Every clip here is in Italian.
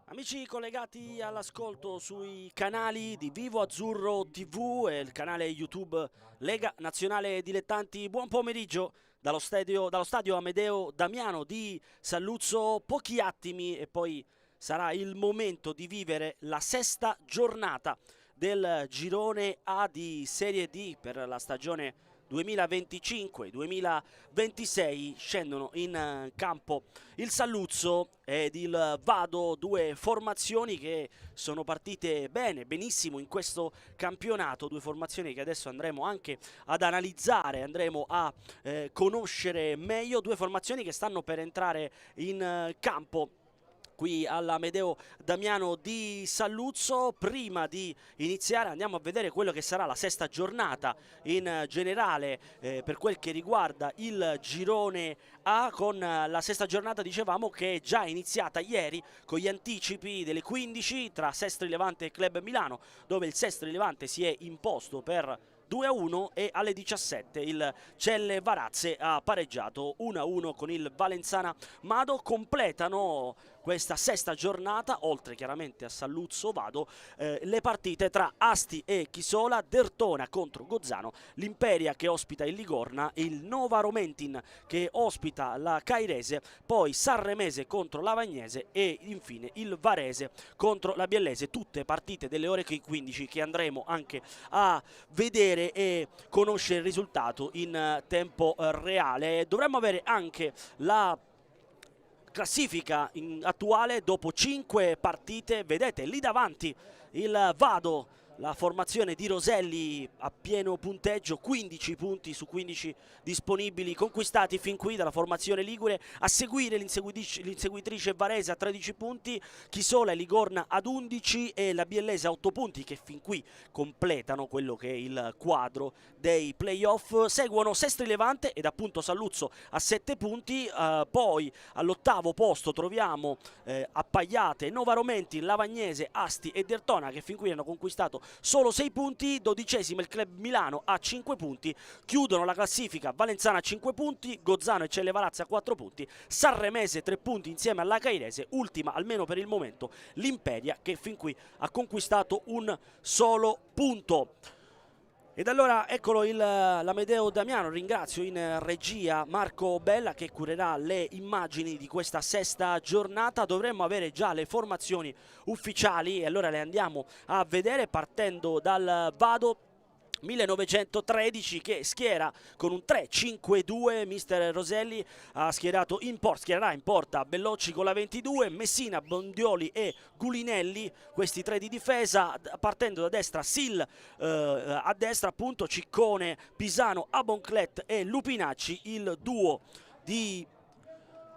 Amici collegati all'ascolto sui canali di Vivo Azzurro TV e il canale YouTube Lega Nazionale Dilettanti, buon pomeriggio dallo stadio Amedeo Damiano di Salluzzo. Pochi attimi e poi sarà il momento di vivere la sesta giornata del girone A di Serie D per la stagione 2025-2026. Scendono in campo il Salluzzo ed il Vado, due formazioni che sono partite benissimo in questo campionato, due formazioni che adesso andremo anche ad analizzare, andremo a conoscere meglio, due formazioni che stanno per entrare in campo qui all'Amedeo Damiano di Salluzzo. Prima di iniziare andiamo a vedere quello che sarà la sesta giornata in generale per quel che riguarda il girone A, con la sesta giornata dicevamo che è già iniziata ieri con gli anticipi delle 15 tra Sestri Levante e Club Milano, dove il Sestri Levante si è imposto per 2-1 e alle 17 il Celle Varazze ha pareggiato 1-1 con il Valenzana Mado. Completano questa sesta giornata, oltre chiaramente a Salluzzo Vado, le partite tra Asti e Chisola, Dertona contro Gozzano, l'Imperia che ospita il Ligorna, il Nova Romentin che ospita la Cairese, poi Sanremese contro l'Avagnese e infine il Varese contro la Biellese. Tutte partite delle ore 15 che andremo anche a vedere e conoscere il risultato in tempo reale. Dovremmo avere anche la classifica attuale dopo 5 partite. Vedete lì davanti il Vado, la formazione di Roselli a pieno punteggio, 15 punti su 15 disponibili conquistati fin qui dalla formazione ligure. A seguire l'inseguitrice Varese a 13 punti, Chisola e Ligorna ad 11 e la Biellese a 8 punti, che fin qui completano quello che è il quadro dei playoff. Seguono Sestri Levante ed appunto Salluzzo a 7 punti, poi all'ottavo posto troviamo Appaiate, Nova Romenti, Lavagnese, Asti e Dertona, che fin qui hanno conquistato solo 6 punti. Dodicesimo il Club Milano a 5 punti. Chiudono la classifica Valenzana a 5 punti, Gozzano e Celle Varazze a 4 punti, Sanremese 3 punti insieme alla Cairese, ultima almeno per il momento l'Imperia, che fin qui ha conquistato un solo punto. Ed allora eccolo l'Amedeo Damiano. Ringrazio in regia Marco Bella che curerà le immagini di questa sesta giornata. Dovremmo avere già le formazioni ufficiali e allora le andiamo a vedere, partendo dal Vado 1913 che schiera con un 3-5-2. Mister Roselli ha schiererà in porta Bellocci con la 22, Messina, Bondioli e Gulinelli, questi tre di difesa. Partendo da destra Sil, a destra appunto Ciccone, Pisano, Abonclet e Lupinacci. Il duo di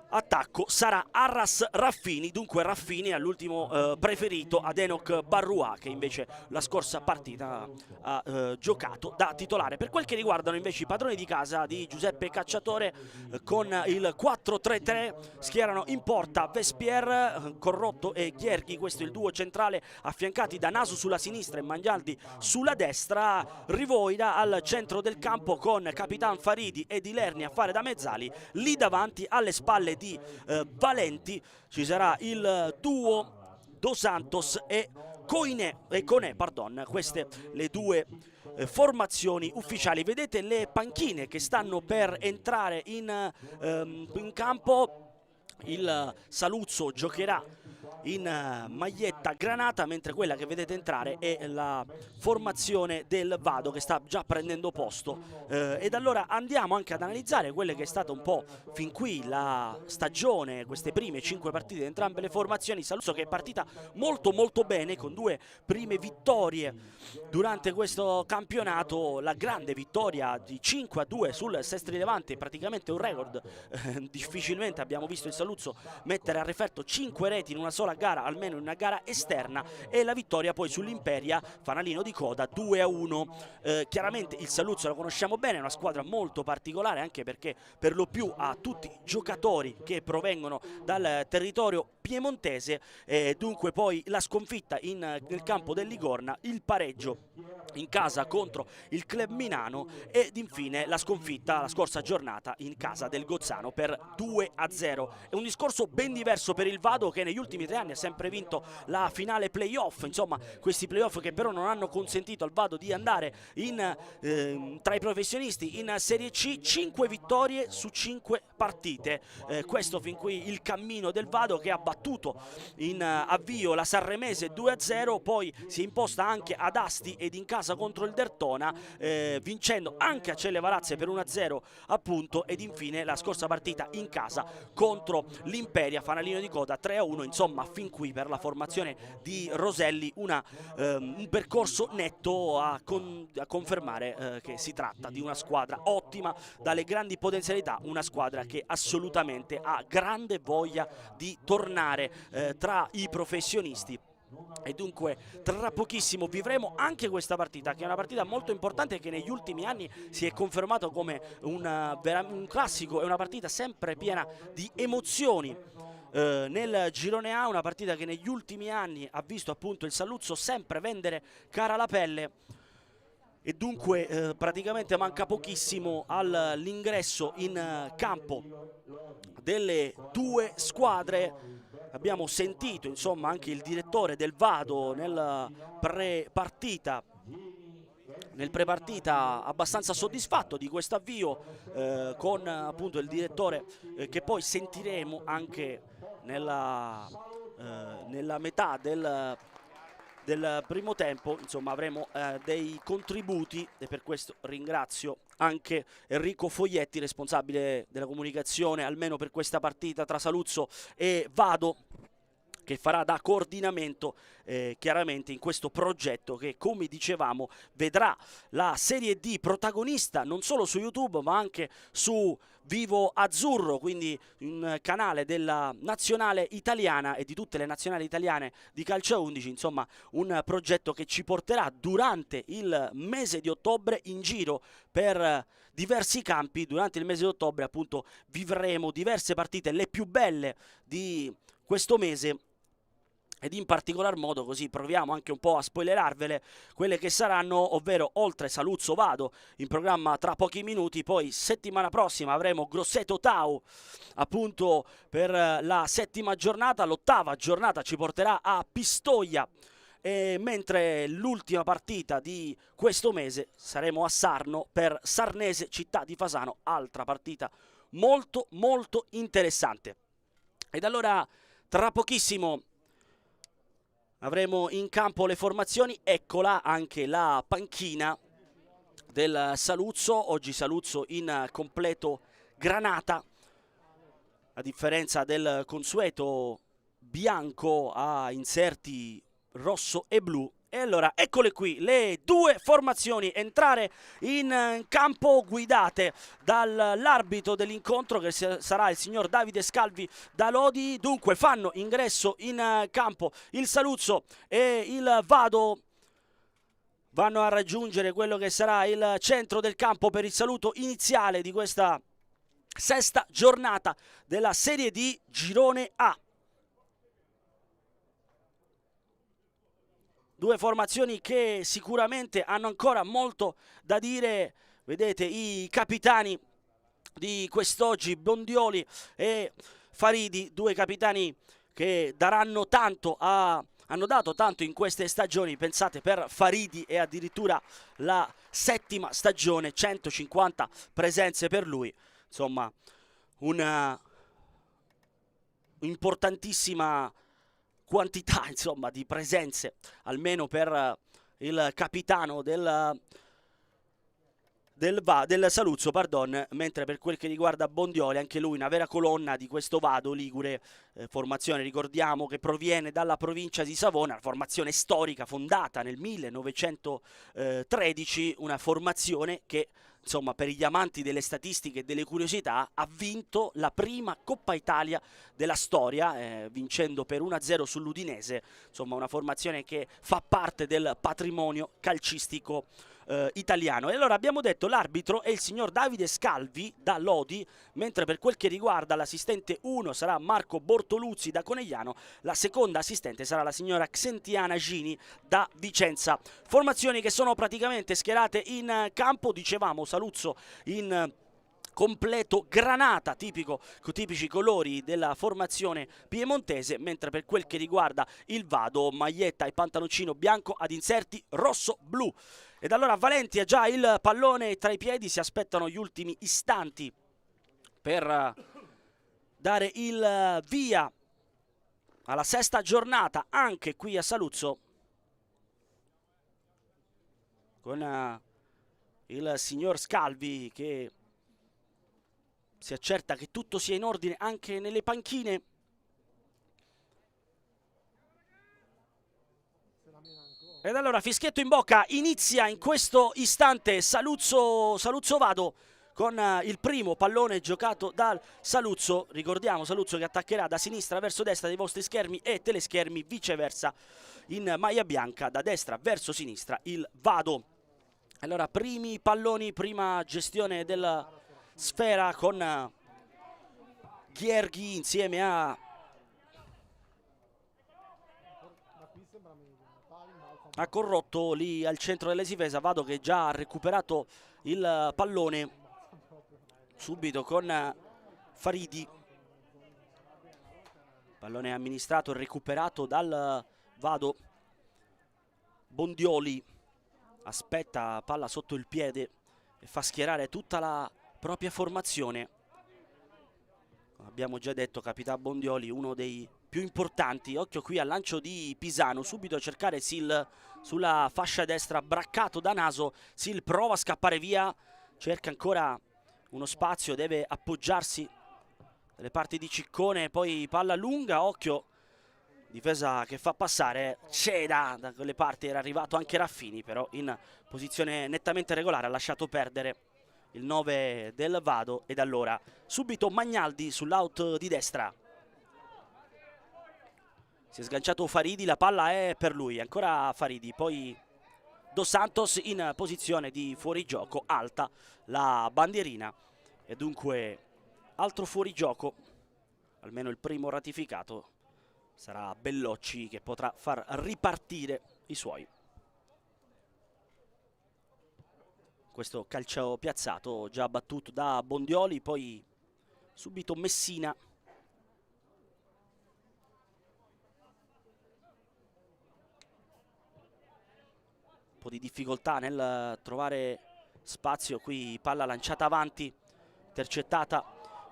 attacco sarà Arras Raffini, dunque Raffini all'ultimo preferito ad Enoch Barrua, che invece la scorsa partita ha giocato da titolare. Per quel che riguardano invece i padroni di casa di Giuseppe Cacciatore, con il 4-3-3 schierano in porta Vespier, Corrotto e Gherghi, questo è il duo centrale, affiancati da Naso sulla sinistra e Mangialdi sulla destra. Rivoira al centro del campo con Capitan Faridi e Di Lerni a fare da mezzali. Lì davanti alle spalle di Valenti ci sarà il duo Dos Santos e Conè, queste le due formazioni ufficiali. Vedete le panchine che stanno per entrare in campo. Il Saluzzo giocherà in maglietta granata, mentre quella che vedete entrare è la formazione del Vado, che sta già prendendo posto. Ed allora andiamo anche ad analizzare quelle che è stata un po' fin qui la stagione, queste prime 5 partite di entrambe le formazioni. Saluzzo che è partita molto bene, con 2 prime vittorie durante questo campionato, la grande vittoria di 5-2 sul Sestri Levante, praticamente un record. Difficilmente abbiamo visto il Saluzzo mettere a referto 5 reti in una sola gara, almeno in una gara esterna, e la vittoria poi sull'Imperia, fanalino di coda, 2-1. Chiaramente il Saluzzo lo conosciamo bene, è una squadra molto particolare, anche perché per lo più ha tutti giocatori che provengono dal territorio piemontese, dunque poi la sconfitta nel campo del Ligorna, il pareggio in casa contro il Club Milano ed infine la sconfitta la scorsa giornata in casa del Gozzano per 2-0. È un discorso ben diverso per il Vado, che negli ultimi 3 anni anni, ha sempre vinto la finale playoff, insomma questi playoff che però non hanno consentito al Vado di andare tra i professionisti in Serie C. 5 vittorie su 5 partite, questo fin qui il cammino del Vado, che ha battuto in avvio la Sanremese 2-0, poi si è imposta anche ad Asti ed in casa contro il Dertona, vincendo anche a Celle Varazze per 1-0 appunto, ed infine la scorsa partita in casa contro l'Imperia, fanalino di coda 3-1. Insomma fin qui per la formazione di Roselli un percorso netto a confermare che si tratta di una squadra ottima, dalle grandi potenzialità, una squadra che assolutamente ha grande voglia di tornare tra i professionisti. E dunque tra pochissimo vivremo anche questa partita, che è una partita molto importante, che negli ultimi anni si è confermato come un classico, è una partita sempre piena di emozioni. Nel girone A, una partita che negli ultimi anni ha visto appunto il Saluzzo sempre vendere cara la pelle, e dunque praticamente manca pochissimo all'ingresso in campo delle due squadre. Abbiamo sentito insomma anche il direttore del Vado nel pre-partita abbastanza soddisfatto di questo avvio, con appunto il direttore che poi sentiremo anche nella metà del primo tempo. Insomma avremo dei contributi, e per questo ringrazio anche Enrico Foglietti, responsabile della comunicazione almeno per questa partita tra Saluzzo e Vado, che farà da coordinamento chiaramente in questo progetto che, come dicevamo, vedrà la Serie D protagonista non solo su YouTube ma anche su Vivo Azzurro, quindi un canale della nazionale italiana e di tutte le nazionali italiane di calcio a 11. Insomma un progetto che ci porterà durante il mese di ottobre in giro per diversi campi. Durante il mese di ottobre appunto vivremo diverse partite, le più belle di questo mese, ed in particolar modo, così proviamo anche un po' a spoilerarvele, quelle che saranno, ovvero oltre Saluzzo Vado in programma tra pochi minuti, poi settimana prossima avremo Grosseto Tau appunto per la settima giornata, l'ottava giornata ci porterà a Pistoia, e mentre l'ultima partita di questo mese saremo a Sarno per Sarnese Città di Fasano, altra partita molto molto interessante. Ed allora tra pochissimo avremo in campo le formazioni, eccola anche la panchina del Saluzzo. Oggi Saluzzo in completo granata, a differenza del consueto bianco a inserti rosso e blu. E allora eccole qui le due formazioni entrare in campo, guidate dall'arbitro dell'incontro, che sarà il signor Davide Scalvi da Lodi. Dunque fanno ingresso in campo il Saluzzo e il Vado vanno a raggiungere quello che sarà il centro del campo per il saluto iniziale di questa sesta giornata della Serie D Girone A. Due formazioni che sicuramente hanno ancora molto da dire. Vedete i capitani di quest'oggi, Bondioli e Faridi, due capitani che hanno dato tanto in queste stagioni. Pensate, per Faridi è addirittura la settima stagione, 150 presenze per lui. Insomma, una importantissima quantità insomma di presenze, almeno per il capitano del Saluzzo, mentre per quel che riguarda Bondioli, anche lui una vera colonna di questo Vado Ligure, formazione, ricordiamo, che proviene dalla provincia di Savona, formazione storica fondata nel 1913, una formazione che insomma per gli amanti delle statistiche e delle curiosità ha vinto la prima Coppa Italia della storia, vincendo per 1-0 sull'Udinese. Insomma una formazione che fa parte del patrimonio calcistico italiano. E allora abbiamo detto l'arbitro è il signor Davide Scalvi da Lodi, mentre per quel che riguarda l'assistente 1 sarà Marco Bortoluzzi da Conegliano, la seconda assistente sarà la signora Xentiana Gini da Vicenza. Formazioni che sono praticamente schierate in campo, dicevamo Saluzzo in completo granata, tipici colori della formazione piemontese, mentre per quel che riguarda il Vado, maglietta e pantaloncino bianco ad inserti rosso-blu. Ed allora Valenti ha già il pallone tra i piedi, si aspettano gli ultimi istanti per dare il via alla sesta giornata anche qui a Saluzzo, con il signor Scalvi che si accerta che tutto sia in ordine anche nelle panchine. Ed allora fischietto in bocca, inizia in questo istante Saluzzo Vado con il primo pallone giocato dal Saluzzo. Ricordiamo Saluzzo che attaccherà da sinistra verso destra dei vostri schermi e teleschermi, viceversa in maglia bianca da destra verso sinistra il Vado. Allora primi palloni, prima gestione della sfera con Gherghi insieme a Corrotto lì al centro dell'Esifesa. Vado che già ha recuperato il pallone subito con Faridi, pallone amministrato e recuperato dal Vado. Bondioli aspetta palla sotto il piede e fa schierare tutta la propria formazione. Abbiamo già detto capitano Bondioli, uno dei più importanti. Occhio qui al lancio di Pisano, subito a cercare Sil sulla fascia destra, braccato da Naso. Sil prova a scappare via, cerca ancora uno spazio, deve appoggiarsi dalle parti di Ciccone, poi palla lunga, occhio, difesa che fa passare Ceda, da quelle parti era arrivato anche Raffini, però in posizione nettamente regolare ha lasciato perdere il 9 del Vado. Ed allora subito Magnaldi sull'out di destra, si è sganciato Faridi, la palla è per lui, ancora Faridi, poi Dos Santos in posizione di fuorigioco, alta la bandierina e dunque altro fuorigioco, almeno il primo ratificato. Sarà Bellocci che potrà far ripartire i suoi. Questo calcio piazzato già battuto da Bondioli, poi subito Messina. Un po' di difficoltà nel trovare spazio, qui palla lanciata avanti, intercettata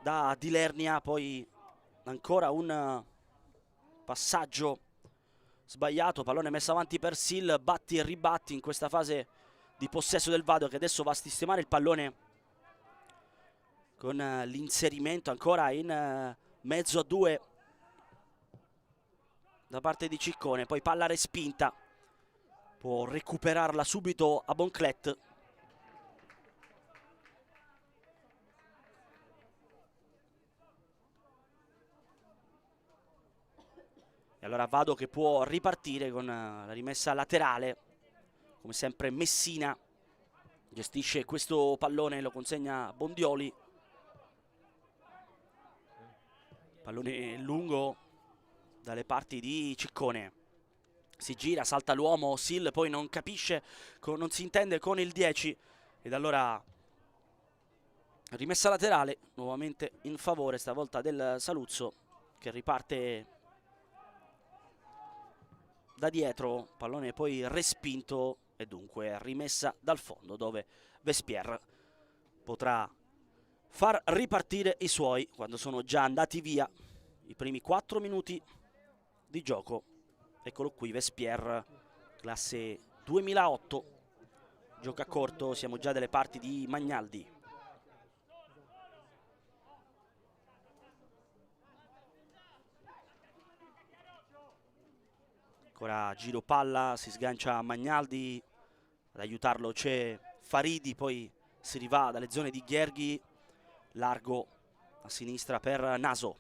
da Di Lernia, poi ancora un passaggio sbagliato, pallone messo avanti per Sil, batti e ribatti in questa fase di possesso del Vado, che adesso va a sistemare il pallone con l'inserimento ancora in mezzo a due da parte di Ciccone, poi palla respinta, può recuperarla subito a Bonclet. E allora Vado che può ripartire con la rimessa laterale, come sempre Messina gestisce questo pallone, lo consegna a Bondioli, pallone lungo dalle parti di Ciccone, si gira, salta l'uomo, Sil poi non capisce, non si intende con il 10 ed allora rimessa laterale nuovamente in favore stavolta del Saluzzo, che riparte da dietro, pallone poi respinto e dunque rimessa dal fondo, dove Vespier potrà far ripartire i suoi quando sono già andati via i primi 4 minuti di gioco. Eccolo qui Vespier, classe 2008, gioca corto, siamo già dalle parti di Magnaldi. Ancora giro palla, si sgancia Magnaldi, ad aiutarlo c'è Faridi, poi si rivà dalle zone di Gherghi, largo a sinistra per Naso.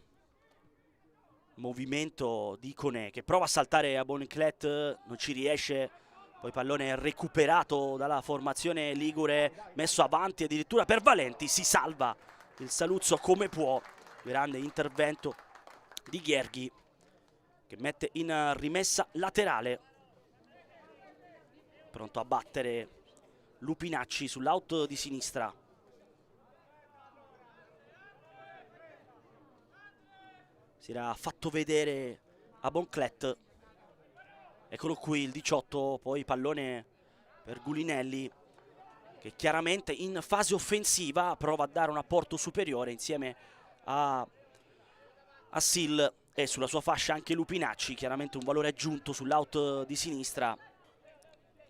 Movimento di Conè che prova a saltare a Bonclet, non ci riesce, poi pallone recuperato dalla formazione ligure, messo avanti addirittura per Valenti, si salva il Saluzzo come può, grande intervento di Gherghi che mette in rimessa laterale, pronto a battere Lupinacci sull'out di sinistra. si era fatto vedere a Bonclet. Eccolo qui il 18, poi pallone per Gulinelli, che chiaramente in fase offensiva prova a dare un apporto superiore insieme a Sil, e sulla sua fascia anche Lupinacci, chiaramente un valore aggiunto sull'out di sinistra.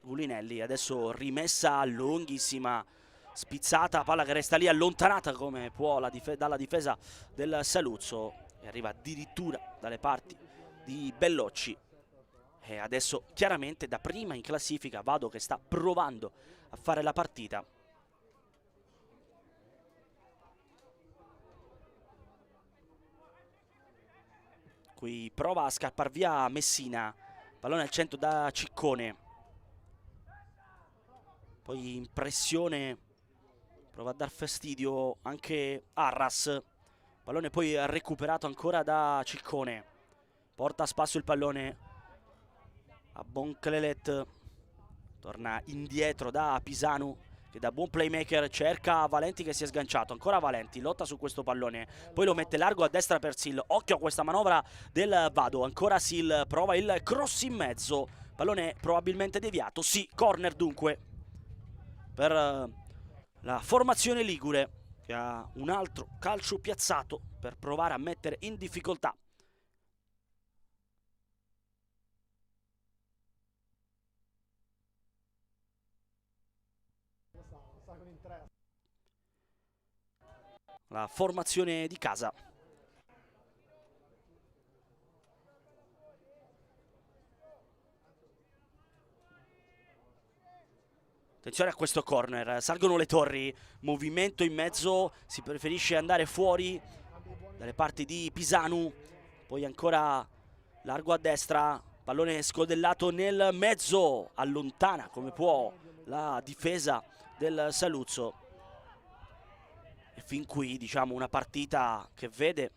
Gulinelli adesso rimessa lunghissima, spizzata, palla che resta lì allontanata come può dalla difesa del Saluzzo, e arriva addirittura dalle parti di Bellocci. E adesso chiaramente da prima in classifica Vado che sta provando a fare la partita. Qui prova a scappar via Messina, pallone al centro da Ciccone, poi in pressione prova a dar fastidio anche Arras, pallone poi recuperato ancora da Ciccone, porta a spasso il pallone a Bonclelet, torna indietro da Pisanu che da buon playmaker cerca Valenti che si è sganciato, ancora Valenti, lotta su questo pallone, poi lo mette largo a destra per Sil, occhio a questa manovra del Vado, ancora Sil, prova il cross in mezzo, pallone probabilmente deviato, sì, corner dunque per la formazione ligure, che ha un altro calcio piazzato per provare a mettere in difficoltà la formazione di casa. Attenzione a questo corner, salgono le torri, movimento in mezzo, si preferisce andare fuori dalle parti di Pisanu, poi ancora largo a destra, pallone scodellato nel mezzo, allontana come può la difesa del Saluzzo. E fin qui diciamo una partita che vede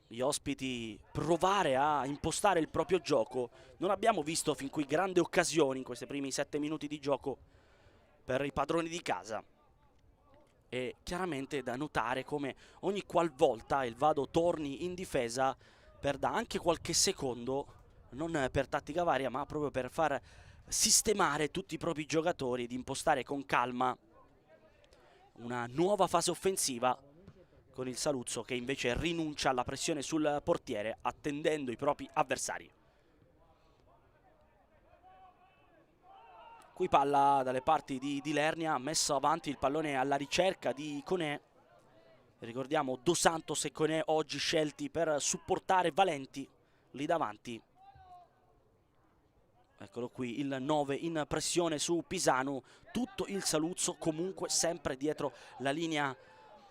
gli ospiti provare a impostare il proprio gioco. Non abbiamo visto fin qui grandi occasioni in questi primi 7 minuti di gioco per i padroni di casa. E chiaramente da notare come ogni qualvolta il Vado torni in difesa perda anche qualche secondo, non per tattica varia ma proprio per far sistemare tutti i propri giocatori ed impostare con calma una nuova fase offensiva, con il Saluzzo che invece rinuncia alla pressione sul portiere attendendo i propri avversari. Qui palla dalle parti di Lernia, messo avanti il pallone alla ricerca di Conè. Ricordiamo Dos Santos e Conè oggi scelti per supportare Valenti lì davanti. Eccolo qui il 9 in pressione su Pisanu, tutto il Saluzzo comunque sempre dietro la linea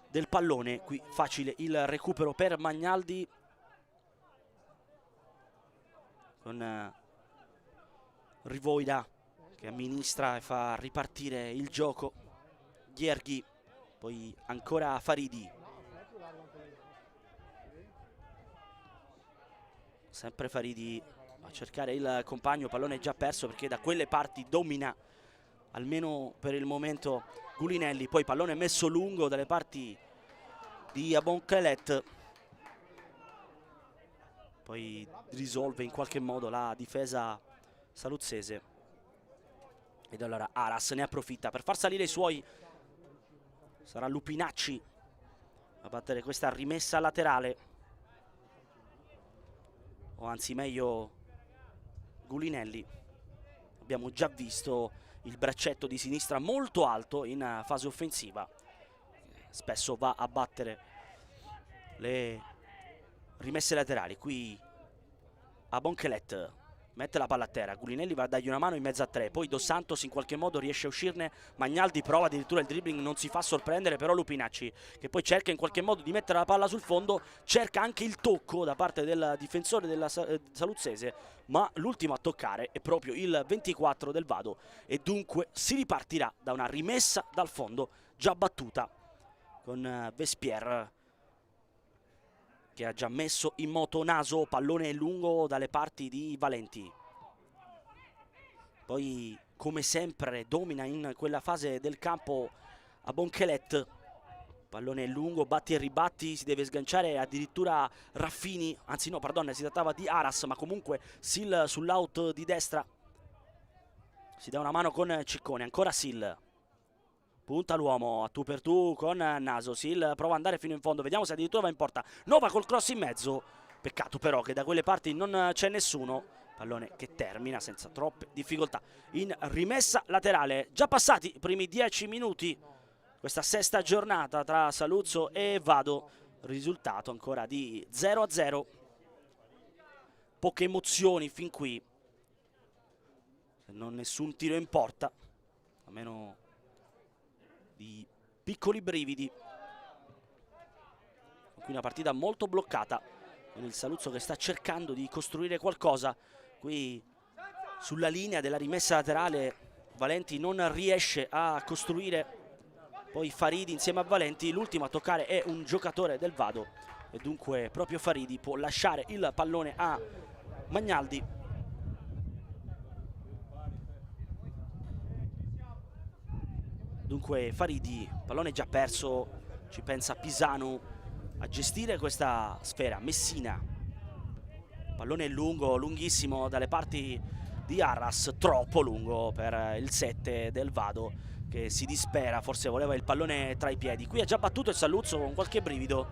del pallone. Qui facile il recupero per Magnaldi con Rivoida che amministra e fa ripartire il gioco. Gherghi, poi ancora Faridi, sempre Faridi a cercare il compagno, pallone già perso perché da quelle parti domina almeno per il momento Gulinelli, poi pallone messo lungo dalle parti di Abonclelet, poi risolve in qualche modo la difesa saluzzese ed allora Aras ne approfitta per far salire i suoi. Sarà Lupinacci a battere questa rimessa laterale, o anzi meglio Gulinelli. Abbiamo già visto il braccetto di sinistra molto alto in fase offensiva, spesso va a battere le rimesse laterali. Qui Abonclelet mette la palla a terra, Gulinelli va a dargli una mano in mezzo a tre, poi Dos Santos in qualche modo riesce a uscirne, Magnaldi prova addirittura il dribbling, non si fa sorprendere però Lupinacci che poi cerca in qualche modo di mettere la palla sul fondo, cerca anche il tocco da parte del difensore della saluzzese, ma l'ultimo a toccare è proprio il 24 del Vado e dunque si ripartirà da una rimessa dal fondo già battuta con Vespier che ha già messo in moto Naso, pallone lungo dalle parti di Valenti. Poi come sempre domina in quella fase del campo Abonclelet, Pallone lungo, batti e ribatti, si deve sganciare addirittura Raffini, anzi no, pardon, si trattava di Aras, ma comunque Sil sull'out di destra. Si dà una mano con Ciccone, ancora Sil. Punta l'uomo a tu per tu con Naso. Sil prova ad andare fino in fondo, vediamo se addirittura va in porta. Nova col cross in mezzo. Peccato però che da quelle parti non c'è nessuno. Pallone che termina senza troppe difficoltà in rimessa laterale. Già passati i primi 10 minuti. Questa sesta giornata tra Saluzzo e Vado, risultato ancora di 0-0. Poche emozioni fin qui, se non nessun tiro in porta, a meno di piccoli brividi. Qui una partita molto bloccata, con il Saluzzo che sta cercando di costruire qualcosa. Qui sulla linea della rimessa laterale Valenti non riesce a costruire. Poi Faridi insieme a Valenti, l'ultimo a toccare è un giocatore del Vado e dunque proprio Faridi può lasciare il pallone a Magnaldi. Dunque Faridi, pallone già perso, ci pensa Pisano a gestire questa sfera. Messina, pallone lungo, lunghissimo dalle parti di Arras, troppo lungo per il 7 del Vado, che si dispera, forse voleva il pallone tra i piedi. Qui ha già battuto il Saluzzo con qualche brivido,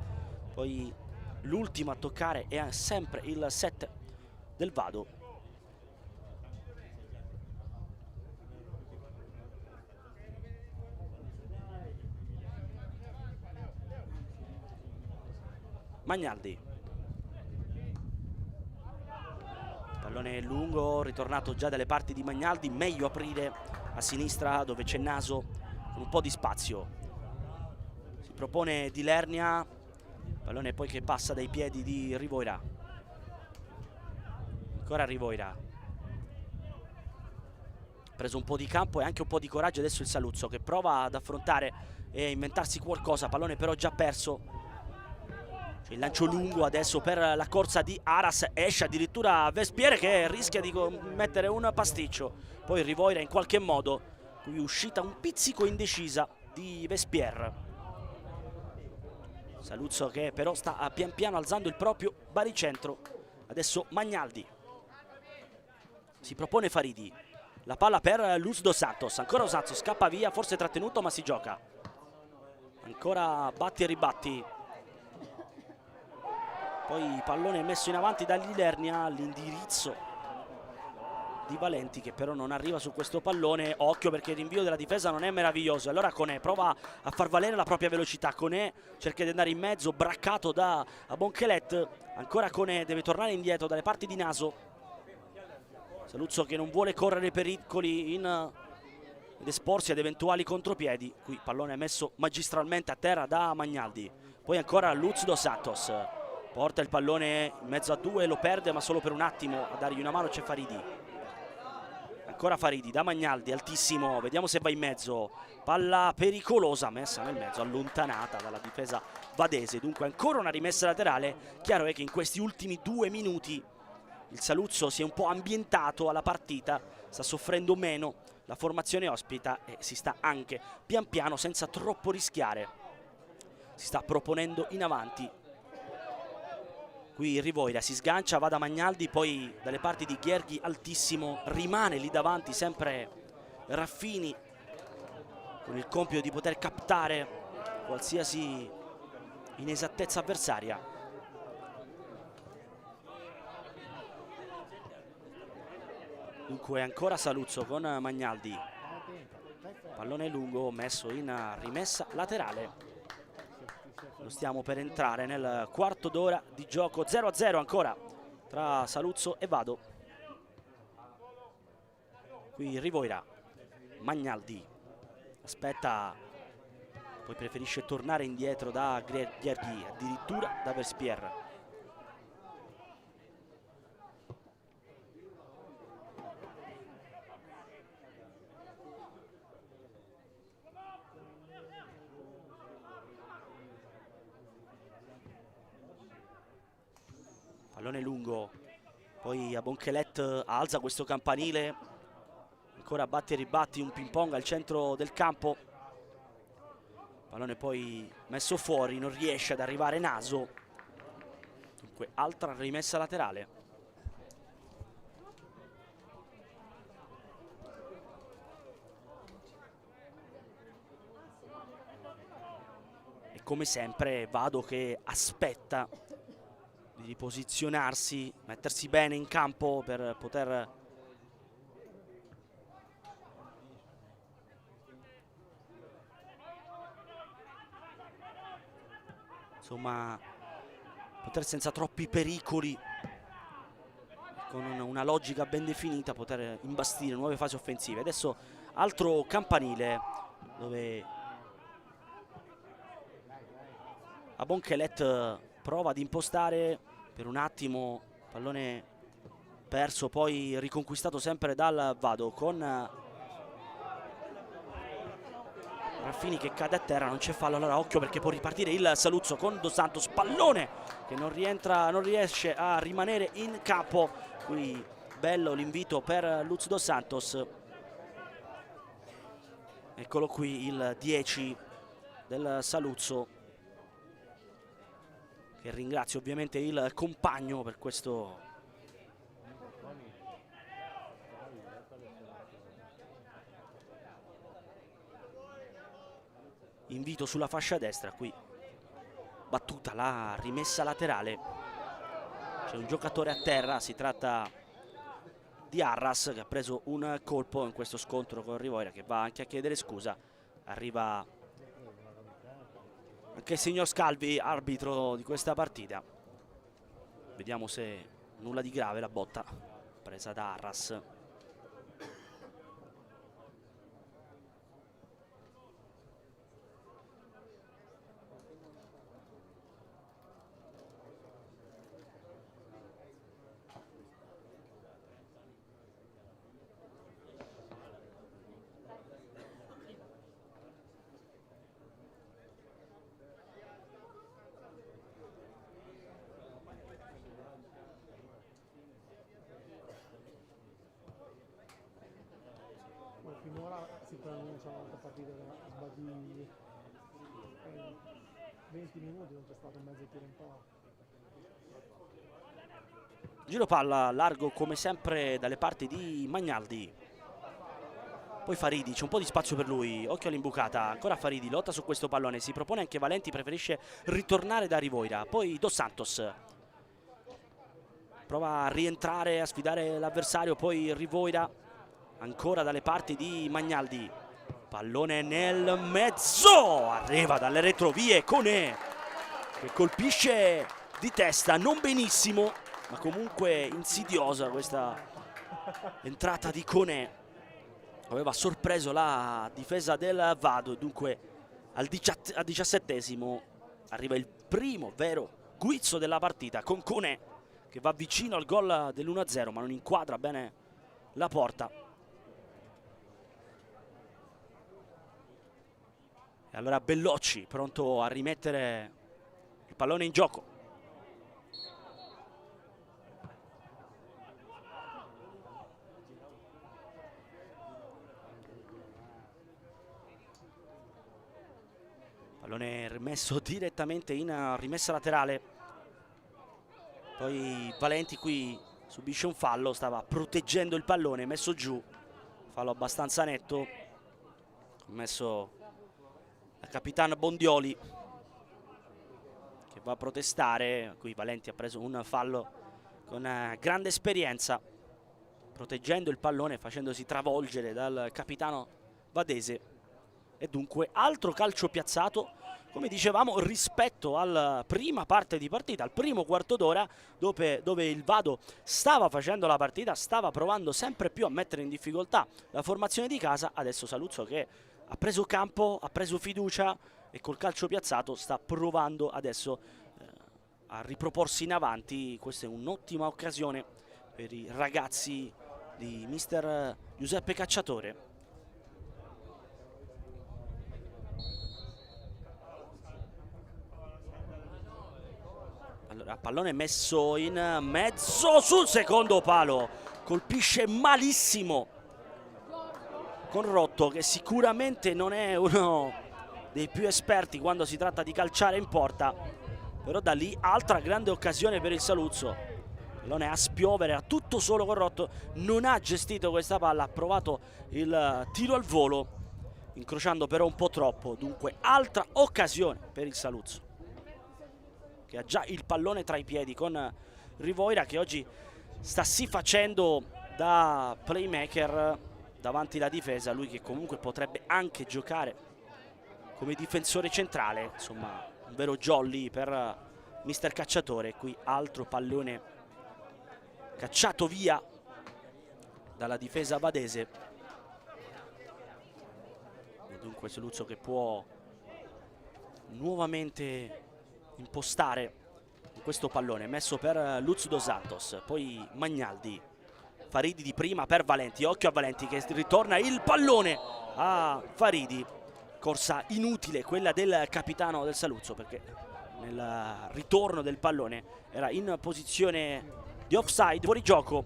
poi l'ultimo a toccare è sempre il 7 del Vado. Magnaldi, pallone lungo, ritornato già dalle parti di Magnaldi, meglio aprire a sinistra dove c'è Naso con un po' di spazio. Si propone Di Lernia, pallone poi che passa dai piedi di Rivoira. Ancora Rivoira, ha preso un po' di campo e anche un po' di coraggio adesso il Saluzzo, che prova ad affrontare e inventarsi qualcosa, pallone però già perso. C'è il lancio lungo adesso per la corsa di Aras, esce addirittura Vespiere che rischia di mettere un pasticcio. Poi Rivoira in qualche modo, qui uscita un pizzico indecisa di Vespier. Saluzzo che però sta pian piano alzando il proprio baricentro. Adesso Magnaldi, si propone Faridi, la palla per Luz dos Santos, ancora Dos Santos, scappa via, forse trattenuto ma si gioca. Ancora batti e ribatti. Poi pallone messo in avanti da Lilernia, l'indirizzo di Valenti che però non arriva su questo pallone. Occhio perché il rinvio della difesa non è meraviglioso. Allora Conè prova a far valere la propria velocità. Conè cerca di andare in mezzo, braccato da Bonchelet. Ancora Conè deve tornare indietro dalle parti di Naso. Saluzzo che non vuole correre pericoli ed esporsi ad eventuali contropiedi. Qui pallone messo magistralmente a terra da Magnaldi. Poi ancora Luz dos Santos, porta il pallone in mezzo a due, lo perde ma solo per un attimo. A dargli una mano c'è Faridi. Ancora Faridi da Magnaldi, altissimo, vediamo se va in mezzo. Palla pericolosa messa nel mezzo, allontanata dalla difesa vadese. Dunque ancora una rimessa laterale. Chiaro è che in questi ultimi 2 minuti il Saluzzo si è un po' ambientato alla partita, sta soffrendo meno la formazione ospita e si sta anche pian piano, senza troppo rischiare, si sta proponendo in avanti. Qui Rivoira si sgancia, va da Magnaldi, poi dalle parti di Gherghi altissimo, rimane lì davanti sempre Raffini con il compito di poter captare qualsiasi inesattezza avversaria. Dunque ancora Saluzzo con Magnaldi, pallone lungo messo in rimessa laterale. Lo stiamo per entrare nel quarto d'ora di gioco, 0-0 ancora tra Saluzzo e Vado. Qui Rivoira, Magnaldi aspetta, poi preferisce tornare indietro da Gherghi, addirittura da Vespier. Pallone lungo, poi a Bonchelet alza questo campanile, ancora batti e ribatti, un ping pong al centro del campo. Pallone poi messo fuori, non riesce ad arrivare Naso. Dunque altra rimessa laterale. E come sempre Vado che aspetta di riposizionarsi, mettersi bene in campo per poter insomma poter senza troppi pericoli, con una logica ben definita, poter imbastire nuove fasi offensive. Adesso altro campanile dove Abonchelet prova ad impostare per un attimo, pallone perso, poi riconquistato sempre dal Vado con Raffini che cade a terra, non c'è fallo. Allora occhio perché può ripartire il Saluzzo con Dos Santos, pallone che non riesce a rimanere in campo. Qui bello l'invito per Luz Dos Santos. Eccolo qui il 10 del Saluzzo, che ringrazio ovviamente il compagno per questo invito sulla fascia destra. Qui battuta la rimessa laterale, c'è un giocatore a terra, si tratta di Arras che ha preso un colpo in questo scontro con Rivoira, che va anche a chiedere scusa. Arriva anche il signor Scalvi, arbitro di questa partita. Vediamo se nulla di grave la botta presa da Arras. Finora si pronuncia la partita di 20 minuti, non c'è stato un mezzo tiro in porta. Giro palla largo come sempre dalle parti di Magnaldi. Poi Faridi, c'è un po' di spazio per lui, occhio all'imbucata, ancora Faridi, lotta su questo pallone, si propone anche Valenti, preferisce ritornare da Rivoira. Poi Dos Santos prova a rientrare, a sfidare l'avversario, poi Rivoira ancora dalle parti di Magnaldi, pallone nel mezzo, arriva dalle retrovie Koné che colpisce di testa, non benissimo ma comunque insidiosa questa entrata di Koné, aveva sorpreso la difesa del Vado. Dunque al 17esimo arriva il primo vero guizzo della partita con Koné che va vicino al gol dell'1-0 ma non inquadra bene la porta. E allora Bellocci pronto a rimettere il pallone in gioco. Pallone rimesso direttamente in rimessa laterale. Poi Valenti qui subisce un fallo, stava proteggendo il pallone, messo giù, fallo abbastanza netto commesso il capitano Bondioli che va a protestare. Qui Valenti ha preso un fallo con grande esperienza, proteggendo il pallone, facendosi travolgere dal capitano vadese. E dunque altro calcio piazzato, come dicevamo, rispetto alla prima parte di partita, al primo quarto d'ora, dove il Vado stava facendo la partita, stava provando sempre più a mettere in difficoltà la formazione di casa. Adesso Saluzzo che ha preso campo, ha preso fiducia e col calcio piazzato sta provando adesso a riproporsi in avanti. Questa è un'ottima occasione per i ragazzi di mister Giuseppe Cacciatore. Allora, pallone messo in mezzo sul secondo palo, colpisce malissimo con Rotto, che sicuramente non è uno dei più esperti quando si tratta di calciare in porta, però da lì altra grande occasione per il Saluzzo. Pallone a spiovere, a tutto solo Corrotto, non ha gestito questa palla, ha provato il tiro al volo, incrociando però un po' troppo. Dunque altra occasione per il Saluzzo, che ha già il pallone tra i piedi, con Rivoira che oggi sta sì facendo da playmaker davanti alla difesa, lui che comunque potrebbe anche giocare come difensore centrale, insomma un vero jolly per mister Cacciatore. Qui altro pallone cacciato via dalla difesa vadese, e dunque Saluzzo che può nuovamente impostare questo pallone messo per Luz dos Santos, poi Magnaldi, Faridi di prima per Valenti, occhio a Valenti che ritorna il pallone a Faridi. Corsa inutile quella del capitano del Saluzzo, perché nel ritorno del pallone era in posizione di offside, fuori gioco.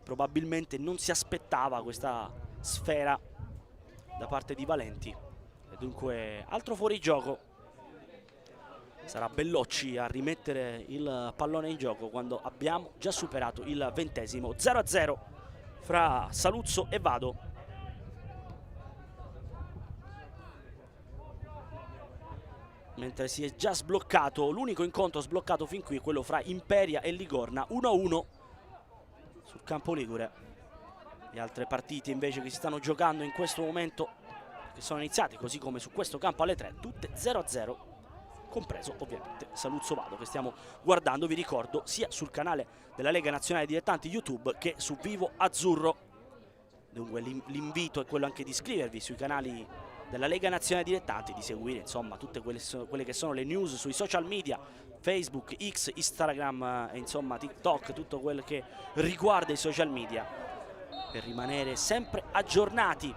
Probabilmente non si aspettava questa sfera da parte di Valenti, e dunque altro fuori gioco. Sarà Bellocci a rimettere il pallone in gioco quando abbiamo già superato il 20°. 0-0 fra Saluzzo e Vado. Mentre si è già sbloccato, l'unico incontro sbloccato fin qui è quello fra Imperia e Ligorna, 1-1 sul campo ligure. Le altre partite invece che si stanno giocando in questo momento, che sono iniziate così come su questo campo alle 3, tutte 0-0, compreso ovviamente Saluzzo Vado che stiamo guardando, vi ricordo, sia sul canale della Lega Nazionale Dilettanti YouTube che su Vivo Azzurro. Dunque l'invito è quello anche di iscrivervi sui canali della Lega Nazionale Dilettanti, di seguire insomma tutte quelle che sono le news sui social media, Facebook, X, Instagram e insomma TikTok, tutto quello che riguarda i social media, per rimanere sempre aggiornati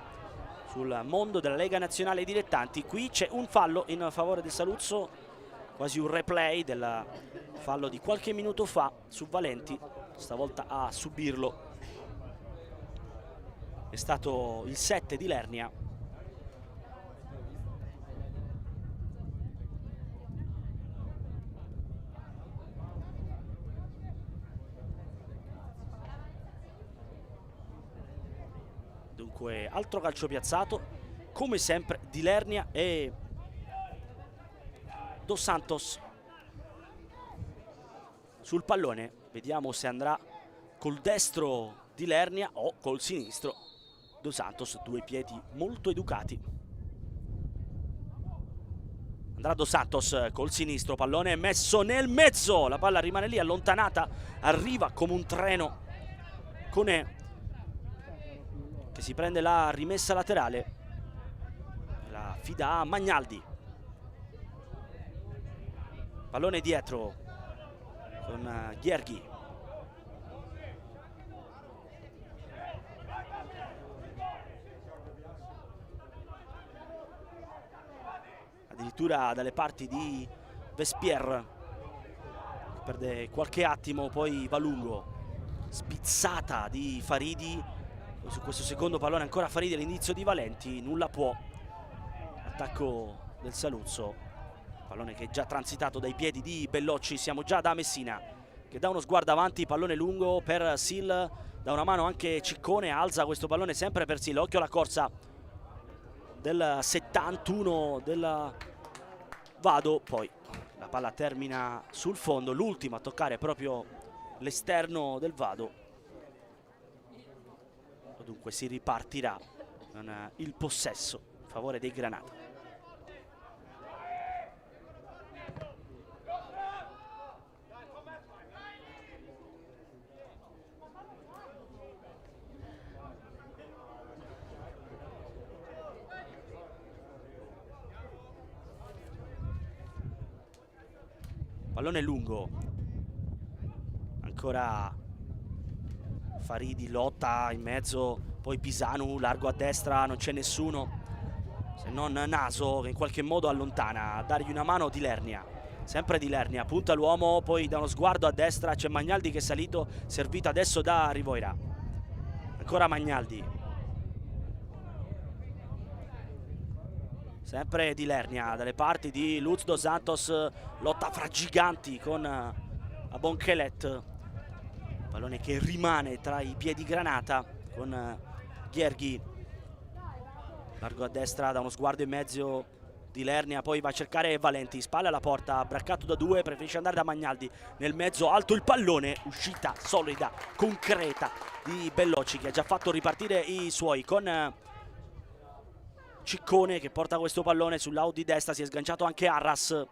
sul mondo della Lega Nazionale Dilettanti. Qui c'è un fallo in favore del Saluzzo, quasi un replay del fallo di qualche minuto fa su Valenti, stavolta a subirlo è stato il 7 di Lernia. Dunque altro calcio piazzato, come sempre di Lernia e Dos Santos sul pallone. Vediamo se andrà col destro di Lernia o col sinistro Dos Santos, due piedi molto educati. Andrà Dos Santos col sinistro, pallone messo nel mezzo, la palla rimane lì allontanata, arriva come un treno Conè che si prende la rimessa laterale, la fida a Magnaldi. Pallone dietro con Gherghi. Addirittura dalle parti di Vespierre, perde qualche attimo, poi va lungo. Spizzata di Faridi. Su questo secondo pallone ancora Faridi all'inizio di Valenti, nulla può. Attacco del Saluzzo, pallone che è già transitato dai piedi di Bellocci. Siamo già da Messina che dà uno sguardo avanti, pallone lungo per Sil, da una mano anche Ciccone, alza questo pallone sempre per Sil. Occhio alla corsa del 71 del Vado, poi la palla termina sul fondo, l'ultimo a toccare proprio l'esterno del Vado. Dunque si ripartirà con il possesso in favore dei Granata. Pallone lungo, ancora Faridi lotta in mezzo, poi Pisanu largo a destra, non c'è nessuno se non Naso che in qualche modo allontana, a dargli una mano di Lernia, sempre di Lernia, punta l'uomo, poi da uno sguardo a destra c'è Magnaldi che è salito, servito adesso da Rivoira. Ancora Magnaldi, Sempre di Lernia dalle parti di Luz Dos Santos, lotta fra giganti con Abonchelet, pallone che rimane tra i piedi granata con Gherghi, largo a destra, da uno sguardo in mezzo di Lernia, poi va a cercare Valenti, spalle alla porta, braccato da due, preferisce andare da Magnaldi, nel mezzo alto il pallone, uscita solida, concreta di Bellocci che ha già fatto ripartire i suoi con Ciccone che porta questo pallone sull'out di destra, si è sganciato anche Arras,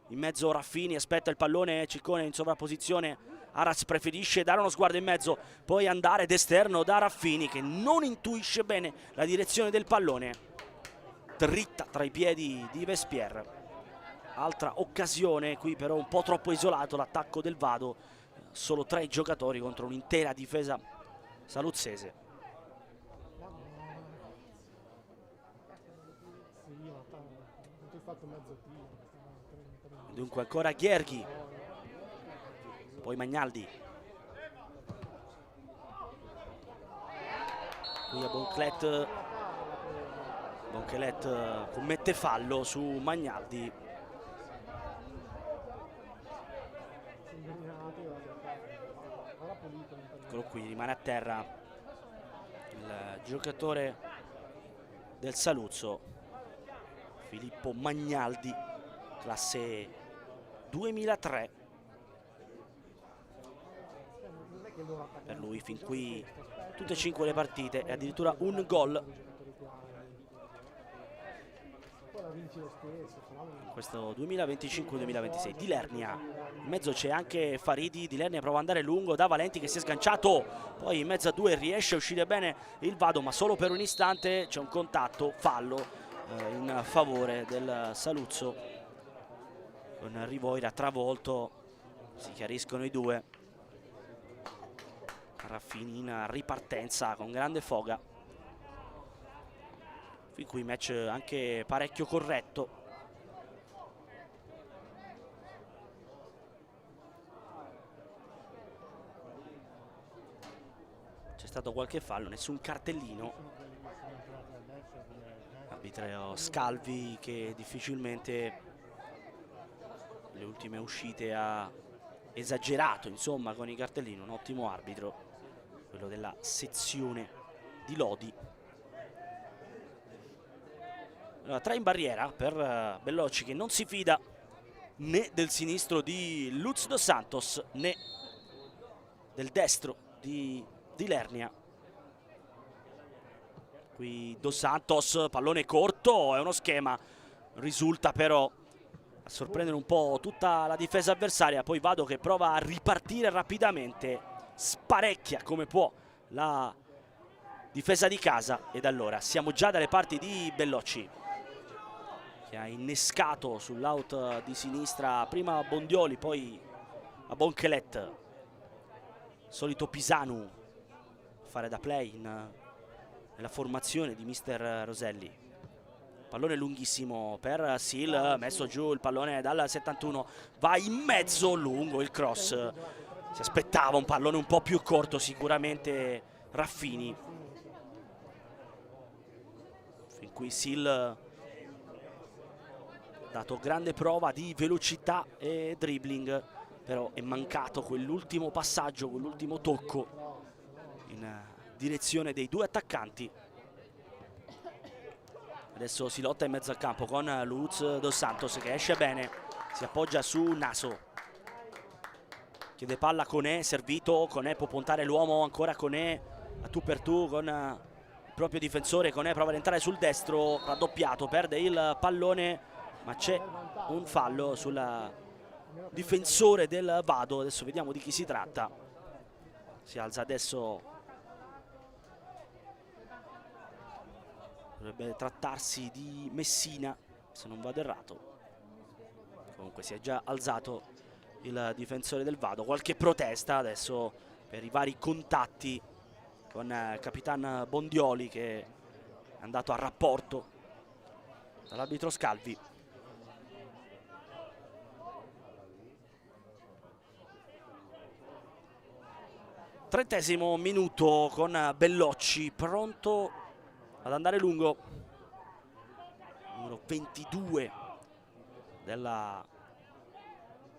in mezzo Raffini, aspetta il pallone, Ciccone in sovrapposizione, Arras preferisce dare uno sguardo in mezzo, poi andare d'esterno da Raffini che non intuisce bene la direzione del pallone, dritta tra i piedi di Vespierre. Altra occasione, qui però un po' troppo isolato l'attacco del Vado, solo 3 giocatori contro un'intera difesa saluzzese. Dunque ancora Gherghi, poi Magnaldi, qui a Bonchelet commette fallo su Magnaldi. Eccolo qui, rimane a terra il giocatore del Saluzzo, Filippo Magnaldi, classe 2003. Per lui fin qui tutte e 5 le partite e addirittura un gol in questo 2025-2026. Di Lernia, in mezzo c'è anche Faridi, Di Lernia prova ad andare lungo da Valenti che si è sganciato, poi in mezzo a due riesce a uscire bene il Vado, ma solo per un istante, c'è un contatto, fallo in favore del Saluzzo, con Rivoira travolto, si chiariscono i due. Raffini in ripartenza con grande foga, fin qui match anche parecchio corretto. C'è stato qualche fallo, nessun cartellino. Arbitro Scalvi che difficilmente le ultime uscite ha esagerato, insomma, con i cartellini. Un ottimo arbitro, quello della sezione di Lodi. Allora, 3 in barriera per Bellocci che non si fida né del sinistro di Luz Dos Santos né del destro di Lernia. Qui Dos Santos, pallone corto, è uno schema, risulta però a sorprendere un po' tutta la difesa avversaria. Poi Vado che prova a ripartire rapidamente, sparecchia come può la difesa di casa, ed allora siamo già dalle parti di Bellocci che ha innescato sull'out di sinistra prima Bondioli, poi a Bonchelet, solito Pisanu fare da play nella formazione di mister Roselli. Pallone lunghissimo per Sil, messo giù il pallone dal 71, va in mezzo, lungo il cross, si aspettava un pallone un po' più corto sicuramente Raffini. Fin qui Sil ha dato grande prova di velocità e dribbling, però è mancato quell'ultimo passaggio, quell'ultimo tocco in direzione dei due attaccanti. Adesso si lotta in mezzo al campo con Luz Dos Santos che esce bene, si appoggia su Naso, chiede palla Conè, servito, Conè può puntare l'uomo, ancora Conè a tu per tu con il proprio difensore. Conè prova ad entrare sul destro, raddoppiato, perde il pallone, ma c'è un fallo sul difensore del Vado. Adesso vediamo di chi si tratta. Si alza adesso, dovrebbe trattarsi di Messina se non vado errato. Comunque si è già alzato il difensore del Vado. Qualche protesta adesso per i vari contatti con Capitan Bondioli che è andato a rapporto dall'arbitro Scalvi. Trentesimo minuto con Bellocci pronto ad andare lungo, numero 22 della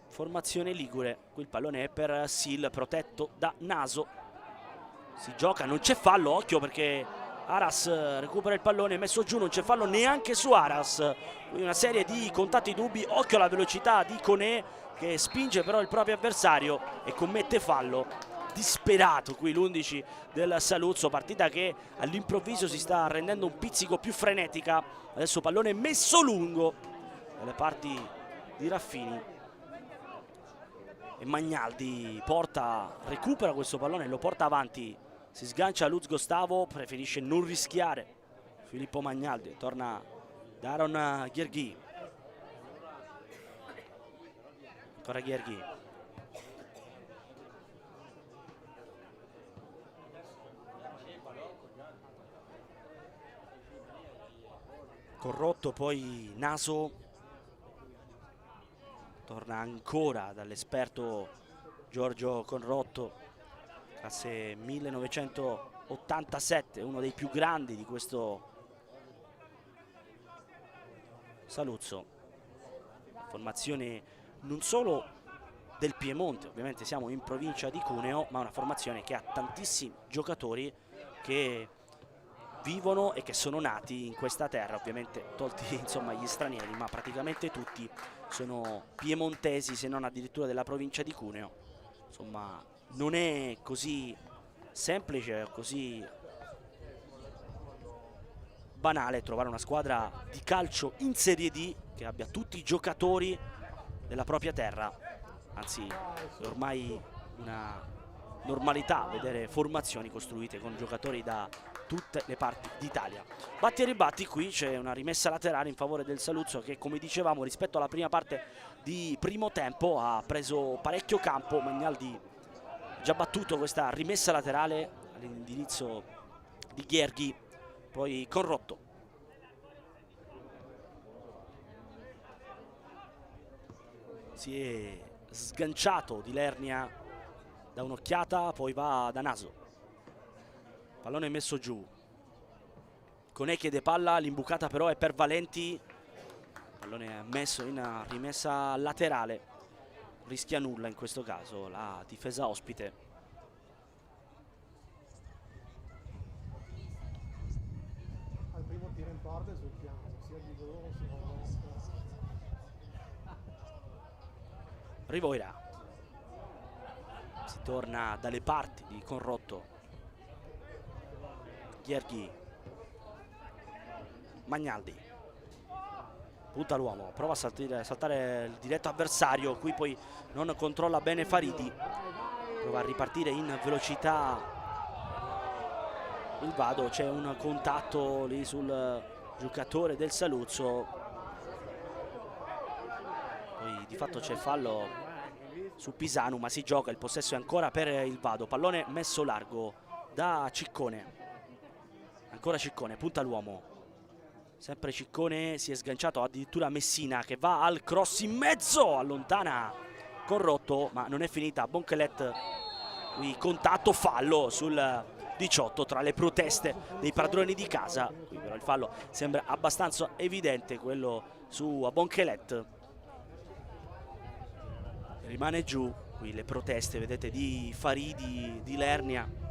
formazione ligure. Qui il pallone è per Sil, protetto da Naso. Si gioca, non c'è fallo, occhio perché Aras recupera il pallone, messo giù, non c'è fallo neanche su Aras. Quindi una serie di contatti dubbi, occhio alla velocità di Koné che spinge però il proprio avversario e commette fallo. Disperato qui l'11 del Saluzzo, partita che all'improvviso si sta rendendo un pizzico più frenetica. Adesso pallone messo lungo dalle parti di Raffini e Magnaldi recupera questo pallone e lo porta avanti. Si sgancia Luz Gustavo, preferisce non rischiare Filippo Magnaldi, torna Daron Gherghi. Ancora Gherghi. Corrotto, poi Naso. Torna ancora dall'esperto Giorgio Conrotto, classe 1987, uno dei più grandi di questo Saluzzo. Formazione non solo del Piemonte, ovviamente siamo in provincia di Cuneo, ma una formazione che ha tantissimi giocatori che vivono e che sono nati in questa terra, ovviamente tolti insomma gli stranieri, ma praticamente tutti sono piemontesi, se non addirittura della provincia di Cuneo. Insomma, non è così semplice, così banale trovare una squadra di calcio in Serie D che abbia tutti i giocatori della propria terra, anzi è ormai una normalità vedere formazioni costruite con giocatori da tutte le parti d'Italia. Batti e ribatti, qui c'è una rimessa laterale in favore del Saluzzo che, come dicevamo, rispetto alla prima parte di primo tempo ha preso parecchio campo. Magnaldi già battuto questa rimessa laterale all'indirizzo di Gherghi, poi Conrotto. Si è sganciato di Lernia da un'occhiata, poi va da Naso. Pallone messo giù. Koné chiede palla, l'imbucata però è per Valenti. Pallone messo in rimessa laterale. Rischia nulla in questo caso la difesa ospite. Al primo tiro in porta e sul piano, sia di loro sia di Rivoira. Si torna dalle parti di Conrotto. Gherghi. Magnaldi. Punta l'uomo, prova a saltare il diretto avversario, qui poi non controlla bene Faridi. Prova a ripartire in velocità il Vado, c'è un contatto lì sul giocatore del Saluzzo. Poi di fatto c'è fallo su Pisanu, ma si gioca, il possesso è ancora per il Vado. Pallone messo largo da Ciccone. Ancora Ciccone, punta l'uomo. Sempre Ciccone, si è sganciato addirittura Messina che va al cross in mezzo, allontana Conrotto, ma non è finita. Bonchelet, qui contatto, fallo sul 18 tra le proteste dei padroni di casa. Qui però il fallo sembra abbastanza evidente, quello su Bonchelet. Rimane giù, qui le proteste, vedete, di Faridi, di Lernia.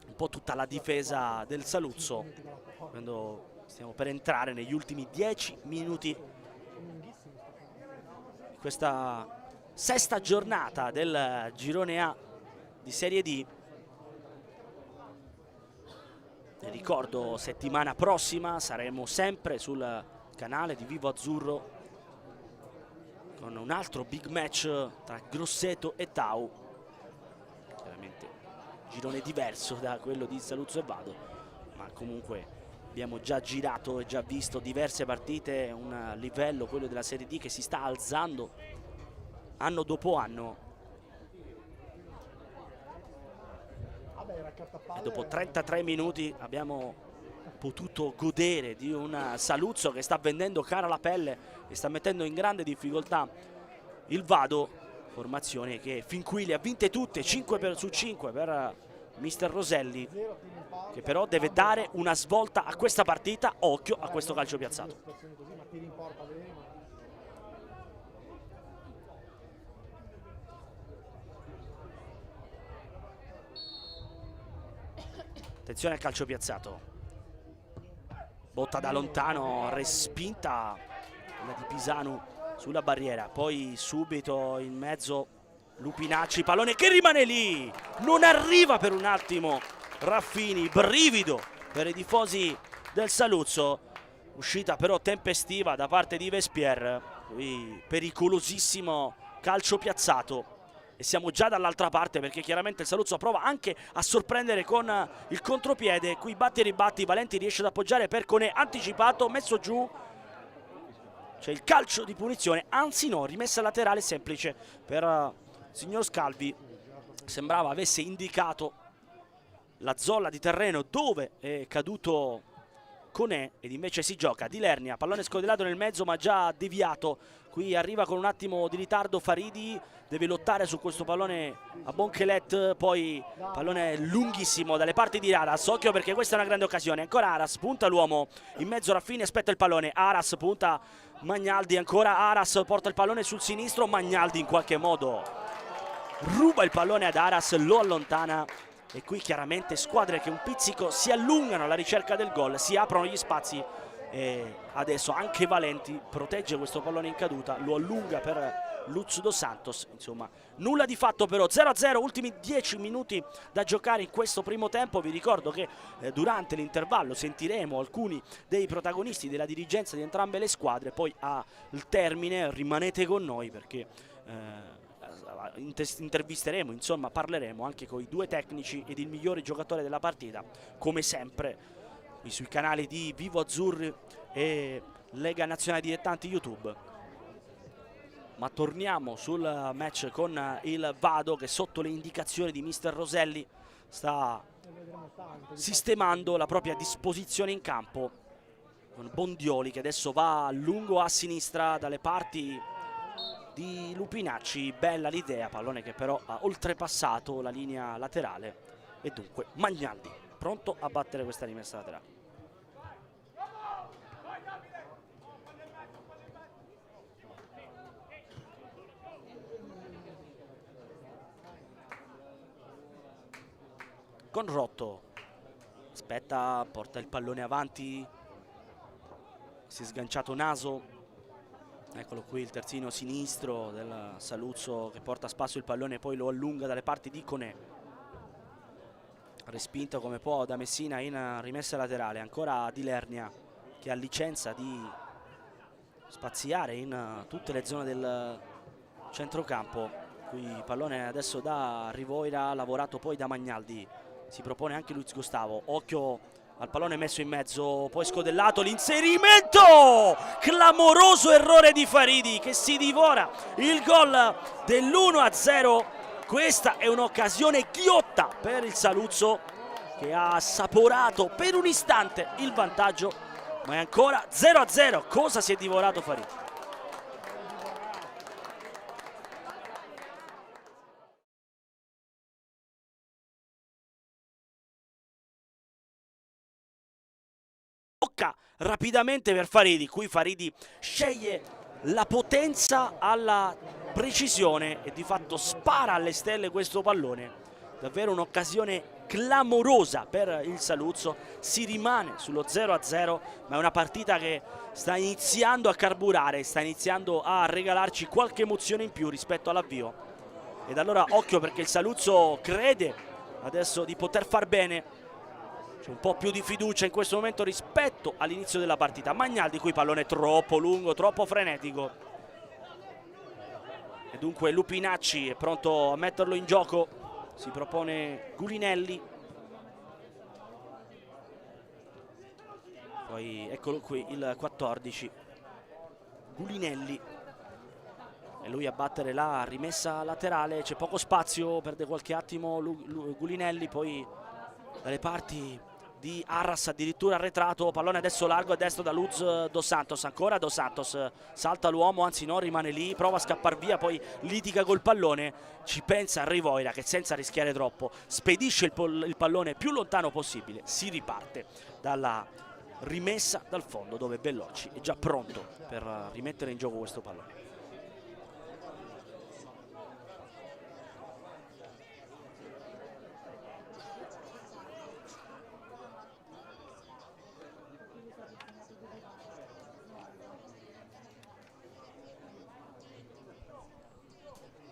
Un po' tutta la difesa del Saluzzo, quando stiamo per entrare negli ultimi 10 minuti di questa sesta giornata del girone A di Serie D. E ricordo, settimana prossima saremo sempre sul canale di Vivo Azzurro con un altro big match tra Grosseto e Tau. Chiaramente girone diverso da quello di Saluzzo e Vado, ma comunque abbiamo già girato e già visto diverse partite, un livello, quello della Serie D, che si sta alzando anno dopo anno. E dopo 33 minuti abbiamo potuto godere di un Saluzzo che sta vendendo cara la pelle e sta mettendo in grande difficoltà il Vado, formazione che fin qui le ha vinte tutte, 5 su 5 per mister Roselli, 0 tiri in porta. che però deve dare una svolta a questa partita. Occhio a questo calcio piazzato. Situazioni così, ma tiri in porta bene, ma Attenzione al calcio piazzato. Botta da lontano, respinta quella di Pisanu sulla barriera. Poi subito in mezzo Lupinacci, pallone che rimane lì. Non arriva per un attimo Raffini, brivido per i tifosi del Saluzzo. Uscita però tempestiva da parte di Vespier. Qui pericolosissimo calcio piazzato. E siamo già dall'altra parte, perché chiaramente il Saluzzo prova anche a sorprendere con il contropiede. Qui batti e ribatti, Valenti riesce ad appoggiare per Conè, anticipato, messo giù. C'è il calcio di punizione, anzi no, rimessa laterale semplice per signor Scalvi. Sembrava avesse indicato la zolla di terreno dove è caduto Conè, ed invece si gioca di Lernia, pallone scodellato nel mezzo ma già deviato. Qui arriva con un attimo di ritardo Faridi, deve lottare su questo pallone a Bonchelet, poi pallone lunghissimo dalle parti di Aras. Occhio perché questa è una grande occasione, ancora Aras, punta l'uomo in mezzo, Raffini aspetta il pallone, Aras punta Magnaldi, ancora Aras porta il pallone sul sinistro, Magnaldi in qualche modo ruba il pallone ad Aras, lo allontana. E qui chiaramente squadre che un pizzico si allungano alla ricerca del gol, si aprono gli spazi, e adesso anche Valenti protegge questo pallone in caduta, lo allunga per Luz dos Santos. Insomma, nulla di fatto però, 0-0, ultimi 10 minuti da giocare in questo primo tempo. Vi ricordo che durante l'intervallo sentiremo alcuni dei protagonisti della dirigenza di entrambe le squadre, poi al termine rimanete con noi perché intervisteremo, insomma parleremo anche con i due tecnici ed il migliore giocatore della partita, come sempre sui canali di Vivo Azzurri e Lega Nazionale Dilettanti YouTube. Ma torniamo sul match con il Vado, che sotto le indicazioni di mister Roselli sta sistemando la propria disposizione in campo, con Bondioli che adesso va a lungo a sinistra dalle parti di Lupinacci. Bella l'idea, pallone che però ha oltrepassato la linea laterale, e dunque Magnaldi pronto a battere questa rimessa laterale. Con Rotto, aspetta, porta il pallone avanti, si è sganciato Naso. Eccolo qui il terzino sinistro del Saluzzo che porta a spasso il pallone e poi lo allunga dalle parti di Conè. Respinto come può da Messina in rimessa laterale. Ancora Di Lernia che ha licenza di spaziare in tutte le zone del centrocampo. Qui il pallone adesso da Rivoira, lavorato poi da Magnaldi. Si propone anche Luiz Gustavo. Occhio al pallone messo in mezzo, poi scodellato, l'inserimento! Clamoroso errore di Faridi che si divora il gol dell'1-0. Questa è un'occasione ghiotta per il Saluzzo, che ha assaporato per un istante il vantaggio, ma è ancora 0-0. Cosa si è divorato Faridi? Rapidamente per Faridi, qui Faridi sceglie la potenza alla precisione e di fatto spara alle stelle questo pallone. Davvero un'occasione clamorosa per il Saluzzo. Si rimane sullo 0-0, ma è una partita che sta iniziando a carburare, sta iniziando a regalarci qualche emozione in più rispetto all'avvio. Ed allora occhio, perché il Saluzzo crede adesso di poter far bene. C'è un po' più di fiducia in questo momento rispetto all'inizio della partita. Magnaldi, qui pallone troppo lungo, troppo frenetico. E dunque Lupinacci è pronto a metterlo in gioco. Si propone Gulinelli. Poi eccolo qui il 14. Gulinelli. E lui a battere la rimessa laterale. C'è poco spazio, perde qualche attimo Gulinelli. Poi dalle parti di Arras, addirittura arretrato, pallone adesso largo a destra da Luz Dos Santos, ancora Dos Santos, salta l'uomo, anzi no, rimane lì, prova a scappare via, poi litiga col pallone, ci pensa Rivoira che senza rischiare troppo spedisce il pallone più lontano possibile, si riparte dalla rimessa dal fondo dove Bellocci è già pronto per rimettere in gioco questo pallone.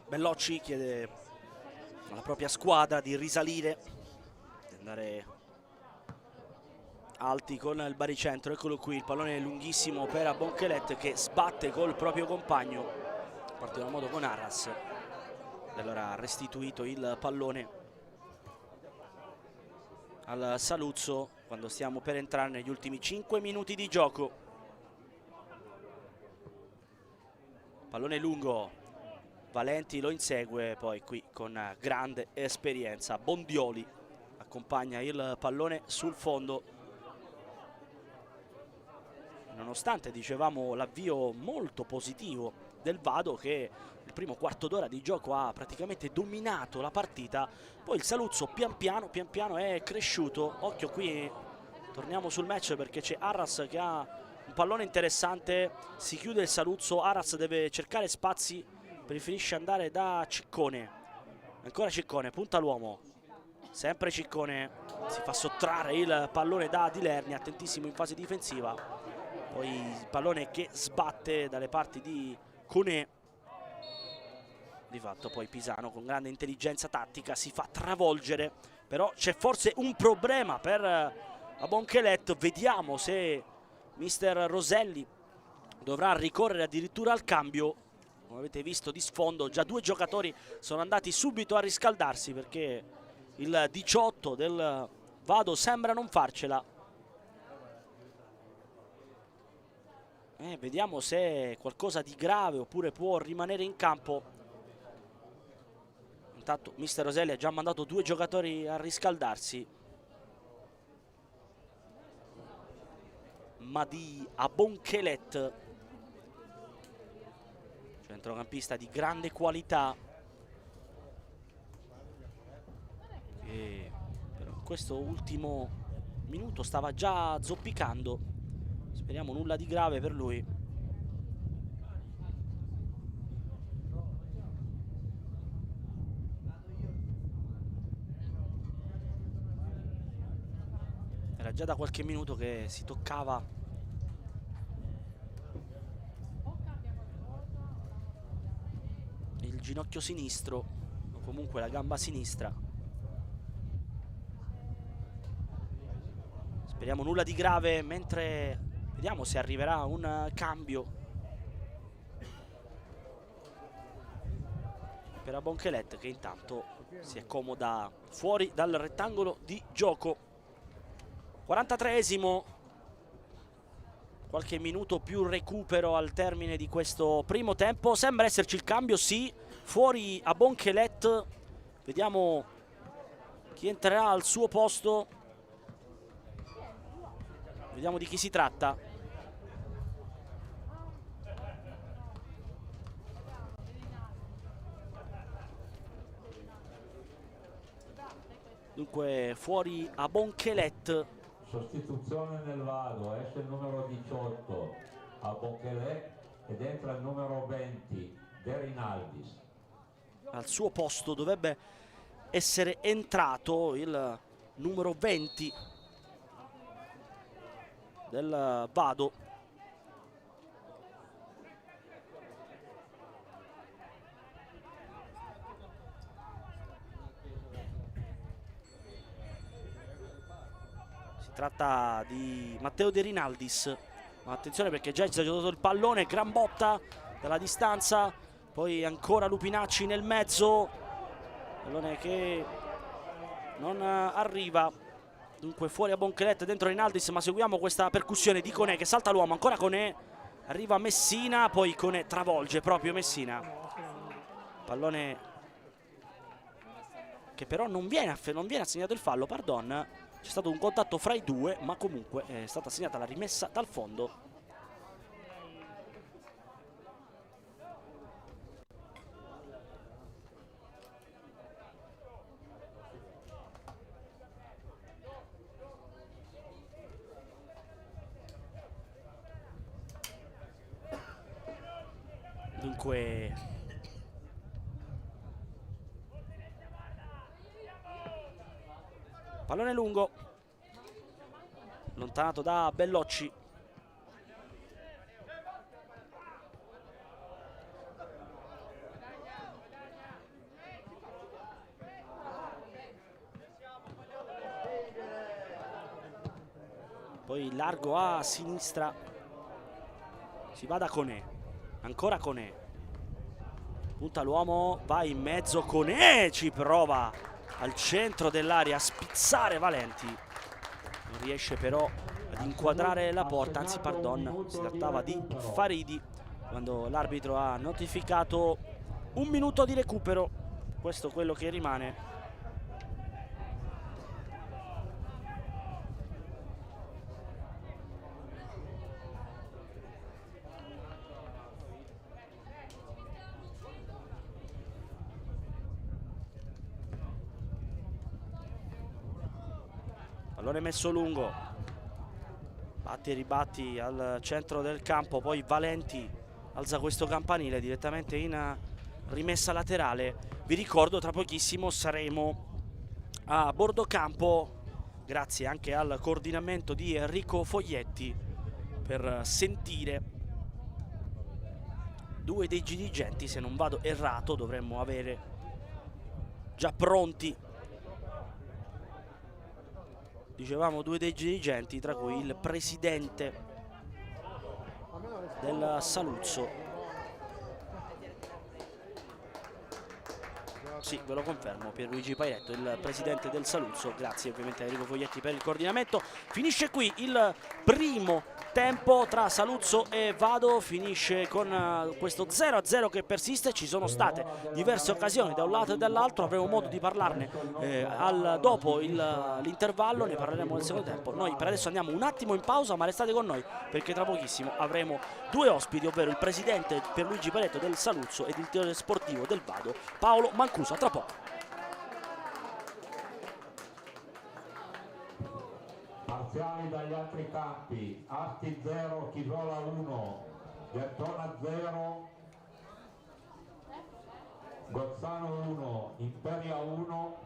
Bellocci chiede alla propria squadra di risalire, di andare alti con il baricentro. Eccolo qui, il pallone lunghissimo per Abonquelet che sbatte col proprio compagno, in particolar modo con Arras, e allora ha restituito il pallone al Saluzzo quando stiamo per entrare negli ultimi 5 minuti di gioco. Pallone lungo, Valenti lo insegue, poi qui con grande esperienza Bondioli accompagna il pallone sul fondo. Nonostante, dicevamo, l'avvio molto positivo del Vado, che il primo quarto d'ora di gioco ha praticamente dominato la partita, poi il Saluzzo pian piano è cresciuto. Occhio qui, torniamo sul match perché c'è Arras che ha un pallone interessante, si chiude il Saluzzo, Arras deve cercare spazi, preferisce andare da Ciccone, ancora Ciccone, punta l'uomo, sempre Ciccone, si fa sottrarre il pallone da Di Lerni, attentissimo in fase difensiva, poi il pallone che sbatte dalle parti di Koné, di fatto poi Pisano con grande intelligenza tattica si fa travolgere, però c'è forse un problema per Abonquelet, vediamo se mister Roselli dovrà ricorrere addirittura al cambio. Come avete visto di sfondo già 2 giocatori sono andati subito a riscaldarsi perché il 18 del Vado sembra non farcela. Vediamo se è qualcosa di grave oppure può rimanere in campo. Intanto mister Roselli ha già mandato 2 giocatori a riscaldarsi, ma di Abonquelet, centrocampista di grande qualità, che però in questo ultimo minuto stava già zoppicando, speriamo nulla di grave per lui. Era già da qualche minuto che si toccava il ginocchio sinistro o comunque la gamba sinistra. Speriamo nulla di grave, mentre vediamo se arriverà un cambio per Abonquelet, che intanto si accomoda fuori dal rettangolo di gioco. 43esimo, qualche minuto più recupero al termine di questo primo tempo. Sembra esserci il cambio, sì, fuori Abonquelet, vediamo chi entrerà al suo posto, vediamo di chi si tratta. Dunque fuori Abonquelet. Sostituzione nel Vado, esce il numero 18 Abonquelet ed entra il numero 20 De Rinaldis. Al suo posto dovrebbe essere entrato il numero 20 del Vado. Si tratta di Matteo De Rinaldis, ma attenzione perché già si è giocato il pallone, gran botta dalla distanza, poi ancora Lupinacci nel mezzo, pallone che non arriva. Dunque fuori Abonquelet, dentro Rinaldis, ma seguiamo questa percussione di Koné che salta l'uomo, ancora Koné, arriva Messina, poi Koné travolge proprio Messina, pallone che però non viene assegnato il fallo, pardon, c'è stato un contatto fra i due, ma comunque è stata segnata la rimessa dal fondo. Dunque pallone lungo, allontanato da Bellocci. Poi largo a sinistra, si va da Conè, ancora Conè, punta l'uomo, va in mezzo Conè, ci prova al centro dell'area a spizzare Valenti, non riesce però ad inquadrare la porta, anzi pardon, si trattava di Faridi, quando l'arbitro ha notificato 1 minuto di recupero. Questo è quello che rimane. Pallone messo lungo, batti e ribatti al centro del campo, poi Valenti alza questo campanile direttamente in rimessa laterale. Vi ricordo, tra pochissimo saremo a bordo campo, grazie anche al coordinamento di Enrico Foglietti, per sentire 2 dei dirigenti. Se non vado errato dovremmo avere già pronti, dicevamo, 2 dei dirigenti, tra cui il presidente del Saluzzo. Sì, ve lo confermo, Pierluigi Pairetto, il presidente del Saluzzo. Grazie ovviamente a Enrico Foglietti per il coordinamento. Finisce qui il primo tempo tra Saluzzo e Vado, finisce con questo 0-0 che persiste. Ci sono state diverse occasioni da un lato e dall'altro, avremo modo di parlarne dopo l'intervallo, ne parleremo nel secondo tempo. Noi per adesso andiamo un attimo in pausa, ma restate con noi perché tra pochissimo avremo 2 ospiti, ovvero il presidente Pierluigi Pairetto del Saluzzo ed il direttore sportivo del Vado, Paolo Mancuso. A tra poco. Parziali dagli altri campi: Asti 0, Chisola 1, Gertona 0, Gozzano 1, Imperia 1,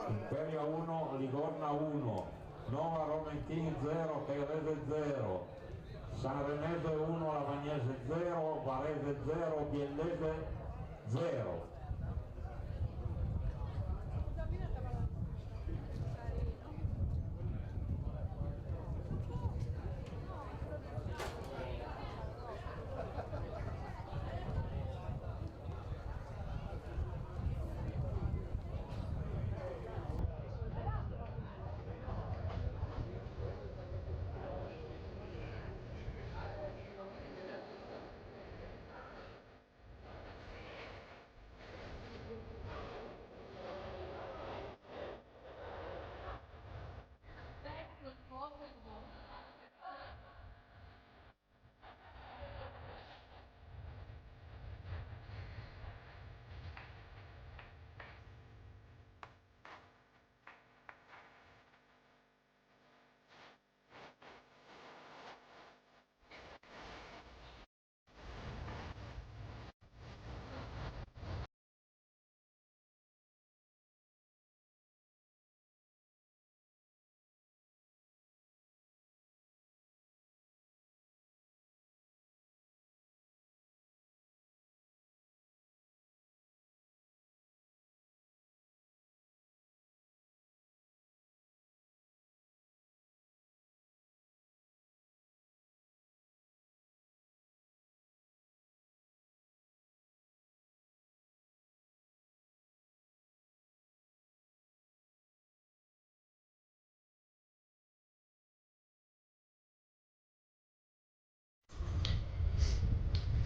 Imperia 1, Ligorna 1, Nova Romentini 0, Cairese 0, Sanremese 1, Lavagnese 0, Varese 0, Biellese 0.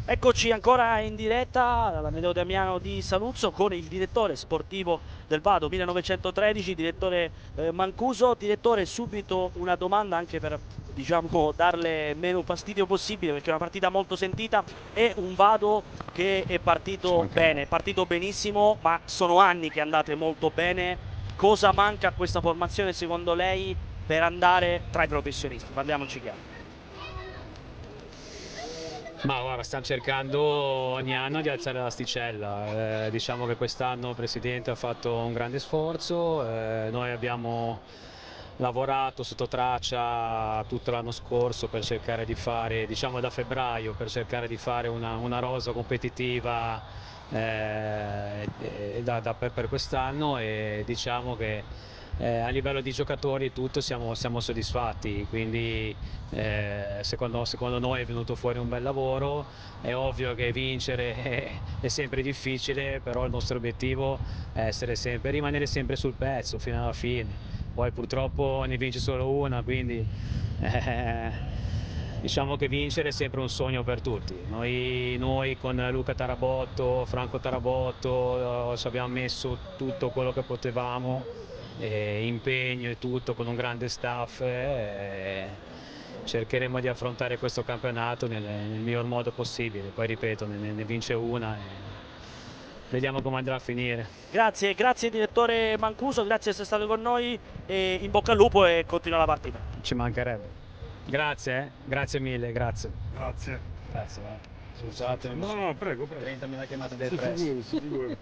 Eccoci ancora in diretta dall'Amedeo Damiano di Saluzzo con il direttore sportivo del Vado 1913, direttore Mancuso. Direttore, subito una domanda anche per, diciamo, darle meno fastidio possibile, perché è una partita molto sentita. È un Vado che è partito bene, è partito benissimo, ma sono anni che andate molto bene. Cosa manca a questa formazione secondo lei per andare tra i professionisti? Parliamoci chiaro. Ma guarda, stiamo cercando ogni anno di alzare l'asticella. Diciamo che quest'anno il Presidente ha fatto un grande sforzo, noi abbiamo lavorato sotto traccia tutto l'anno scorso per cercare di fare, diciamo da febbraio, per cercare di fare una rosa competitiva per quest'anno, e diciamo che a livello di giocatori e tutto siamo soddisfatti, quindi secondo noi è venuto fuori un bel lavoro. È ovvio che vincere è sempre difficile, però il nostro obiettivo è rimanere sempre sul pezzo fino alla fine. Poi purtroppo ne vince solo una, quindi diciamo che vincere è sempre un sogno per tutti. Noi con Luca Tarabotto, Franco Tarabotto, ci abbiamo messo tutto quello che potevamo, impegno e tutto, con un grande staff. Cercheremo di affrontare questo campionato nel miglior modo possibile. Poi ripeto, ne vince una e vediamo come andrà a finire. Grazie, grazie direttore Mancuso, grazie di essere stato con noi e in bocca al lupo e continua la partita. Ci mancherebbe. Grazie, grazie mille, grazie. Grazie. Grazie. Scusate, No, prego, prego. 30.000 chiamate del Si prezzo. figuri, si figuri.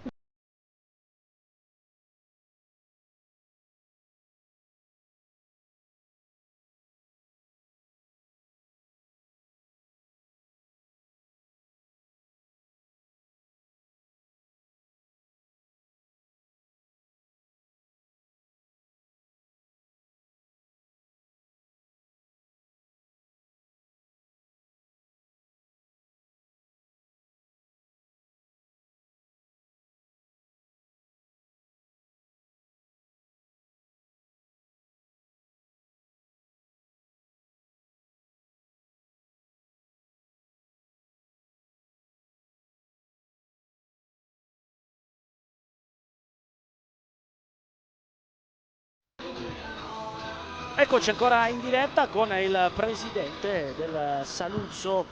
Eccoci ancora in diretta con il presidente del Saluzzo,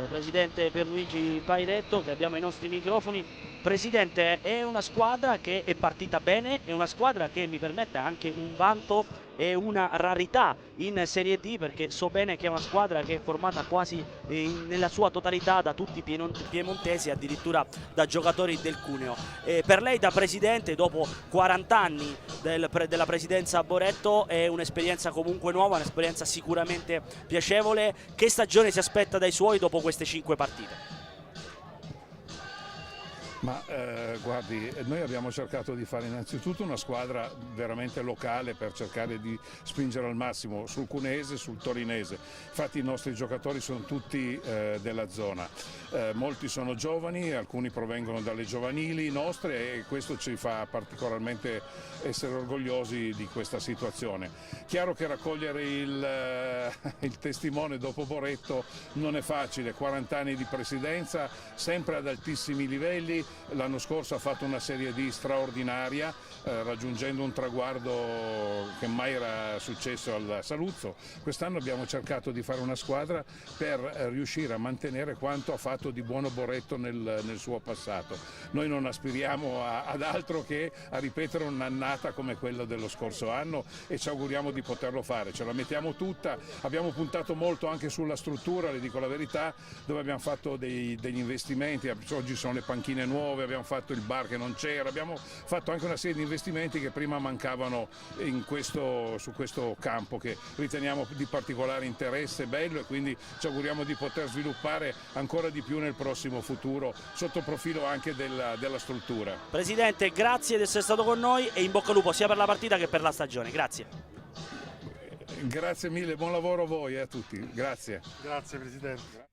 presidente Pierluigi Pairetto, che abbiamo ai nostri microfoni. Presidente, è una squadra che è partita bene, è una squadra che mi permette anche un vanto e una rarità in Serie D, perché so bene che è una squadra che è formata quasi nella sua totalità da tutti i piemontesi, addirittura da giocatori del Cuneo. Per lei da presidente, dopo 40 anni della presidenza a Boretto, è un'esperienza comunque nuova, un'esperienza sicuramente piacevole. Che stagione si aspetta dai suoi dopo queste 5 partite? Ma guardi, noi abbiamo cercato di fare innanzitutto una squadra veramente locale per cercare di spingere al massimo sul cuneese, sul torinese. Infatti i nostri giocatori sono tutti della zona, molti sono giovani, alcuni provengono dalle giovanili nostre, e questo ci fa particolarmente essere orgogliosi di questa situazione. Chiaro che raccogliere il testimone dopo Boretto non è facile, 40 anni di presidenza, sempre ad altissimi livelli. L'anno scorso ha fatto una Serie D straordinaria, raggiungendo un traguardo che mai era successo al Saluzzo. Quest'anno abbiamo cercato di fare una squadra per riuscire a mantenere quanto ha fatto di buono Boretto nel suo passato. Noi non aspiriamo ad altro che a ripetere un'annata come quella dello scorso anno, e ci auguriamo di poterlo fare. Ce la mettiamo tutta, abbiamo puntato molto anche sulla struttura, le dico la verità, dove abbiamo fatto degli investimenti. Oggi sono le panchine nuove, abbiamo fatto il bar che non c'era, abbiamo fatto anche una serie di investimenti che prima mancavano su questo campo, che riteniamo di particolare interesse, bello, e quindi ci auguriamo di poter sviluppare ancora di più nel prossimo futuro sotto il profilo anche della struttura. Presidente, grazie di essere stato con noi e in bocca al lupo sia per la partita che per la stagione. Grazie. Grazie mille, buon lavoro a voi e a tutti. Grazie. Grazie Presidente.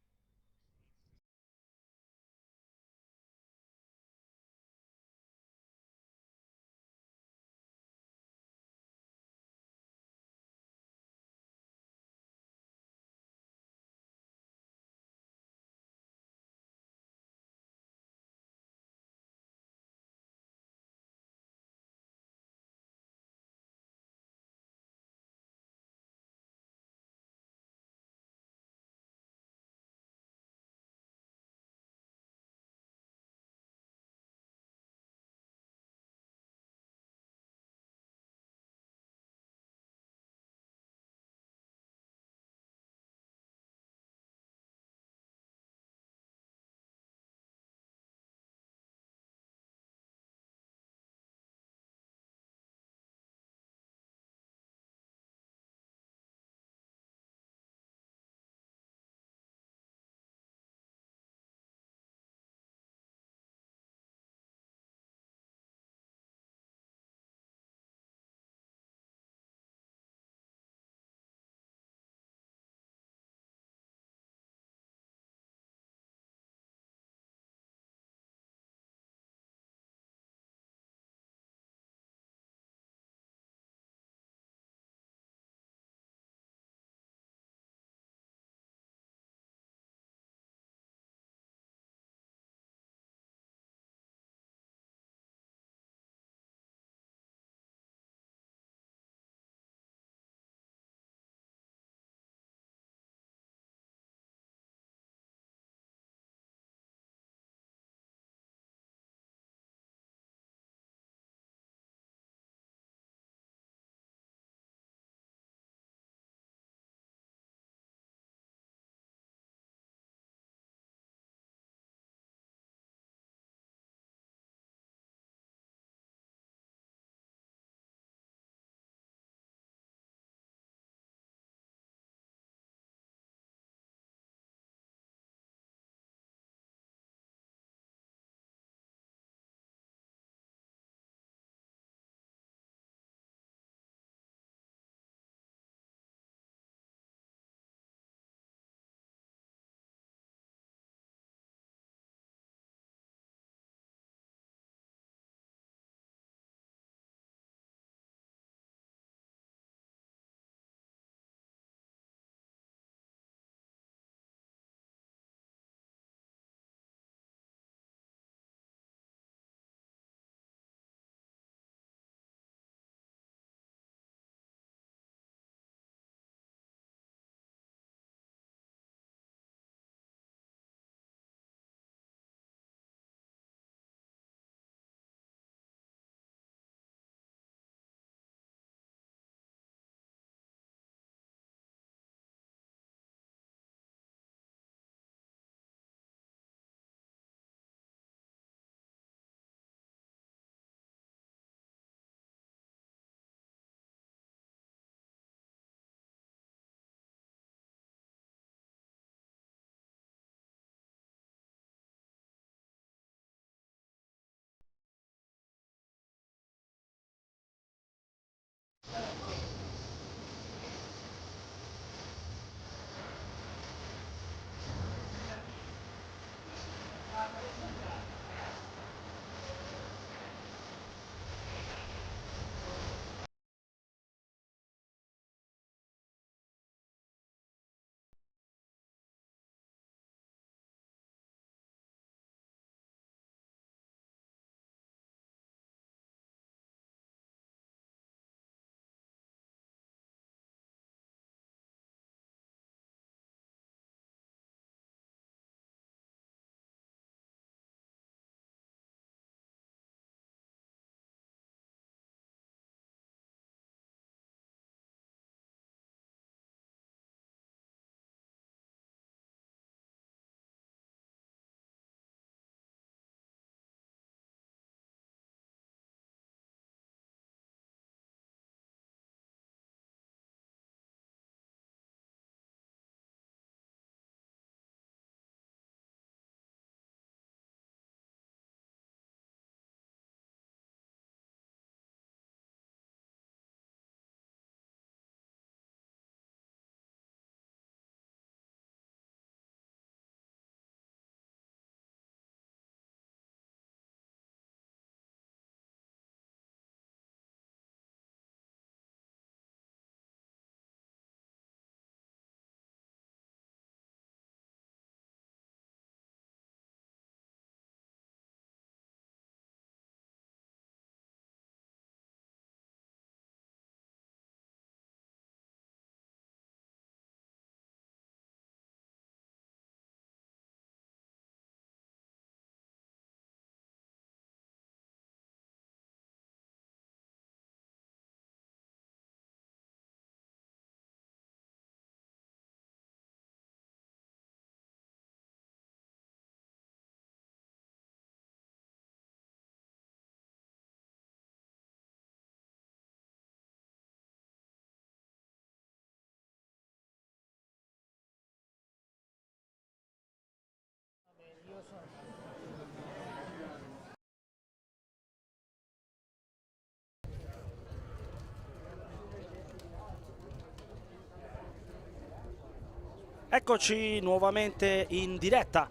Eccoci nuovamente in diretta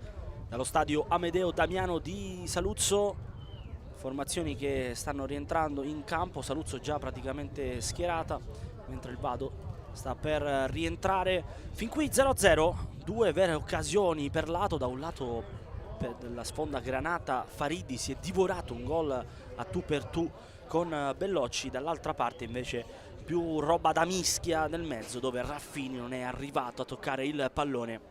dallo stadio Amedeo Damiano di Saluzzo, formazioni che stanno rientrando in campo, Saluzzo già praticamente schierata, mentre il Vado sta per rientrare. Fin qui 0-0, due vere occasioni per lato. Da un lato per la sponda granata Faridi si è divorato un gol a tu per tu con Bellocci, dall'altra parte invece più roba da mischia nel mezzo, dove Raffini non è arrivato a toccare il pallone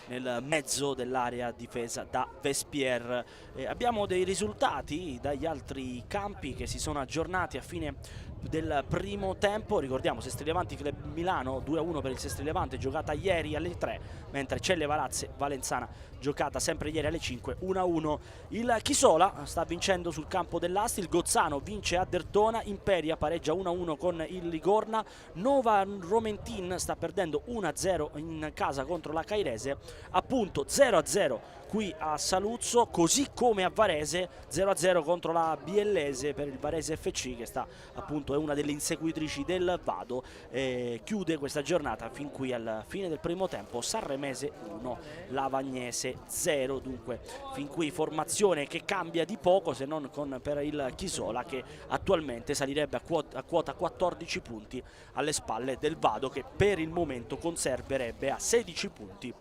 nel mezzo dell'area difesa da Vespier. Abbiamo dei risultati dagli altri campi che si sono aggiornati a fine del primo tempo. Ricordiamo Sestri Levante Club Milano 2-1 per il Sestri Levante, giocata ieri alle 3, mentre Celle Valenzana giocata sempre ieri alle 5, 1-1. Il Chisola sta vincendo sul campo dell'Asti, il Gozzano vince a Dertona, Imperia pareggia 1-1 con il Ligorna, Nova Romentin sta perdendo 1-0 in casa contro la Cairese, appunto 0-0 qui a Saluzzo, così come a Varese 0-0 contro la Biellese per il Varese FC, che sta appunto è una delle inseguitrici del Vado. Chiude questa giornata fin qui alla fine del primo tempo Sanremese 1, Lavagnese 0. Dunque fin qui formazione che cambia di poco, se non per il Chisola, che attualmente salirebbe a quota 14 punti alle spalle del Vado, che per il momento conserverebbe a 16 punti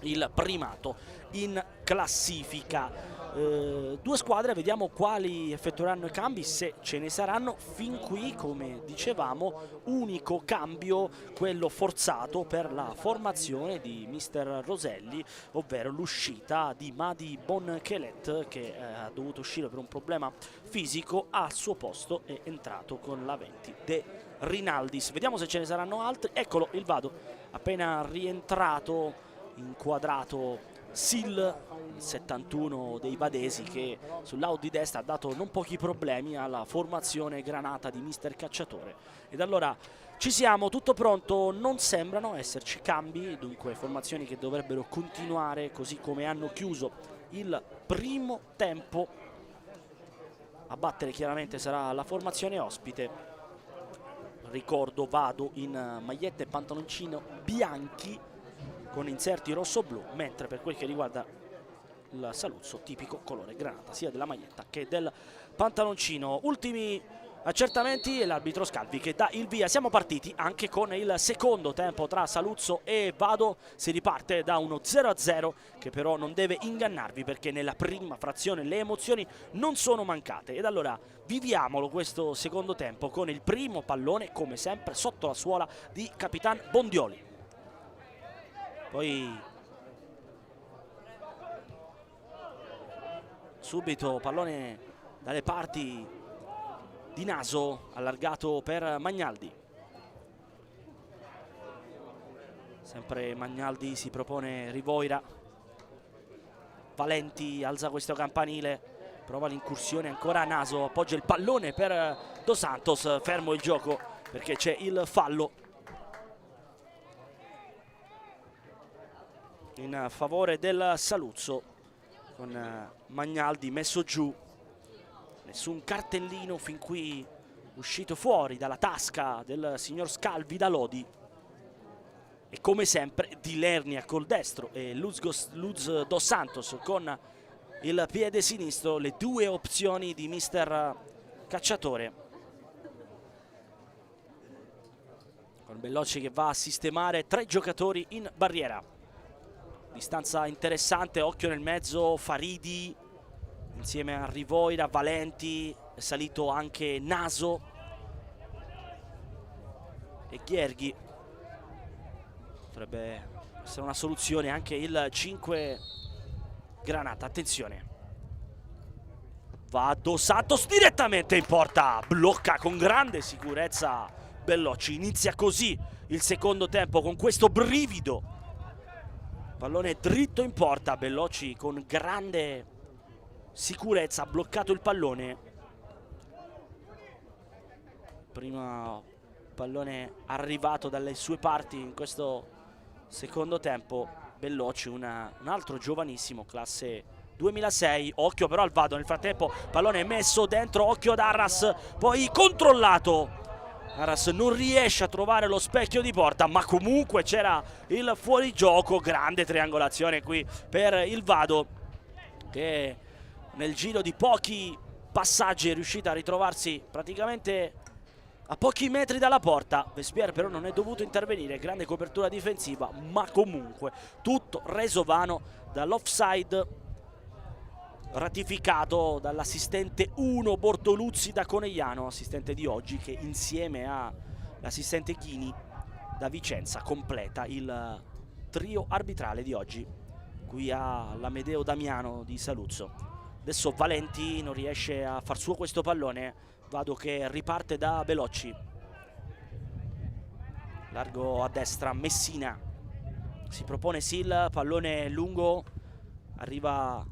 il primato in classifica. Due squadre, vediamo quali effettueranno i cambi, se ce ne saranno. Fin qui, come dicevamo, unico cambio, quello forzato per la formazione di mister Roselli, ovvero l'uscita di Madi Bonchelet, che ha dovuto uscire per un problema fisico. Al suo posto è entrato con la 20 De Rinaldis. Vediamo se ce ne saranno altri. Eccolo il Vado, appena rientrato, inquadrato Sil, il 71 dei vadesi, che sull'out di destra ha dato non pochi problemi alla formazione granata di mister Cacciatore. Ed allora ci siamo, tutto pronto, non sembrano esserci cambi, dunque formazioni che dovrebbero continuare così come hanno chiuso il primo tempo. A battere chiaramente sarà la formazione ospite. Ricordo Vado in maglietta e pantaloncino bianchi con inserti rosso-blu, mentre per quel che riguarda il Saluzzo tipico colore granata sia della maglietta che del pantaloncino. Ultimi accertamenti e l'arbitro Scalvi che dà il via. Siamo partiti anche con il secondo tempo tra Saluzzo e Vado. Si riparte da uno 0-0 che però non deve ingannarvi, perché nella prima frazione le emozioni non sono mancate. Ed allora viviamolo questo secondo tempo con il primo pallone, come sempre sotto la suola di Capitan Bondioli. Poi subito pallone dalle parti di Naso, allargato per Magnaldi. Sempre Magnaldi si propone Rivoira. Valenti alza questo campanile, prova l'incursione ancora a Naso, appoggia il pallone per Dos Santos, fermo il gioco perché c'è il fallo in favore del Saluzzo, con Magnaldi messo giù. Nessun cartellino fin qui uscito fuori dalla tasca del signor Scalvi da Lodi. E come sempre Di Lernia col destro e Luz Dos Santos con il piede sinistro, le due opzioni di mister Cacciatore. Con Bellocci che va a sistemare tre giocatori in barriera. Distanza interessante, occhio nel mezzo, Faridi insieme a Rivoira, Valenti, è salito anche Naso e Gherghi. Potrebbe essere una soluzione anche il 5 Granata. Attenzione, va Dos Santos direttamente in porta, blocca con grande sicurezza Bellocci. Inizia così il secondo tempo, con questo brivido. Pallone dritto in porta, Bellocci con grande sicurezza ha bloccato il pallone. Prima pallone arrivato dalle sue parti in questo secondo tempo. Bellocci, un altro giovanissimo, classe 2006. Occhio però al Vado, nel frattempo pallone messo dentro, occhio ad Arras, poi controllato Arras non riesce a trovare lo specchio di porta, ma comunque c'era il fuorigioco. Grande triangolazione qui per il Vado, che nel giro di pochi passaggi è riuscita a ritrovarsi praticamente a pochi metri dalla porta. Vespier però non è dovuto intervenire, grande copertura difensiva, ma comunque tutto reso vano dall'offside ratificato dall'assistente 1 Bortoluzzi da Conegliano, assistente di oggi, che insieme all'assistente Ghini da Vicenza completa il trio arbitrale di oggi qui all'Amedeo Damiano di Saluzzo. Adesso Valenti non riesce a far suo questo pallone, Vado che riparte da Belocci, largo a destra, Messina si propone Sil, pallone lungo, arriva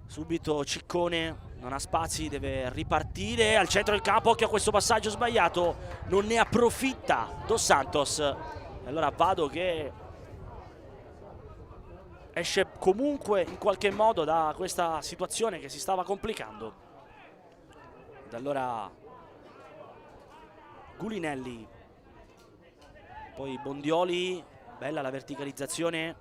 subito Ciccone, non ha spazi, deve ripartire al centro del campo. Occhio a questo passaggio sbagliato, non ne approfitta Dos Santos. E allora Vado che esce comunque in qualche modo da questa situazione che si stava complicando. Ed allora Gulinelli, poi Bondioli, bella la verticalizzazione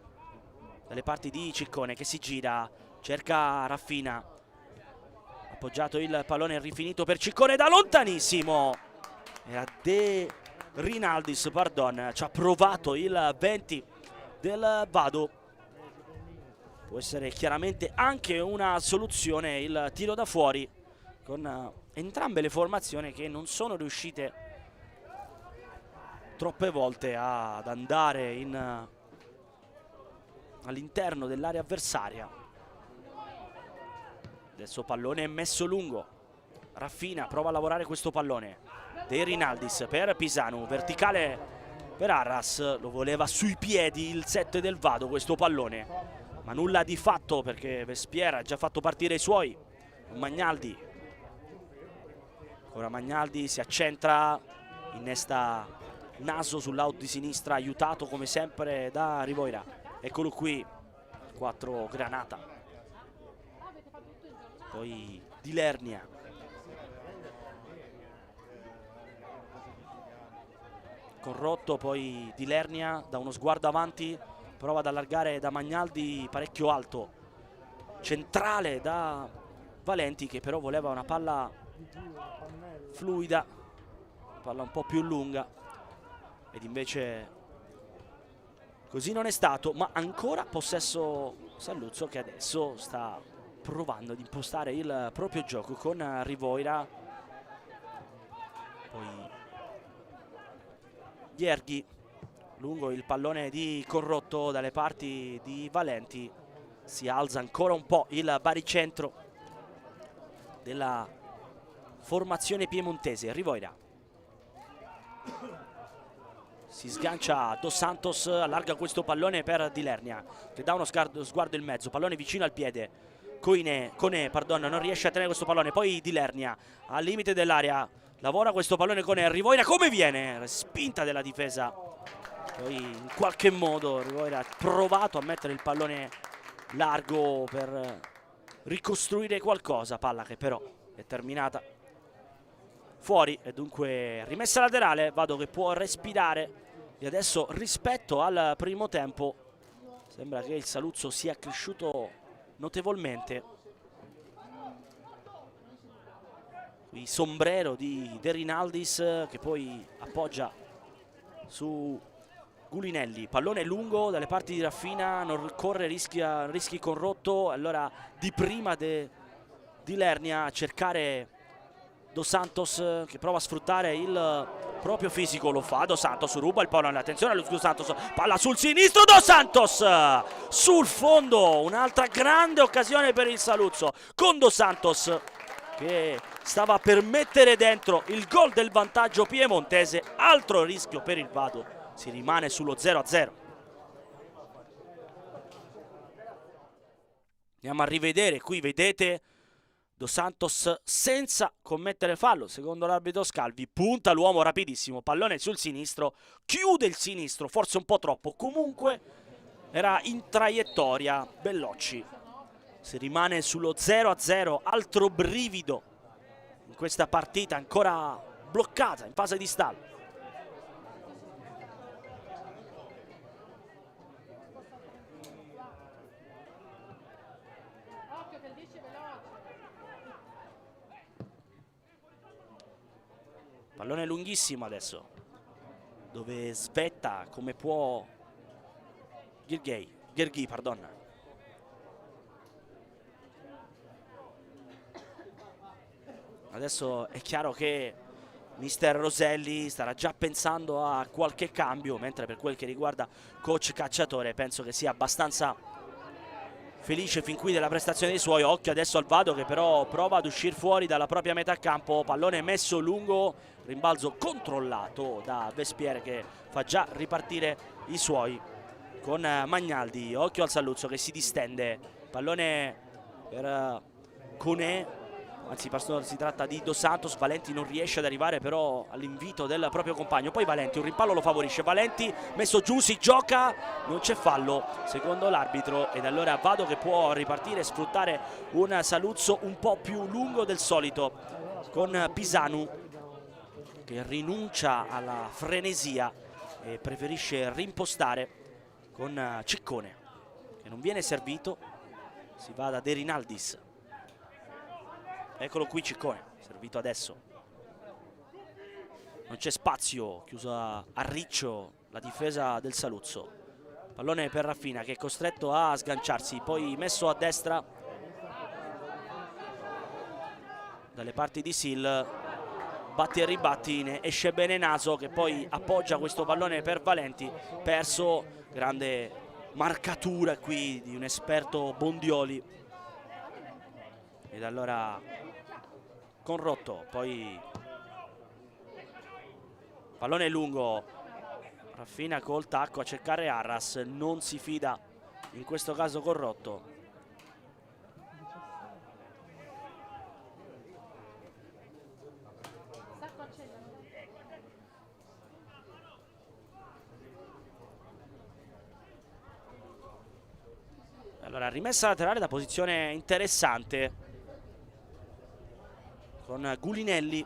dalle parti di Ciccone che si gira, cerca Raffina, appoggiato il pallone rifinito per Ciccone da lontanissimo, era De Rinaldis, pardon, ci ha provato il 20 del Vado. Può essere chiaramente anche una soluzione il tiro da fuori, con entrambe le formazioni che non sono riuscite troppe volte ad andare all'interno dell'area avversaria. Adesso pallone messo lungo, Raffina prova a lavorare questo pallone, De Rinaldis per Pisanu, verticale per Arras, lo voleva sui piedi il 7 del Vado questo pallone, ma nulla di fatto perché Vespier ha già fatto partire i suoi. Magnaldi, ora Magnaldi si accentra, innesta naso sull'out di sinistra, aiutato come sempre da Rivoira. Eccolo qui, 4 Granata, poi Di Lernia, Corrotto, poi Di Lernia da uno sguardo avanti prova ad allargare da Magnaldi parecchio alto, centrale da Valenti che però voleva una palla fluida, una palla un po' più lunga, ed invece così non è stato, ma ancora possesso Saluzzo che adesso sta provando ad impostare il proprio gioco con Rivoira, poi Gherghi, lungo il pallone di Corrotto dalle parti di Valenti, si alza ancora un po' il baricentro della formazione piemontese. Rivoira si sgancia Dos Santos, allarga questo pallone per Di Lernia che dà uno sguardo in mezzo, pallone vicino al piede, Cone, pardon, non riesce a tenere questo pallone, poi Di Lernia al limite dell'area, lavora questo pallone con Rivoira, come viene? Spinta della difesa, poi in qualche modo Rivoira ha provato a mettere il pallone largo per ricostruire qualcosa, palla che però è terminata fuori e dunque rimessa laterale. Vado che può respirare, e adesso rispetto al primo tempo sembra che il Saluzzo sia cresciuto notevolmente. Qui Sombrero di De Rinaldis che poi appoggia su Gulinelli, pallone lungo dalle parti di Raffina, non corre rischi Corrotto, allora di prima Di Lernia a cercare Dos Santos che prova a sfruttare il proprio fisico, lo fa Dos Santos, ruba il pallone, attenzione a Dos Santos, palla sul sinistro, Dos Santos sul fondo, un'altra grande occasione per il Saluzzo con Dos Santos che stava per mettere dentro il gol del vantaggio piemontese. Altro rischio per il Vado, si rimane sullo 0-0. Andiamo a rivedere, qui vedete Dos Santos senza commettere fallo, secondo l'arbitro Scalvi, punta l'uomo rapidissimo, pallone sul sinistro, chiude il sinistro, forse un po' troppo, comunque era in traiettoria Bellocci. Si rimane sullo 0-0, altro brivido in questa partita ancora bloccata in fase di stallo. Pallone lunghissimo adesso, dove svetta come può Gherghi, pardon. Adesso è chiaro che mister Roselli starà già pensando a qualche cambio, mentre per quel che riguarda coach Cacciatore penso che sia abbastanza felice fin qui della prestazione dei suoi. Occhio adesso al Vado che però prova ad uscire fuori dalla propria metà campo, pallone messo lungo, rimbalzo controllato da Vespiere che fa già ripartire i suoi con Magnaldi. Occhio al Salluzzo che si distende, pallone per Conè, anzi si tratta di Dos Santos. Valenti non riesce ad arrivare però all'invito del proprio compagno, poi Valenti un rimpallo lo favorisce, Valenti messo giù, si gioca, non c'è fallo secondo l'arbitro, ed allora Vado che può ripartire e sfruttare un Saluzzo un po' più lungo del solito, con Pisanu che rinuncia alla frenesia e preferisce rimpostare con Ciccone che non viene servito. Si va da De Rinaldis. Eccolo qui Ciccone, servito adesso. Non c'è spazio, chiusa a riccio la difesa del Saluzzo. Pallone per Raffina che è costretto a sganciarsi, poi messo a destra dalle parti di Sil. Batti e ribatti, ne esce bene Naso che poi appoggia questo pallone per Valenti. Perso, grande marcatura qui di un esperto Bondioli. Ed allora Conrotto, poi pallone lungo, Raffina col tacco a cercare Arras, non si fida in questo caso Conrotto. Allora rimessa laterale da posizione interessante con Gulinelli,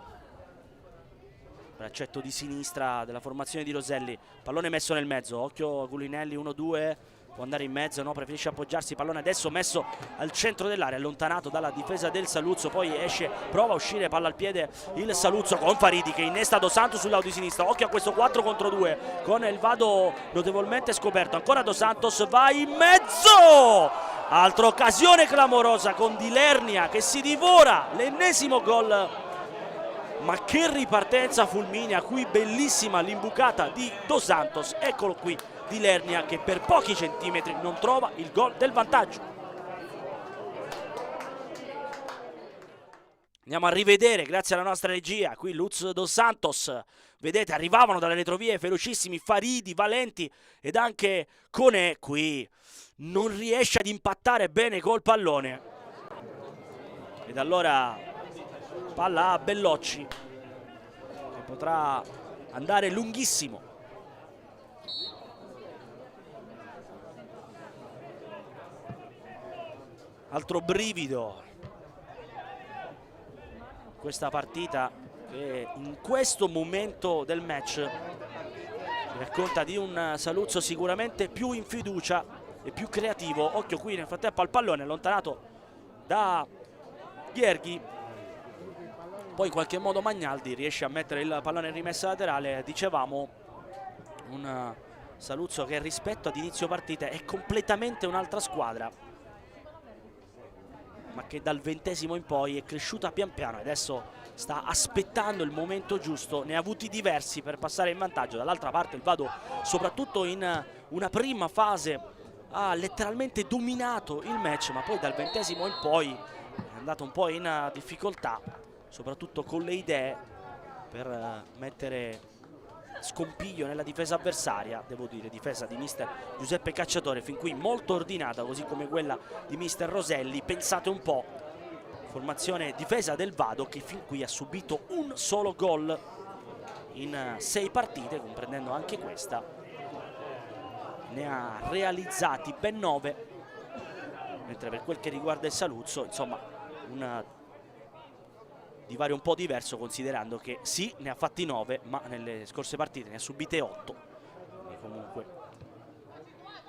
braccetto di sinistra della formazione di Roselli. Pallone messo nel mezzo, occhio a Gulinelli, 1-2, può andare in mezzo, no, preferisce appoggiarsi. Pallone adesso messo al centro dell'area, allontanato dalla difesa del Saluzzo, poi esce, prova a uscire, palla al piede il Saluzzo con Faridi che innesta Dos Santos sul lato di sinistra. Occhio a questo 4 contro 2 con il Vado notevolmente scoperto. Ancora Dos Santos, va in mezzo, altra occasione clamorosa con Di Lernia che si divora l'ennesimo gol. Ma che ripartenza fulminea qui, bellissima l'imbucata di Dos Santos. Eccolo qui Di Lernia che per pochi centimetri non trova il gol del vantaggio. Andiamo a rivedere, grazie alla nostra regia, qui Luz Dos Santos. Vedete, arrivavano dalle retrovie velocissimi Faridi, Valenti ed anche Conè. Qui non riesce ad impattare bene col pallone. Ed allora palla a Bellocci che potrà andare lunghissimo. Altro brivido questa partita che in questo momento del match racconta di un Saluzzo sicuramente più in fiducia e più creativo. Occhio qui nel frattempo al pallone allontanato da Gherghi, poi in qualche modo Magnaldi riesce a mettere il pallone in rimessa laterale. Dicevamo un Saluzzo che rispetto ad inizio partita è completamente un'altra squadra, ma che dal 20° in poi è cresciuta pian piano e adesso sta aspettando il momento giusto. Ne ha avuti diversi per passare in vantaggio. Dall'altra parte il Vado, soprattutto in una prima fase, ha letteralmente dominato il match, ma poi dal 20° in poi è andato un po' in difficoltà, soprattutto con le idee per mettere scompiglio nella difesa avversaria. Devo dire, difesa di mister Giuseppe Cacciatore fin qui molto ordinata, così come quella di mister Roselli. Pensate un po', formazione difesa del Vado che fin qui ha subito un solo gol in 6 partite, comprendendo anche questa. Ne ha realizzati ben 9, mentre per quel che riguarda il Saluzzo, insomma, un divario un po' diverso, considerando che sì, ne ha fatti 9, ma nelle scorse partite ne ha subite 8. Quindi comunque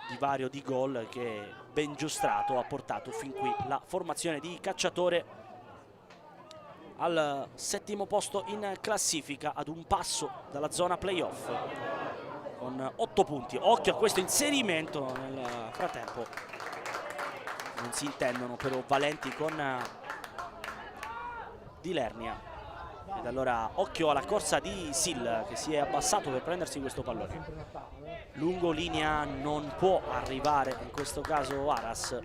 divario di gol che ben giostrato ha portato fin qui la formazione di Cacciatore al 7° posto in classifica, ad un passo dalla zona playoff con 8 punti. Occhio a questo inserimento, nel frattempo non si intendono però Valenti con Di Lernia, ed allora occhio alla corsa di Sil che si è abbassato per prendersi questo pallone. Lungo linea non può arrivare in questo caso Aras,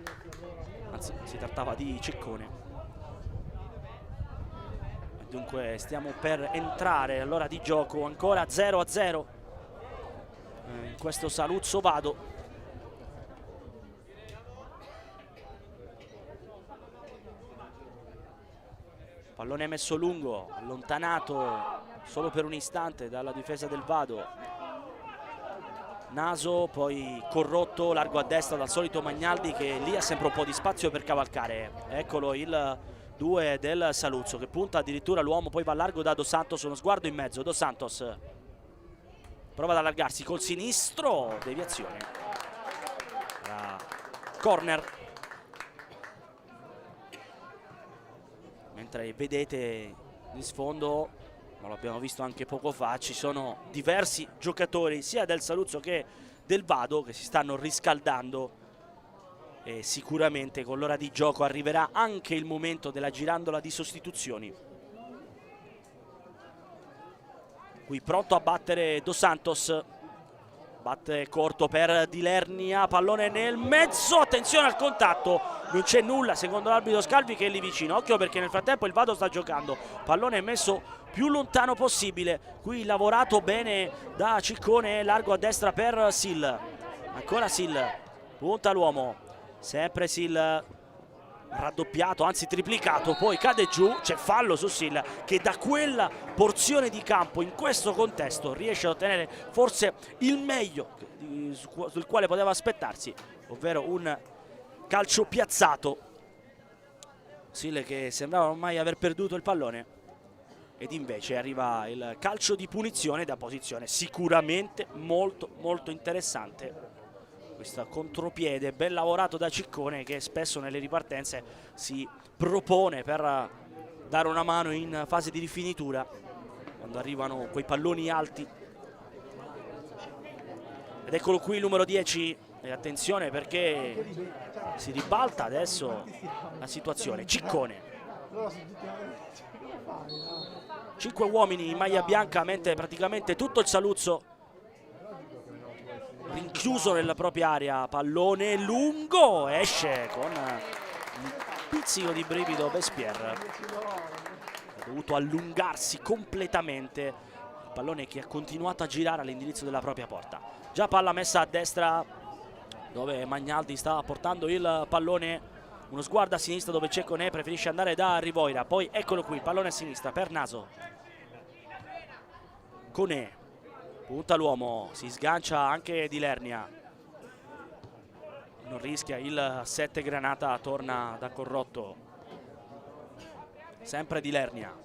anzi si trattava di Ceccone. Dunque stiamo per entrare all'ora di gioco, ancora 0-0 in questo Saluzzo Vado. Pallone messo lungo, allontanato solo per un istante dalla difesa del Vado. Naso, poi Corrotto, largo a destra dal solito Magnaldi che lì ha sempre un po' di spazio per cavalcare. Eccolo il 2 del Saluzzo che punta addirittura l'uomo, poi va largo da Dos Santos, uno sguardo in mezzo. Dos Santos prova ad allargarsi col sinistro, deviazione, corner. Mentre vedete in sfondo, ma lo abbiamo visto anche poco fa, ci sono diversi giocatori sia del Saluzzo che del Vado che si stanno riscaldando, e sicuramente con l'ora di gioco arriverà anche il momento della girandola di sostituzioni. Qui pronto a battere Dos Santos, batte corto per Di Lernia, pallone nel mezzo, attenzione al contatto, non c'è nulla secondo l'arbitro Scalvi che è lì vicino. Occhio perché nel frattempo il Vado sta giocando, pallone messo più lontano possibile, qui lavorato bene da Ciccone, largo a destra per Sil, ancora Sil, punta l'uomo, sempre Sil, raddoppiato, anzi triplicato, poi cade giù, c'è fallo su Sil che da quella porzione di campo in questo contesto riesce ad ottenere forse il meglio sul quale poteva aspettarsi, ovvero un calcio piazzato. Sil che sembrava ormai aver perduto il pallone, ed invece arriva il calcio di punizione da posizione sicuramente molto molto interessante. Questo contropiede ben lavorato da Ciccone che spesso nelle ripartenze si propone per dare una mano in fase di rifinitura quando arrivano quei palloni alti. Ed eccolo qui il numero 10, e attenzione perché si ribalta adesso la situazione. Ciccone, 5 uomini in maglia bianca, mentre praticamente tutto il Saluzzo rinchiuso nella propria area. Pallone lungo, esce con un pizzico di brivido Bespierre, ha dovuto allungarsi completamente, il pallone che ha continuato a girare all'indirizzo della propria porta. Già palla messa a destra dove Magnaldi sta portando il pallone, uno sguardo a sinistra dove Ceccone preferisce andare da Rivoira, poi eccolo qui il pallone a sinistra per Naso. Conè punta l'uomo, si sgancia anche Di Lernia, non rischia il 7 Granata, torna da Corrotto, sempre Di Lernia.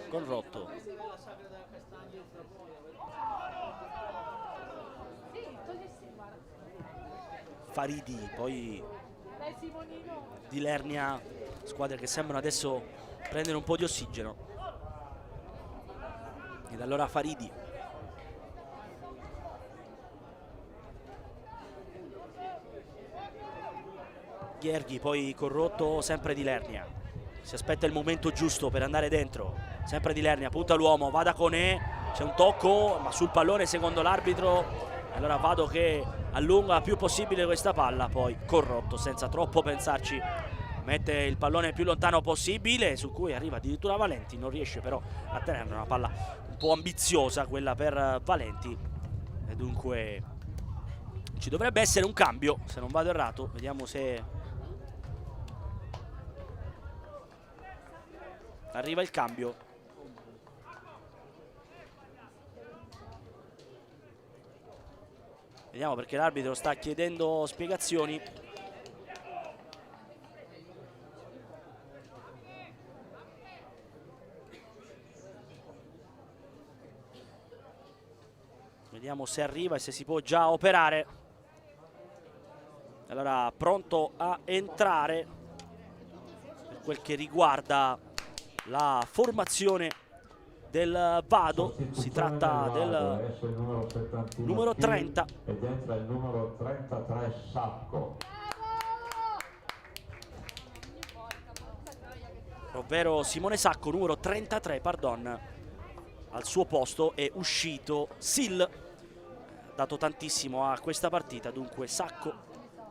Corrotto, Faridi, poi Di Lernia, squadre che sembrano adesso prendere un po' di ossigeno. Ed allora Faridi, Gherghi, poi Corrotto, sempre Di Lernia, si aspetta il momento giusto per andare dentro, sempre Di Lernia, punta l'uomo, va da Conè, c'è un tocco ma sul pallone secondo l'arbitro. Allora Vado che allunga il più possibile questa palla, poi Corrotto senza troppo pensarci mette il pallone il più lontano possibile, su cui arriva addirittura Valenti, non riesce però a tenere, una palla un po' ambiziosa quella per Valenti, e dunque ci dovrebbe essere un cambio se non vado errato. Vediamo se arriva il cambio. Vediamo perché l'arbitro sta chiedendo spiegazioni. Vediamo se arriva e se si può già operare. Allora, pronto a entrare per quel che riguarda la formazione del Vado. Si tratta del numero 30 ed entra il numero 33 Sacco, ovvero Simone Sacco, numero 33, pardon. Al suo posto è uscito Sil, dato tantissimo a questa partita, dunque Sacco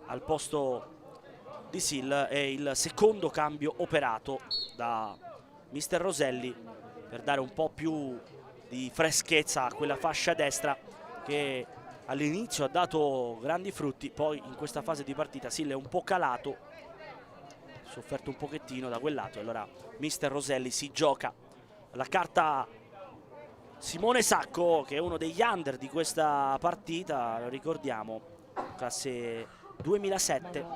al posto di Sil. È il secondo cambio operato da mister Roselli per dare un po' più di freschezza a quella fascia destra che all'inizio ha dato grandi frutti, poi in questa fase di partita Sil è un po' calato, sofferto un pochettino da quel lato, e allora mister Roselli si gioca la carta Simone Sacco, che è uno degli under di questa partita, lo ricordiamo, classe 2007.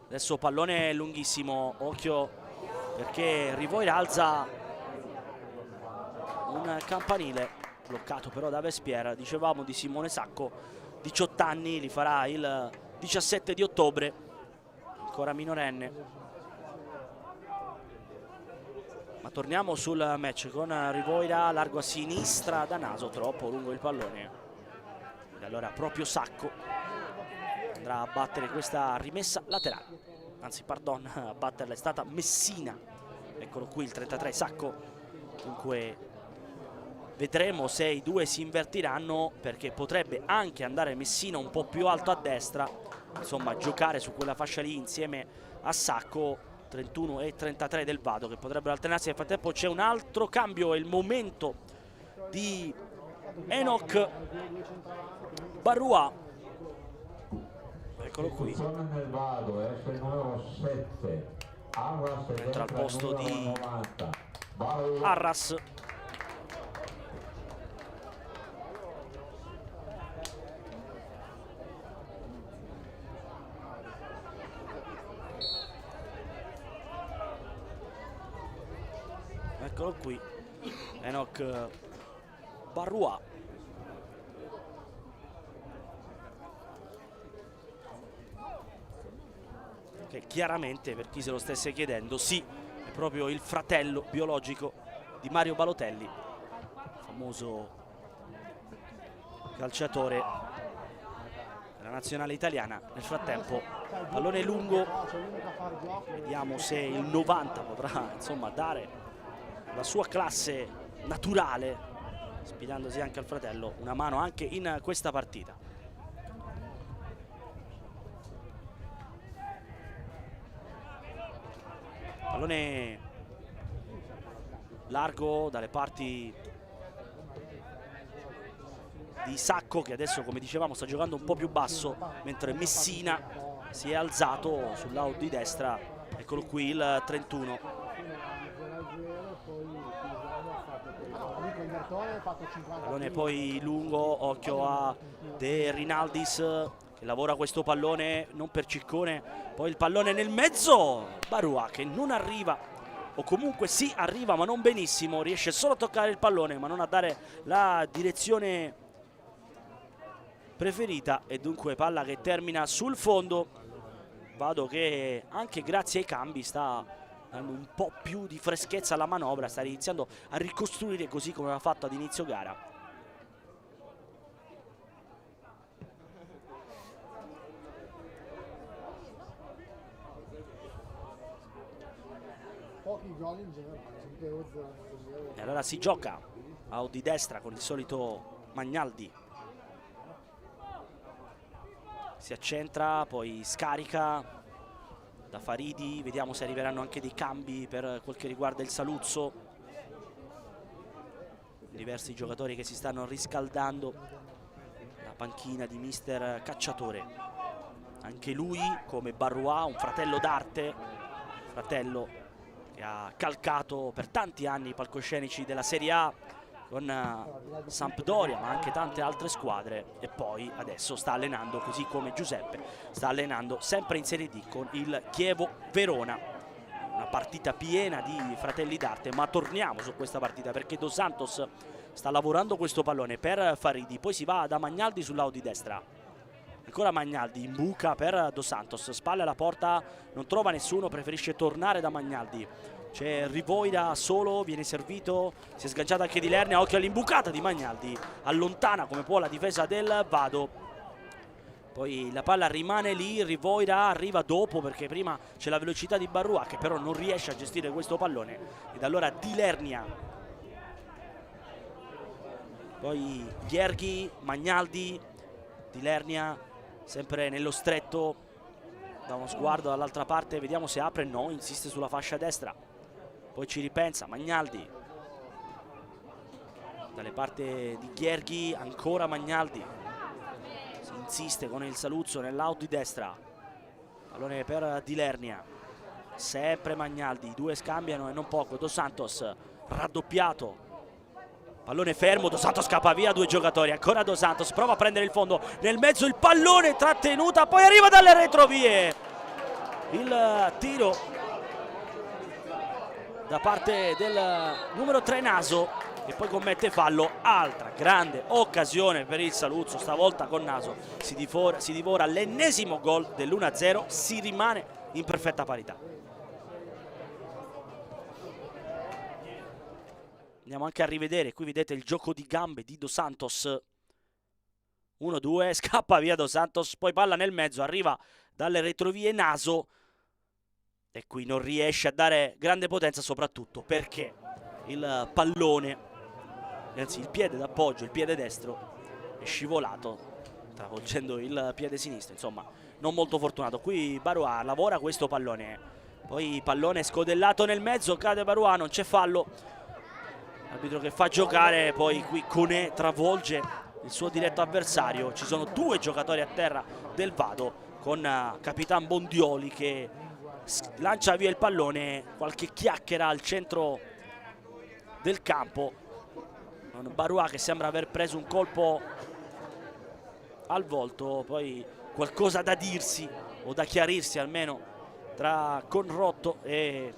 Adesso pallone lunghissimo, occhio perché Rivoira alza un campanile, bloccato però da Vespier. Dicevamo di Simone Sacco, 18 anni, li farà il 17 di ottobre, ancora minorenne. Ma torniamo sul match con Rivoira largo a sinistra da naso, troppo lungo il pallone. E allora proprio Sacco andrà a battere questa rimessa laterale, anzi pardon, a batterla è stata Messina. Eccolo qui il 33 Sacco. Dunque vedremo se i due si invertiranno, perché potrebbe anche andare Messina un po' più alto a destra, insomma giocare su quella fascia lì insieme a Sacco. 31 e 33 del Vado che potrebbero alternarsi. Nel frattempo c'è un altro cambio, è il momento di Enoch Barrois. Eccolo qui, nel Vado, esce il numero 7 Arras, entra al posto di 90 Arras. Eccolo qui, Enoch Barrois. Che chiaramente, per chi se lo stesse chiedendo, sì, è proprio il fratello biologico di Mario Balotelli, famoso calciatore della nazionale italiana. Nel frattempo pallone lungo, vediamo se il 90 potrà insomma dare la sua classe naturale, ispirandosi anche al fratello, una mano anche in questa partita. Pallone largo dalle parti di Sacco, che adesso, come dicevamo, sta giocando un po' più basso, mentre Messina si è alzato sul lato di destra. Eccolo qui il 31. Pallone poi lungo, occhio a De Rinaldis che lavora questo pallone, non per Ciccone, poi il pallone nel mezzo, Barrois che non arriva, o comunque sì arriva ma non benissimo, riesce solo a toccare il pallone ma non a dare la direzione preferita, e dunque palla che termina sul fondo. Vado che anche grazie ai cambi sta dando un po' più di freschezza alla manovra, sta iniziando a ricostruire così come aveva fatto ad inizio gara. Pochi gol in generale, E allora si gioca a di destra con il solito Magnaldi. Si accentra, poi scarica da Faridi, vediamo se arriveranno anche dei cambi per quel che riguarda il Saluzzo. Diversi giocatori che si stanno riscaldando, la panchina di mister Cacciatore. Anche lui, come Barrois, un fratello d'arte, fratello che ha calcato per tanti anni i palcoscenici della Serie A con Sampdoria ma anche tante altre squadre, e poi adesso sta allenando, così come Giuseppe, sta allenando sempre in Serie D con il Chievo Verona. Una partita piena di fratelli d'arte, ma torniamo su questa partita perché Dos Santos sta lavorando questo pallone per Faridi, poi si va da Magnaldi sul lato di destra, ancora Magnaldi, imbuca per Dos Santos, spalle alla porta, non trova nessuno, preferisce tornare da Magnaldi. C'è Rivoira solo, viene servito, si è sganciato anche di Lernia, occhio all'imbucata di Magnaldi, allontana come può la difesa del Vado. Poi la palla rimane lì, Rivoira arriva dopo perché prima c'è la velocità di Barrua che però non riesce a gestire questo pallone. Ed allora Di Lernia, poi Gherghi, Magnaldi, Di Lernia sempre nello stretto, da uno sguardo dall'altra parte, vediamo se apre, no, insiste sulla fascia destra. Poi ci ripensa Magnaldi, dalle parti di Gherghi ancora Magnaldi, si insiste con il Saluzzo nell'out di destra, pallone per Di Lernia, sempre Magnaldi, i due scambiano e non poco. Dos Santos raddoppiato, pallone fermo, Dos Santos scappa via, due giocatori, ancora Dos Santos, prova a prendere il fondo, nel mezzo il pallone, trattenuta, poi arriva dalle retrovie il tiro da parte del numero 3 Naso, e poi commette fallo. Altra grande occasione per il Saluzzo, stavolta con Naso si divora l'ennesimo gol dell'1-0, si rimane in perfetta parità. Andiamo anche a rivedere, qui vedete il gioco di gambe di Dos Santos, 1-2, scappa via Dos Santos, poi palla nel mezzo, arriva dalle retrovie Naso, e qui non riesce a dare grande potenza, soprattutto perché il pallone, anzi il piede d'appoggio, il piede destro è scivolato travolgendo il piede sinistro, insomma non molto fortunato. Qui Barua lavora questo pallone, poi pallone scodellato nel mezzo, cade Barua, non c'è fallo, arbitro che fa giocare, poi qui Conè travolge il suo diretto avversario. Ci sono due giocatori a terra del Vado, con Capitan Bondioli che lancia via il pallone, qualche chiacchiera al centro del campo, con Barua che sembra aver preso un colpo al volto, poi qualcosa da dirsi o da chiarirsi almeno tra Conrotto e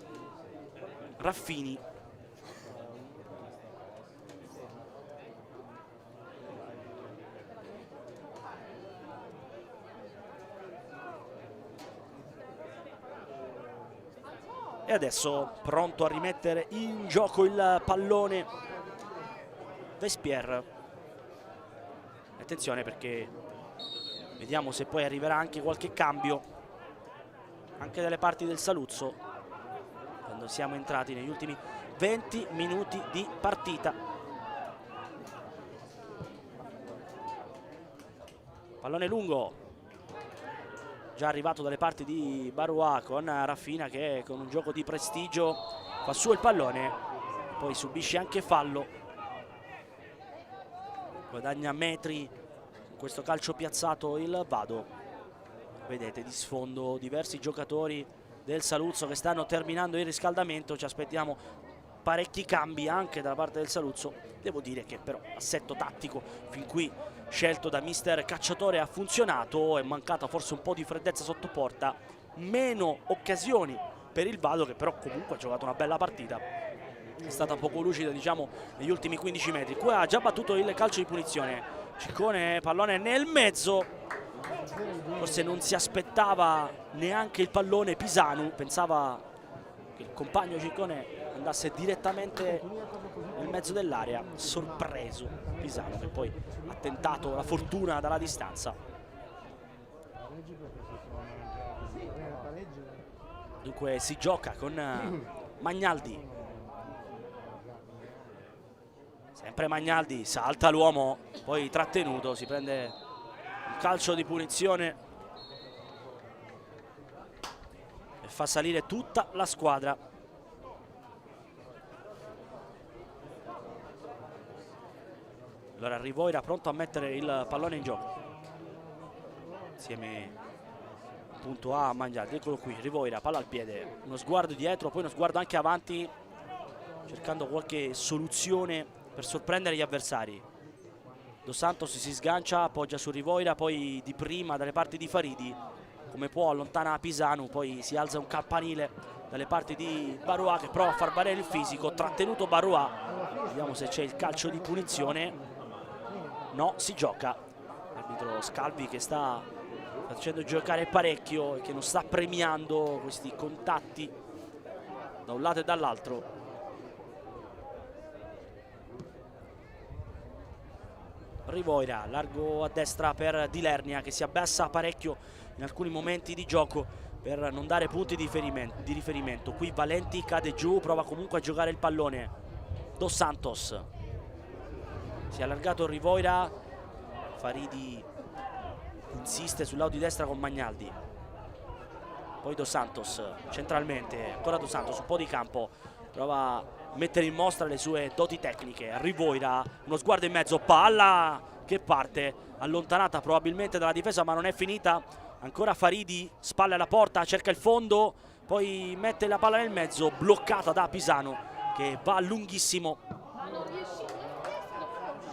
Raffini. E adesso pronto a rimettere in gioco il pallone Vespierre. Attenzione perché vediamo se poi arriverà anche qualche cambio anche dalle parti del Saluzzo, quando siamo entrati negli ultimi 20 minuti di partita. Pallone lungo, già arrivato dalle parti di Barua, con Raffina che con un gioco di prestigio fa su il pallone, poi subisce anche fallo, guadagna metri in questo calcio piazzato il Vado. Vedete di sfondo diversi giocatori del Saluzzo che stanno terminando il riscaldamento, ci aspettiamo parecchi cambi anche da parte del Saluzzo. Devo dire che però assetto tattico fin qui scelto da mister Cacciatore ha funzionato, è mancata forse un po' di freddezza sotto porta, meno occasioni per il Vado che però comunque ha giocato una bella partita, è stata poco lucida diciamo negli ultimi 15 metri. Qui ha già battuto il calcio di punizione, Ciccone, pallone nel mezzo, forse non si aspettava neanche il pallone Pisanu, pensava che il compagno Ciccone andasse direttamente nel mezzo dell'area, sorpreso Pisano che poi ha tentato la fortuna dalla distanza. Dunque si gioca con Magnaldi, sempre Magnaldi, salta l'uomo, poi trattenuto, si prende un calcio di punizione e fa salire tutta la squadra. Allora Rivoira pronto a mettere il pallone in gioco insieme appunto a Magnaldi. Eccolo qui, Rivoira, palla al piede, uno sguardo dietro, poi uno sguardo anche avanti, cercando qualche soluzione per sorprendere gli avversari. Dos Santos si sgancia, appoggia su Rivoira, poi di prima dalle parti di Faridi, come può allontana Pisanu, poi si alza un campanile dalle parti di Barua, che prova a far valere il fisico, trattenuto Barua. Vediamo se c'è il calcio di punizione. No, si gioca. L'arbitro Scalvi che sta facendo giocare parecchio e che non sta premiando questi contatti da un lato e dall'altro. Rivoira, largo a destra per Di Lernia, che si abbassa parecchio in alcuni momenti di gioco per non dare punti di riferimento. Qui Valenti cade giù, prova comunque a giocare il pallone. Dos Santos, si è allargato Rivoira, Faridi insiste sul lato di destra con Magnaldi, poi Dos Santos centralmente, ancora Dos Santos, un po' di campo, prova a mettere in mostra le sue doti tecniche. Rivoira, uno sguardo in mezzo, palla che parte, allontanata probabilmente dalla difesa ma non è finita. Ancora Faridi, spalle alla porta, cerca il fondo, poi mette la palla nel mezzo, bloccata da Pisano che va lunghissimo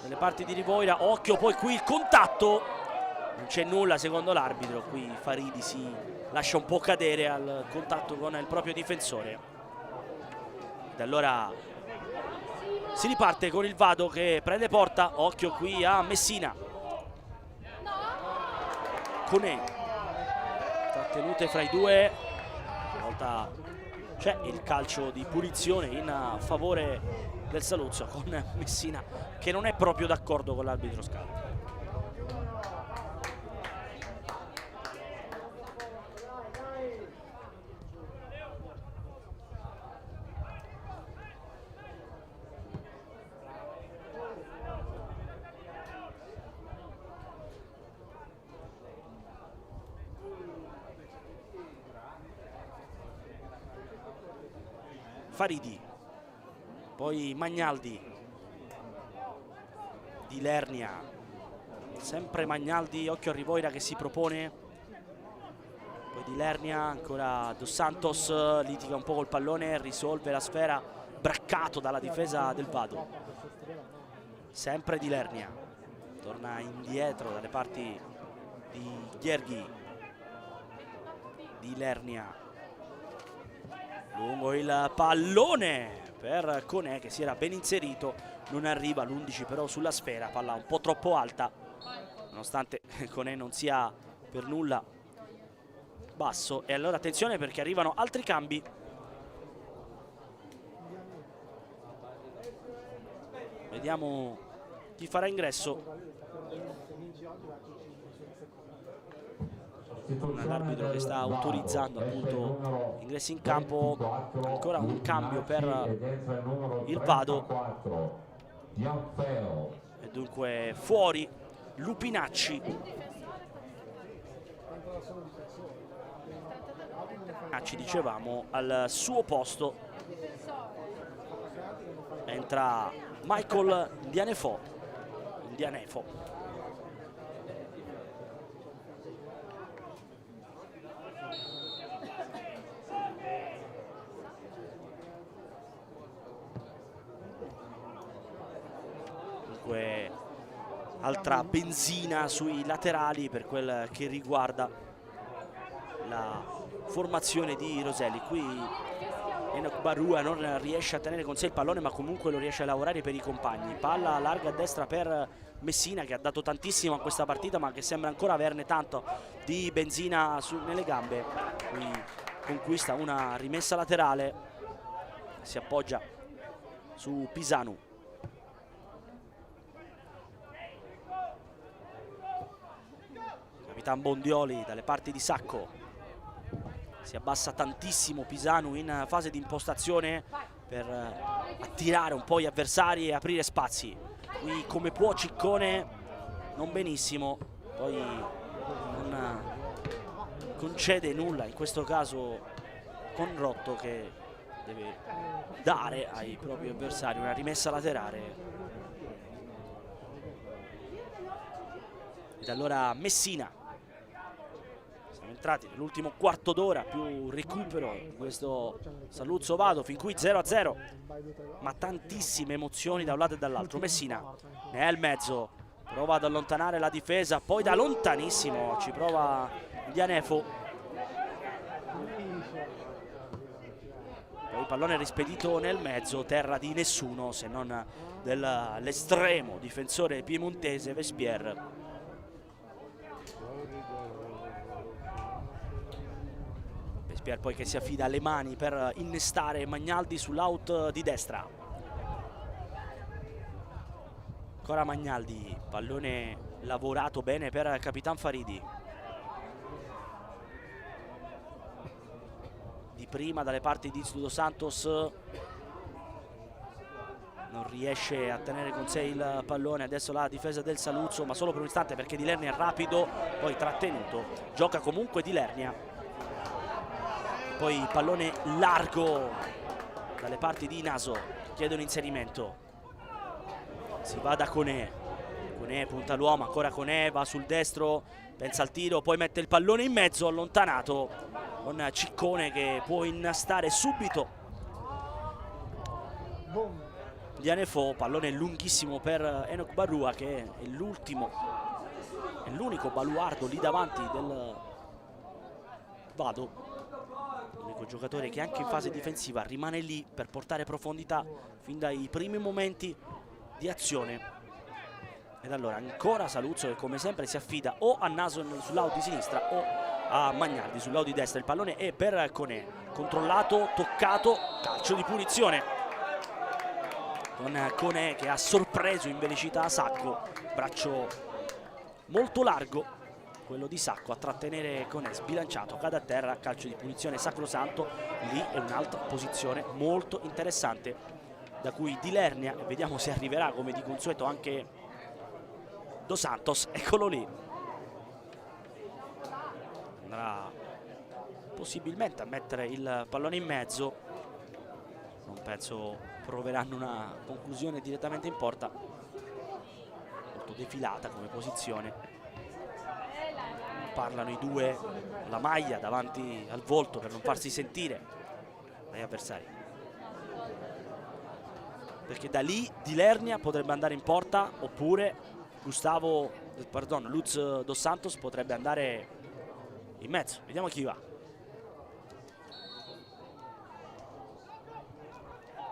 nelle parti di Rivoira. Occhio poi qui il contatto, non c'è nulla secondo l'arbitro. Qui Faridi si lascia un po' cadere al contatto con il proprio difensore. Ed allora si riparte con il Vado che prende porta. Occhio qui a Messina, Conè, trattenute fra i due. Stavolta c'è il calcio di punizione in favore del Saluzzo, con Messina che non è proprio d'accordo con l'arbitro Scalvi. Faridi, poi Magnaldi, Di Lernia, sempre Magnaldi, occhio a Rivoira che si propone, poi Di Lernia, ancora Dos Santos, litiga un po' col pallone, risolve la sfera, braccato dalla difesa del Vado. Sempre Di Lernia, torna indietro dalle parti di Gherghi. Di Lernia, lungo il pallone per Conè che si era ben inserito, non arriva l'11 però sulla sfera, palla un po' troppo alta nonostante Conè non sia per nulla basso. E allora attenzione perché arrivano altri cambi. Vediamo chi farà ingresso. L'arbitro che sta autorizzando appunto ingressi in campo. Ancora un cambio per il Vado e dunque fuori Lupinacci. Lupinacci, dicevamo, al suo posto entra Michael Dianefo. Altra benzina sui laterali per quel che riguarda la formazione di Roselli. Qui Enoch Barua non riesce a tenere con sé il pallone ma comunque lo riesce a lavorare per i compagni. Palla larga a destra per Messina che ha dato tantissimo a questa partita ma che sembra ancora averne tanto di benzina nelle gambe. Qui conquista una rimessa laterale, si appoggia su Pisanu. Capitan Bondioli dalle parti di Sacco, si abbassa tantissimo Pisanu in fase di impostazione per attirare un po' gli avversari e aprire spazi. Qui come può Ciccone, non benissimo, poi non concede nulla in questo caso con Rotto che deve dare ai propri avversari una rimessa laterale. Ed allora Messina. Entrati nell'ultimo quarto d'ora, più recupero di questo Saluzzo Vado, fin qui 0-0 ma tantissime emozioni da un lato e dall'altro. Messina ne è al mezzo, prova ad allontanare la difesa, poi da lontanissimo ci prova Dianefo. poi il pallone rispedito nel mezzo, terra di nessuno se non dell'estremo difensore piemontese Vespier. Vespier poi che si affida alle mani per innestare Magnaldi sull'out di destra. Ancora Magnaldi, pallone lavorato bene per Capitan Faridi. Di prima dalle parti di Dos Santos, non riesce a tenere con sé il pallone. Adesso la difesa del Saluzzo, ma solo per un istante perché Di Lernia è rapido, poi trattenuto. Gioca comunque Di Lernia. Poi pallone largo dalle parti di Naso, chiede un inserimento. Si va da Conè. Conè punta l'uomo, ancora Conè, va sul destro, pensa al tiro, poi mette il pallone in mezzo, allontanato con Ciccone che può innastare subito Dianefo. Pallone lunghissimo per Enoch Barrua che è l'ultimo, è l'unico baluardo lì davanti del Vado, l'unico giocatore che anche in fase difensiva rimane lì per portare profondità fin dai primi momenti di azione. Ed allora ancora Saluzzo che come sempre si affida o a Naso sull'out di sinistra o a Magnaldi sull'out di destra. Il pallone è per Conè, controllato, toccato, calcio di punizione con Conè che ha sorpreso in velocità Sacco, braccio molto largo quello di Sacco a trattenere Conè, sbilanciato, cade a terra, calcio di punizione sacrosanto. Lì è un'altra posizione molto interessante da cui Di Lernia, e vediamo se arriverà come di consueto anche Dos Santos, eccolo lì. Andrà possibilmente a mettere il pallone in mezzo, non penso proveranno una conclusione direttamente in porta. Molto defilata come posizione, parlano i due, la maglia davanti al volto per non farsi sentire dagli avversari, perché da lì Di Lernia potrebbe andare in porta oppure Luz Dos Santos potrebbe andare in mezzo. Vediamo chi va.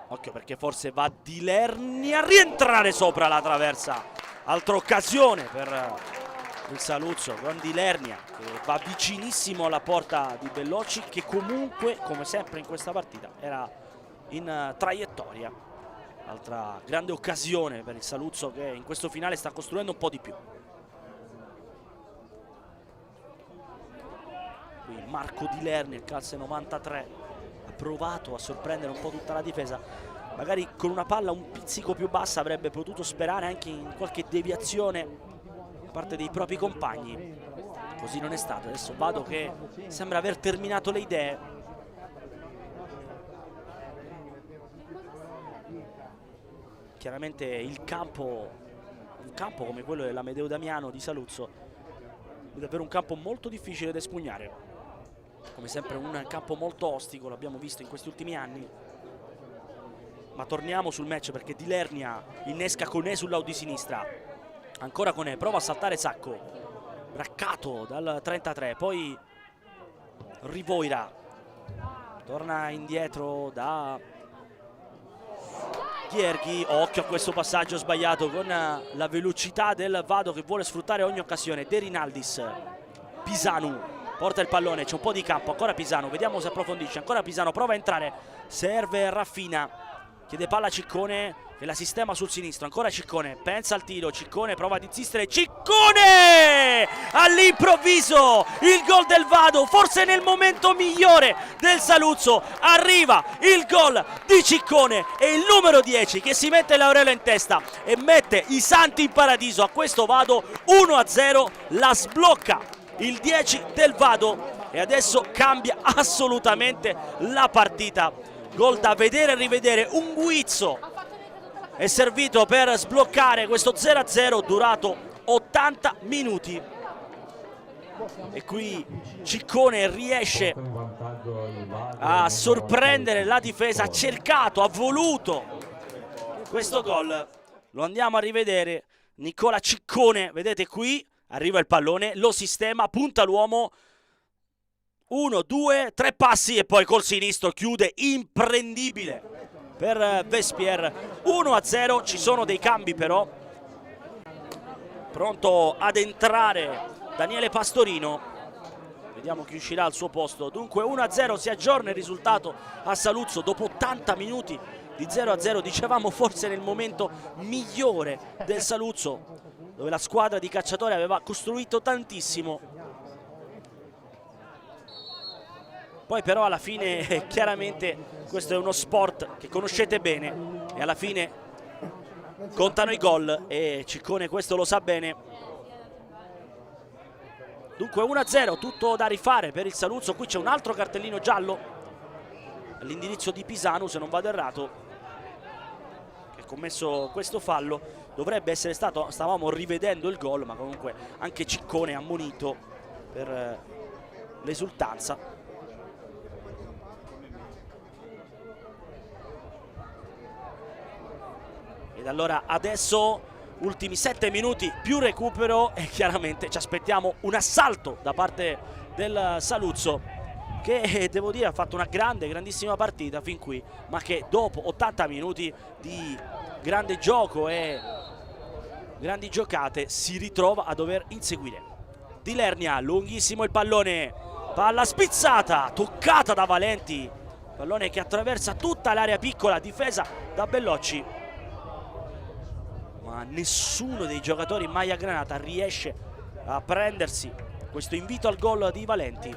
Occhio perché forse va Di Lernia a rientrare sopra la traversa. Altra occasione per il Saluzzo con Di Lernia che va vicinissimo alla porta di Bellocci, che comunque come sempre in questa partita era in traiettoria. Altra grande occasione per il Saluzzo che in questo finale sta costruendo un po' di più. Qui Marco Di Lernia, classe 93, ha provato a sorprendere un po' tutta la difesa. Magari con una palla un pizzico più bassa avrebbe potuto sperare anche in qualche deviazione da parte dei propri compagni. Così non è stato. Adesso Vado che sembra aver terminato le idee. Chiaramente il campo, un campo come quello dell'Amedeo Damiano di Saluzzo, è davvero un campo molto difficile da espugnare. Come sempre un campo molto ostico, l'abbiamo visto in questi ultimi anni. Ma torniamo sul match perché Di Lernia innesca Conè sull'out di sinistra. Ancora Conè, prova a saltare Sacco, braccato dal 33, poi Rivoira, torna indietro da Gherghi. Occhio a questo passaggio sbagliato con la velocità del Vado che vuole sfruttare ogni occasione. De Rinaldis, Pisanu porta il pallone, c'è un po' di campo, ancora Pisanu, vediamo se approfondisce, ancora Pisanu, prova a entrare, serve Raffina, chiede palla a Ciccone che la sistema sul sinistro, ancora Ciccone, pensa al tiro, Ciccone prova ad insistere, Ciccone! All'improvviso il gol del Vado, forse nel momento migliore del Saluzzo, arriva il gol di Ciccone e il numero 10 che si mette l'aureola in testa e mette i santi in paradiso a questo Vado. 1-0, la sblocca il 10 del Vado e adesso cambia assolutamente la partita. Gol da vedere e rivedere, un guizzo è servito per sbloccare questo 0-0 durato 80 minuti e qui Ciccone riesce a sorprendere la difesa, ha cercato, ha voluto questo gol. Lo andiamo a rivedere. Nicola Ciccone, vedete qui, arriva il pallone, lo sistema, punta l'uomo, 1, 2, 3 passi e poi col sinistro chiude, imprendibile per Vespier. 1-0, ci sono dei cambi però. Pronto ad entrare Daniele Pastorino. Vediamo chi uscirà al suo posto. Dunque 1-0, si aggiorna il risultato a Saluzzo dopo 80 minuti di 0-0. Dicevamo forse nel momento migliore del Saluzzo, dove la squadra di Cacciatore aveva costruito tantissimo. Poi però alla fine chiaramente questo è uno sport che conoscete bene e alla fine contano i gol e Ciccone questo lo sa bene. Dunque 1-0, tutto da rifare per il Saluzzo. Qui c'è un altro cartellino giallo all'indirizzo di Pisano, se non vado errato, che ha commesso questo fallo. Dovrebbe essere stato, stavamo rivedendo il gol, ma comunque anche Ciccone ammonito per l'esultanza. Ed allora adesso ultimi 7 minuti più recupero e chiaramente ci aspettiamo un assalto da parte del Saluzzo, che devo dire ha fatto una grandissima partita fin qui, ma che dopo 80 minuti di grande gioco e grandi giocate si ritrova a dover inseguire. Di Lernia, lunghissimo il pallone, palla spizzata, toccata da Valenti, pallone che attraversa tutta l'area piccola, difesa da Bellocci, ma nessuno dei giocatori in maglia granata riesce a prendersi questo invito al gol di Valenti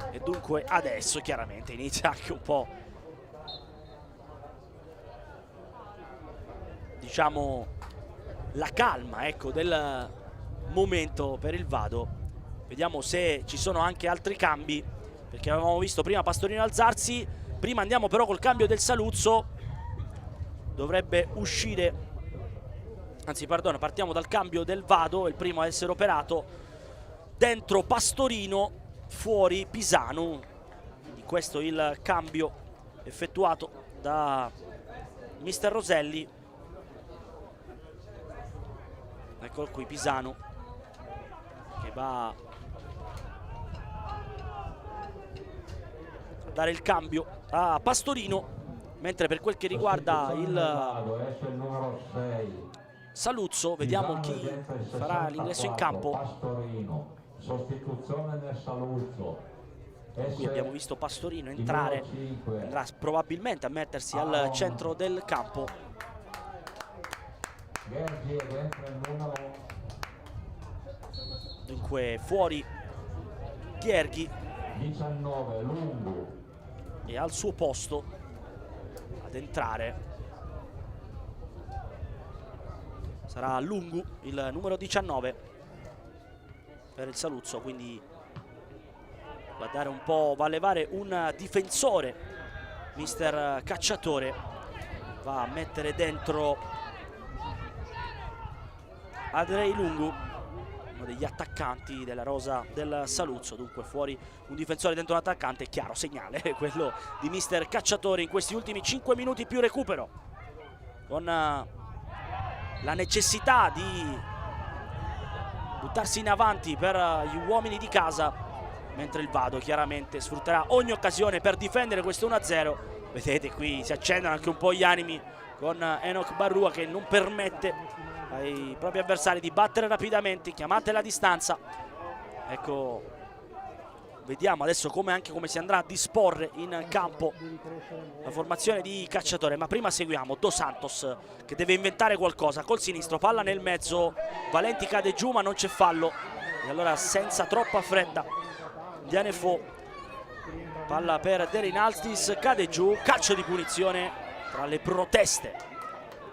e dunque adesso chiaramente inizia anche un po', diciamo, la calma, ecco, del momento per il Vado. Vediamo se ci sono anche altri cambi, perché avevamo visto prima Pastorino alzarsi. Prima andiamo però col cambio del Saluzzo, dovrebbe uscire, anzi perdono, partiamo dal cambio del Vado, il primo a essere operato. Dentro Pastorino, fuori Pisano. Quindi questo è il cambio effettuato da mister Roselli. Eccolo qui Pisano che va a dare il cambio a Pastorino, mentre per quel che riguarda il Saluzzo vediamo chi farà l'ingresso in campo. Pastorino, sostituzione del Saluzzo. Qui abbiamo visto Pastorino entrare, andrà probabilmente a mettersi al centro del campo. Dunque fuori Gherghi 19 Lungu e al suo posto ad entrare sarà Lungu, il numero 19 per il Saluzzo, quindi va a dare un po', va a levare un difensore mister Cacciatore, va a mettere dentro Andrei Lungu, uno degli attaccanti della rosa del Saluzzo. Dunque fuori un difensore, dentro un attaccante, chiaro segnale quello di mister Cacciatore in questi ultimi 5 minuti più recupero, con la necessità di buttarsi in avanti per gli uomini di casa, mentre il Vado chiaramente sfrutterà ogni occasione per difendere questo 1-0. Vedete qui si accendono anche un po' gli animi con Enoch Barrua che non permette ai propri avversari di battere rapidamente, chiamate la distanza. Ecco, vediamo adesso come si andrà a disporre in campo la formazione di Cacciatore, ma prima seguiamo Dos Santos che deve inventare qualcosa col sinistro, palla nel mezzo, Valenti cade giù ma non c'è fallo e allora senza troppa fretta Dianefo, palla per Derin Alstis, cade giù, calcio di punizione tra le proteste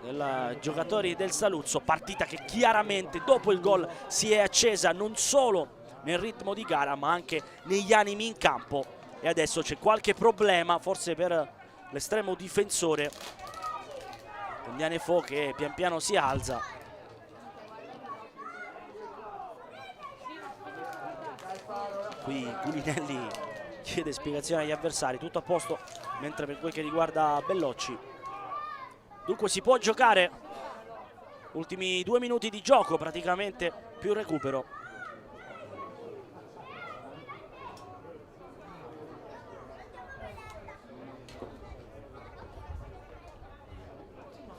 dei giocatori del Saluzzo. Partita che chiaramente dopo il gol si è accesa non solo nel ritmo di gara ma anche negli animi in campo, e adesso c'è qualche problema forse per l'estremo difensore con Dianefo che pian piano si alza. Qui Gulinelli chiede spiegazioni agli avversari, tutto a posto, mentre per quel che riguarda Bellocci dunque si può giocare, ultimi 2 minuti di gioco praticamente più recupero.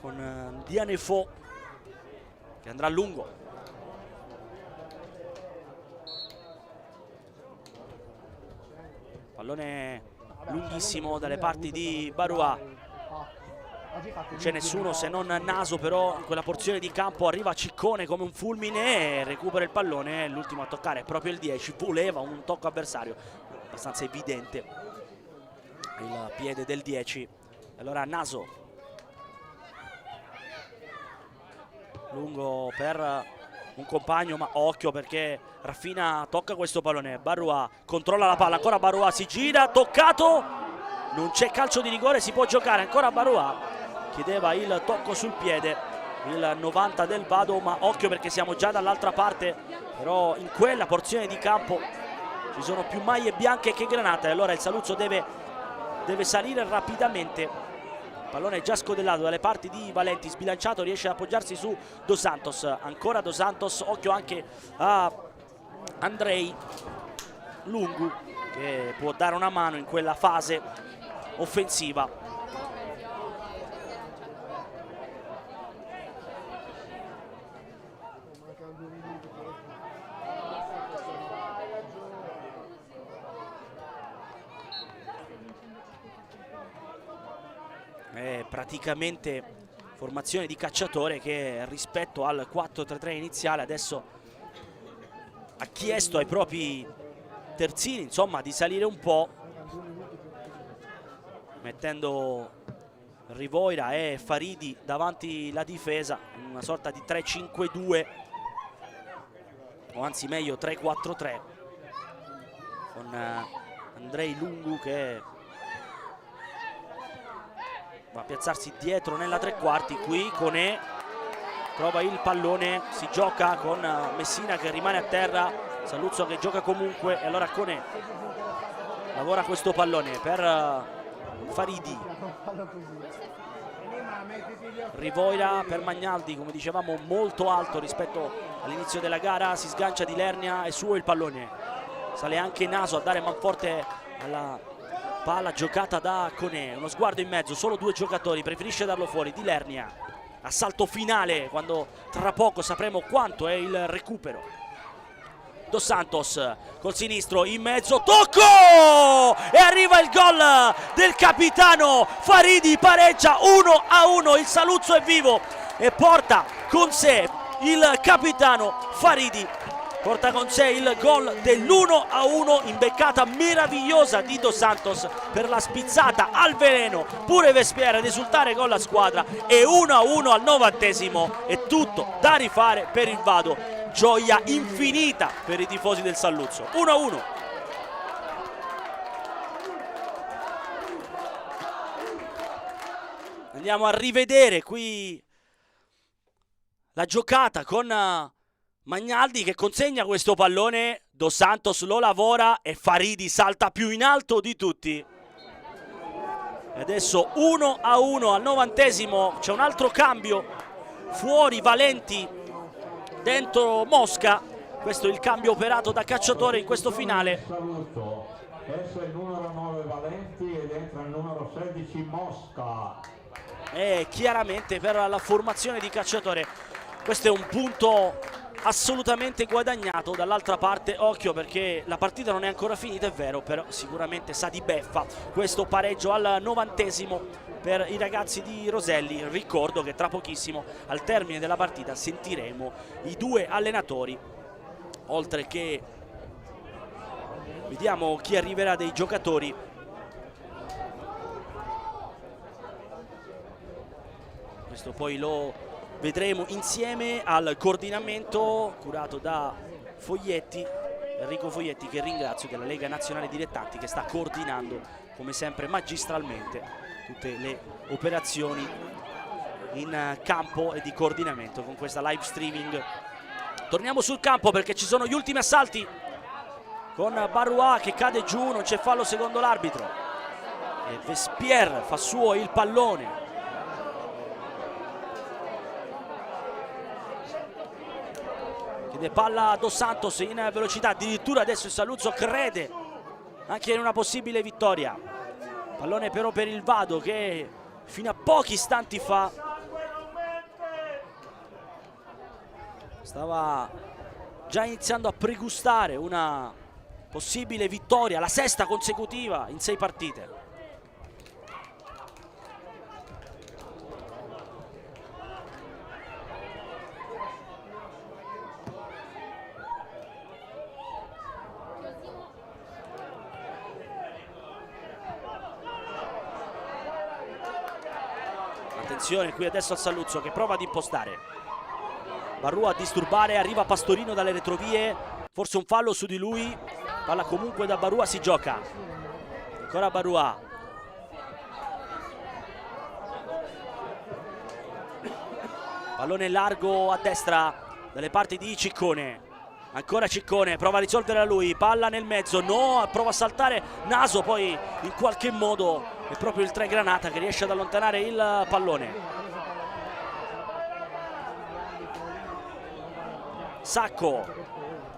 con Dianefo che andrà a lungo. Pallone lunghissimo dalle parti di Baroua. Non c'è nessuno se non Naso, però in quella porzione di campo arriva Ciccone come un fulmine e recupera il pallone. L'ultimo a toccare è proprio il 10, voleva un tocco avversario, abbastanza evidente il piede del 10. Allora Naso, lungo per un compagno, ma occhio perché Raffina tocca questo pallone. Baroua controlla la palla, ancora Baroua, si gira, toccato, non c'è calcio di rigore, si può giocare ancora Baroua. Chiedeva il tocco sul piede il 90 del Vado, ma occhio perché siamo già dall'altra parte, però in quella porzione di campo ci sono più maglie bianche che granate. Allora il Saluzzo deve salire rapidamente. Pallone già scodellato dalle parti di Valenti, sbilanciato, riesce ad appoggiarsi su Dos Santos, ancora Dos Santos, occhio anche a Andrei Lungu che può dare una mano in quella fase offensiva. È praticamente formazione di Cacciatore che rispetto al 4-3-3 iniziale adesso ha chiesto ai propri terzini, insomma, di salire un po', mettendo Rivoira e Faridi davanti la difesa, una sorta di 3-5-2 o anzi meglio 3-4-3, con Andrei Lungu che va a piazzarsi dietro nella tre quarti. Qui Conè trova il pallone, si gioca con Messina che rimane a terra, Saluzzo che gioca comunque e allora Conè lavora questo pallone per Faridi, Rivoira per Magnaldi, come dicevamo molto alto rispetto all'inizio della gara, si sgancia di Lernia, è suo il pallone, sale anche Naso a dare manforte alla palla giocata da Conè. Uno sguardo in mezzo, solo due giocatori, preferisce darlo fuori. Di Lernia, assalto finale quando tra poco sapremo quanto è il recupero. Dos Santos col sinistro in mezzo, tocco e arriva il gol del capitano Faridi, pareggia 1-1. Il Saluzzo è vivo e porta con sé il capitano Faridi, porta con sé il gol dell'1-1, imbeccata meravigliosa di Dos Santos per la spizzata al veleno, pure Vespier ad esultare con la squadra, e 1-1 al 90esimo, è tutto da rifare per il Vado, gioia infinita per i tifosi del Saluzzo. 1-1. Andiamo a rivedere qui la giocata con Magnaldi che consegna questo pallone, Dos Santos lo lavora e Faridi salta più in alto di tutti. E adesso 1-1 al 90esimo, c'è un altro cambio, fuori Valenti, dentro Mosca. Questo è il cambio operato da Cacciatore in questo finale. Saluto, esce il numero 9 Valenti ed entra il numero 16 Mosca. E chiaramente per la formazione di Cacciatore questo è un punto assolutamente guadagnato. Dall'altra parte occhio perché la partita non è ancora finita, è vero, però sicuramente sa di beffa questo pareggio al 90esimo per i ragazzi di Roselli. Ricordo che tra pochissimo al termine della partita sentiremo i due allenatori, oltre che vediamo chi arriverà dei giocatori. Questo poi lo vedremo insieme al coordinamento curato da Foglietti, Enrico Foglietti, che ringrazio, della Lega Nazionale Dilettanti, che sta coordinando come sempre magistralmente tutte le operazioni in campo e di coordinamento con questa live streaming. Torniamo sul campo perché ci sono gli ultimi assalti con Baroua che cade giù, non c'è fallo secondo l'arbitro e Vespier fa suo il pallone. Chiede palla a Dos Santos in velocità, addirittura adesso il Saluzzo crede anche in una possibile vittoria. Pallone però per il Vado che fino a pochi istanti fa Stava già iniziando a pregustare una possibile vittoria, la sesta consecutiva in 6 partite. Attenzione qui adesso al Saluzzo che prova ad impostare. Barrua a disturbare, arriva Pastorino dalle retrovie, forse un fallo su di lui, palla comunque da Barrua, si gioca. Ancora Barrua. Pallone largo a destra dalle parti di Ciccone. Ancora Ciccone, prova a risolvere a lui, palla nel mezzo, no, prova a saltare Naso, poi in qualche modo è proprio il 3 Granata che riesce ad allontanare il pallone. Sacco,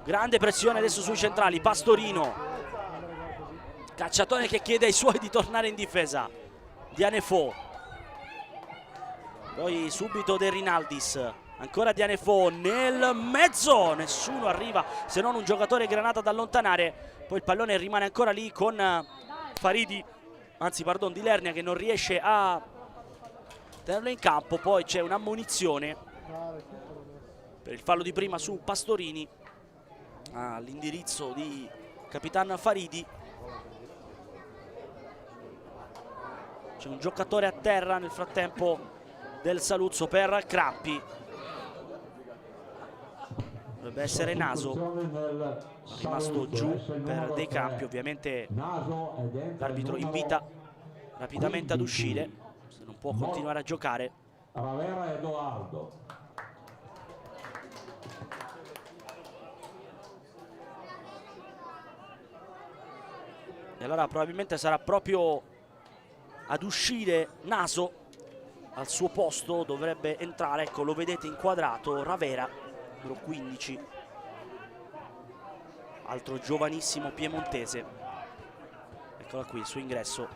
grande pressione adesso sui centrali, Pastorino, Cacciatone che chiede ai suoi di tornare in difesa, Dianefo, poi subito De Rinaldis. Ancora Dianefo nel mezzo, nessuno arriva se non un giocatore Granata ad allontanare, poi il pallone rimane ancora lì con Faridi, anzi pardon, Di Lernia che non riesce a tenerlo in campo. Poi c'è un'ammonizione per il fallo di prima su Pastorini all'indirizzo di Capitan Faridi. C'è un giocatore a terra nel frattempo del Saluzzo per Crappi. Dovrebbe essere Naso, rimasto giù per dei crampi. Ovviamente l'arbitro invita rapidamente ad uscire, se non può continuare a giocare. Ravera Edoardo. E allora probabilmente sarà proprio ad uscire Naso. Al suo posto dovrebbe entrare, ecco, lo vedete inquadrato, Ravera, numero 15, altro giovanissimo piemontese. Eccola qui il suo ingresso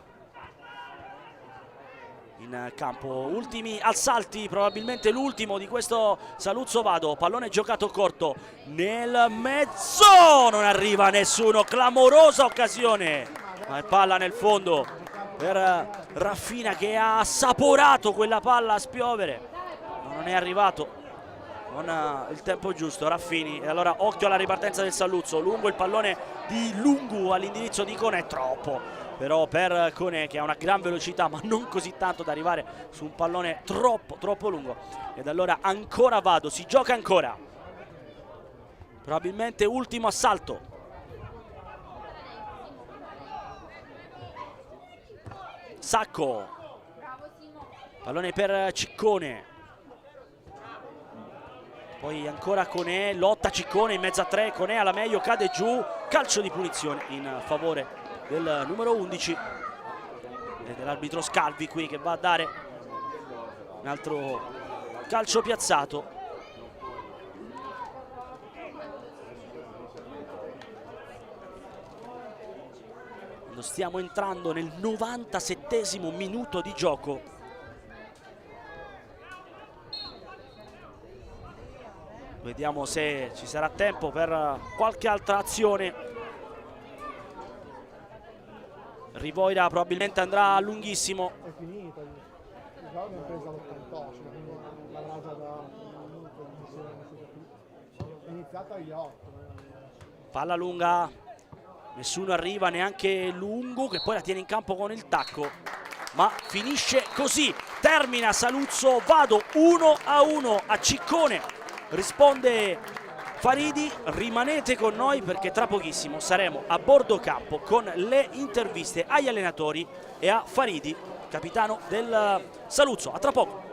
in campo. Ultimi assalti, probabilmente l'ultimo di questo Saluzzo Vado. Pallone giocato corto nel mezzo, non arriva nessuno, clamorosa occasione, ma è palla nel fondo per Raffina che ha assaporato quella palla a spiovere, ma non è arrivato con il tempo giusto Raffini. E allora occhio alla ripartenza del Saluzzo, lungo il pallone di Lungu all'indirizzo di Cone, troppo però per Cone che ha una gran velocità ma non così tanto da arrivare su un pallone troppo lungo. Ed allora ancora Vado, si gioca ancora, probabilmente ultimo assalto. Sacco, pallone per Ciccone, poi ancora Conè, lotta Ciccone in mezzo a 3, Conè alla meglio, cade giù, calcio di punizione in favore del numero 11 e dell'arbitro Scalvi qui che va a dare un altro calcio piazzato. Stiamo entrando nel 97esimo minuto di gioco. Vediamo se ci sarà tempo per qualche altra azione. Rivoira probabilmente andrà lunghissimo. È finita, il gol è presa all'88, quindi l'avrà già da un minuto, è iniziata agli 8. Palla lunga, nessuno arriva, neanche Lungu che poi la tiene in campo con il tacco, ma finisce così. Termina Saluzzo Vado 1-1 a Ciccone. Risponde Faridi, rimanete con noi perché tra pochissimo saremo a bordo campo con le interviste agli allenatori e a Faridi, capitano del Saluzzo. A tra poco.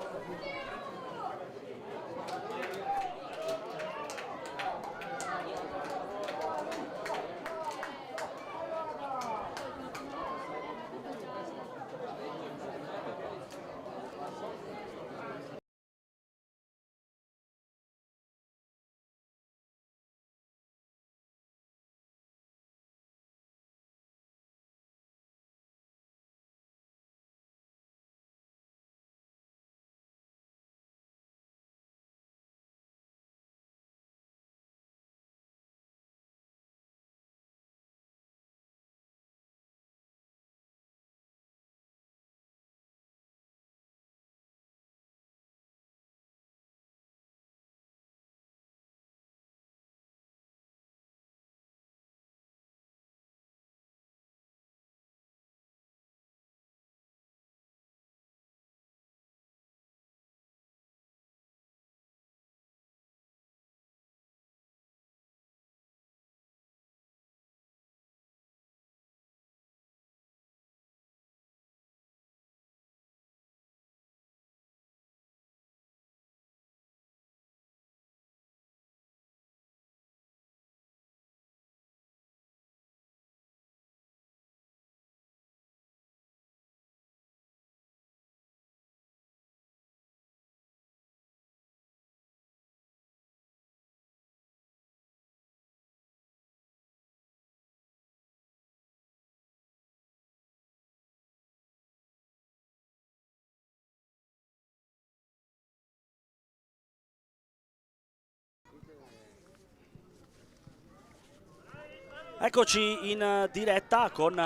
Eccoci in diretta con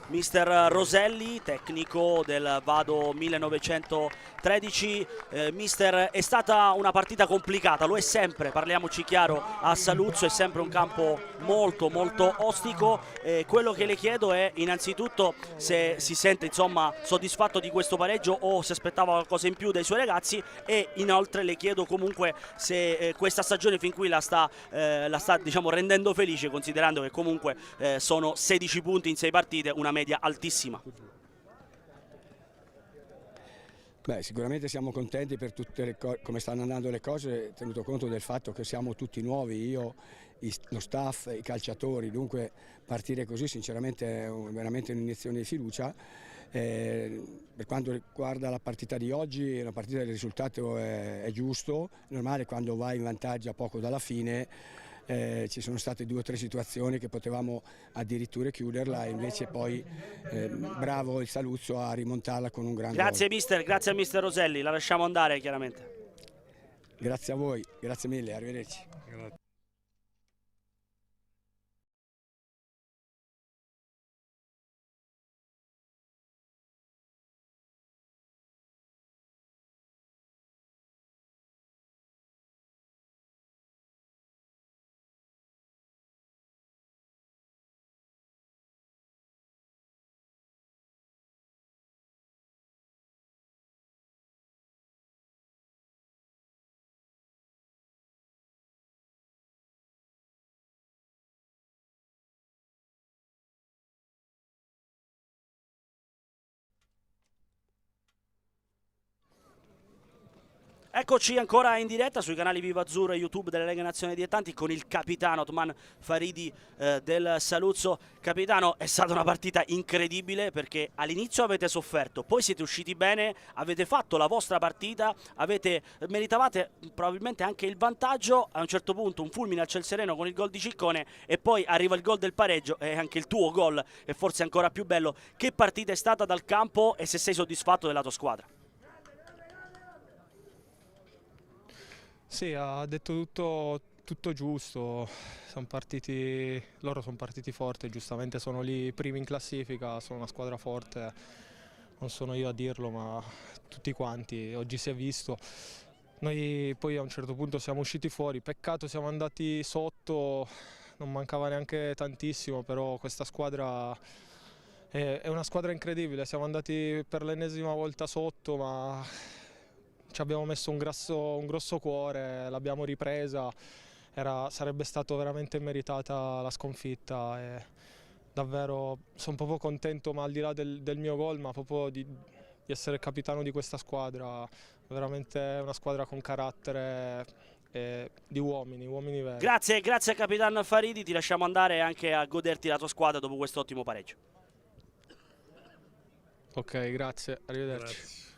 mister Roselli, tecnico del Vado 1913. Mister, è stata una partita complicata, lo è sempre, parliamoci chiaro, a Saluzzo è sempre un campo molto ostico. Quello che le chiedo è innanzitutto se si sente insomma soddisfatto di questo pareggio o se aspettava qualcosa in più dai suoi ragazzi, e inoltre le chiedo comunque se questa stagione fin qui la sta diciamo rendendo felice, considerando che comunque sono 16 punti in 6 partite, una media altissima. Beh, sicuramente siamo contenti per tutte come stanno andando le cose, tenuto conto del fatto che siamo tutti nuovi, io, lo staff, i calciatori, dunque partire così sinceramente è veramente un'iniezione di fiducia. Per quanto riguarda la partita di oggi, la partita del risultato è giusto, è normale quando vai in vantaggio a poco dalla fine. Ci sono state 2 o 3 situazioni che potevamo addirittura chiuderla, e invece poi bravo il Saluzzo a rimontarla con un grande Grazie gol. mister, grazie a mister Roselli, la lasciamo andare chiaramente. Grazie a voi, grazie mille, arrivederci. Eccoci ancora in diretta sui canali Vivo Azzurro e YouTube della Lega Nazionale Dilettanti con il capitano Othman Faridi del Saluzzo. Capitano, è stata una partita incredibile perché all'inizio avete sofferto, poi siete usciti bene, avete fatto la vostra partita, meritavate probabilmente anche il vantaggio. A un certo punto un fulmine al ciel sereno con il gol di Ciccone e poi arriva il gol del pareggio e anche il tuo gol è forse ancora più bello. Che partita è stata dal campo e se sei soddisfatto della tua squadra? Sì, ha detto tutto giusto, loro sono partiti forte, giustamente sono lì primi in classifica, sono una squadra forte, non sono io a dirlo ma tutti quanti, oggi si è visto. Noi poi a un certo punto siamo usciti fuori, peccato siamo andati sotto, non mancava neanche tantissimo, però questa squadra è una squadra incredibile, siamo andati per l'ennesima volta sotto ma ci abbiamo messo un grosso cuore, l'abbiamo ripresa, sarebbe stato veramente meritata la sconfitta e davvero sono proprio contento, ma al di là del mio gol, ma proprio di essere capitano di questa squadra, veramente una squadra con carattere e di uomini veri. Grazie capitano Faridi, ti lasciamo andare anche a goderti la tua squadra dopo questo ottimo pareggio. Ok, grazie, arrivederci. Grazie.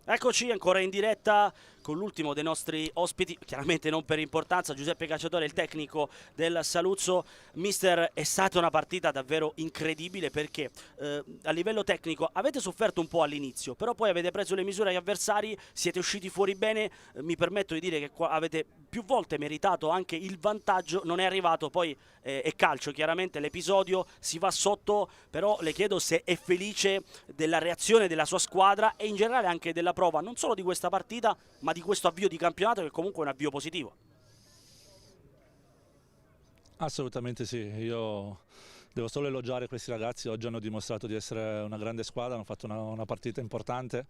Eccoci ancora in diretta con l'ultimo dei nostri ospiti, chiaramente non per importanza, Giuseppe Cacciatore, il tecnico del Saluzzo. Mister, è stata una partita davvero incredibile perché a livello tecnico avete sofferto un po' all'inizio, però poi avete preso le misure agli avversari, siete usciti fuori bene, mi permetto di dire che avete più volte meritato anche il vantaggio, non è arrivato, poi è calcio chiaramente, l'episodio si va sotto, però le chiedo se è felice della reazione della sua squadra e in generale anche della prova, non solo di questa partita, ma di questo avvio di campionato che comunque è un avvio positivo. Assolutamente sì, io devo solo elogiare questi ragazzi, oggi hanno dimostrato di essere una grande squadra, hanno fatto una partita importante,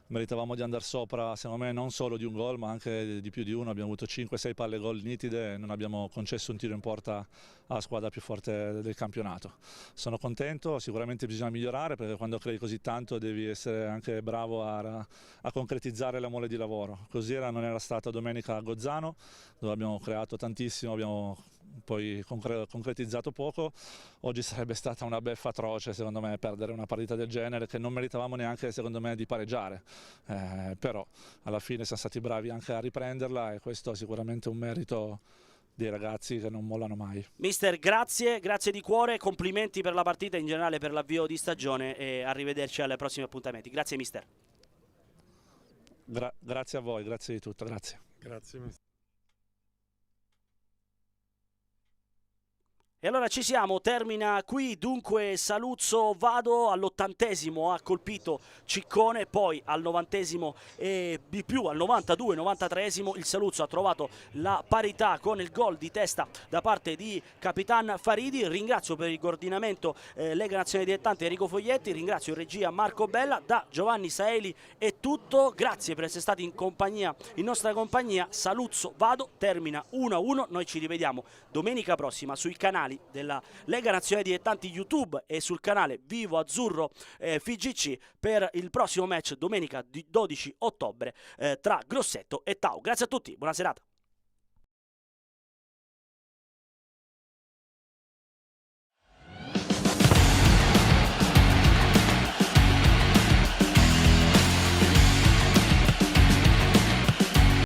meritavamo di andare sopra, secondo me non solo di un gol ma anche di più di uno, abbiamo avuto 5-6 palle gol nitide e non abbiamo concesso un tiro in porta alla squadra più forte del campionato. Sono contento, sicuramente bisogna migliorare perché quando crei così tanto devi essere anche bravo a concretizzare la mole di lavoro, così non era stata domenica a Gozzano dove abbiamo creato tantissimo, abbiamo poi concretizzato poco. Oggi sarebbe stata una beffa atroce secondo me perdere una partita del genere, che non meritavamo neanche secondo me di pareggiare, però alla fine siamo stati bravi anche a riprenderla e questo è sicuramente un merito dei ragazzi che non mollano mai. Mister, grazie di cuore, complimenti per la partita e in generale per l'avvio di stagione e arrivederci ai prossimi appuntamenti. Grazie mister. Grazie a voi, grazie di tutto, grazie. Grazie mister. E allora ci siamo, termina qui dunque Saluzzo Vado. All'80° ha colpito Ciccone, poi al 90° e di più al 92, 93° il Saluzzo ha trovato la parità con il gol di testa da parte di Capitan Faridi. Ringrazio per il coordinamento Lega Nazionale Dilettanti Enrico Foglietti, ringrazio in regia Marco Bella, da Giovanni Saeli è tutto, grazie per essere stati in nostra compagnia. Saluzzo Vado termina 1-1, noi ci rivediamo domenica prossima sui canali della Lega Nazionale Dilettanti YouTube e sul canale Vivo Azzurro FIGC per il prossimo match domenica 12 ottobre tra Grosseto e Tau. Grazie a tutti, buona serata.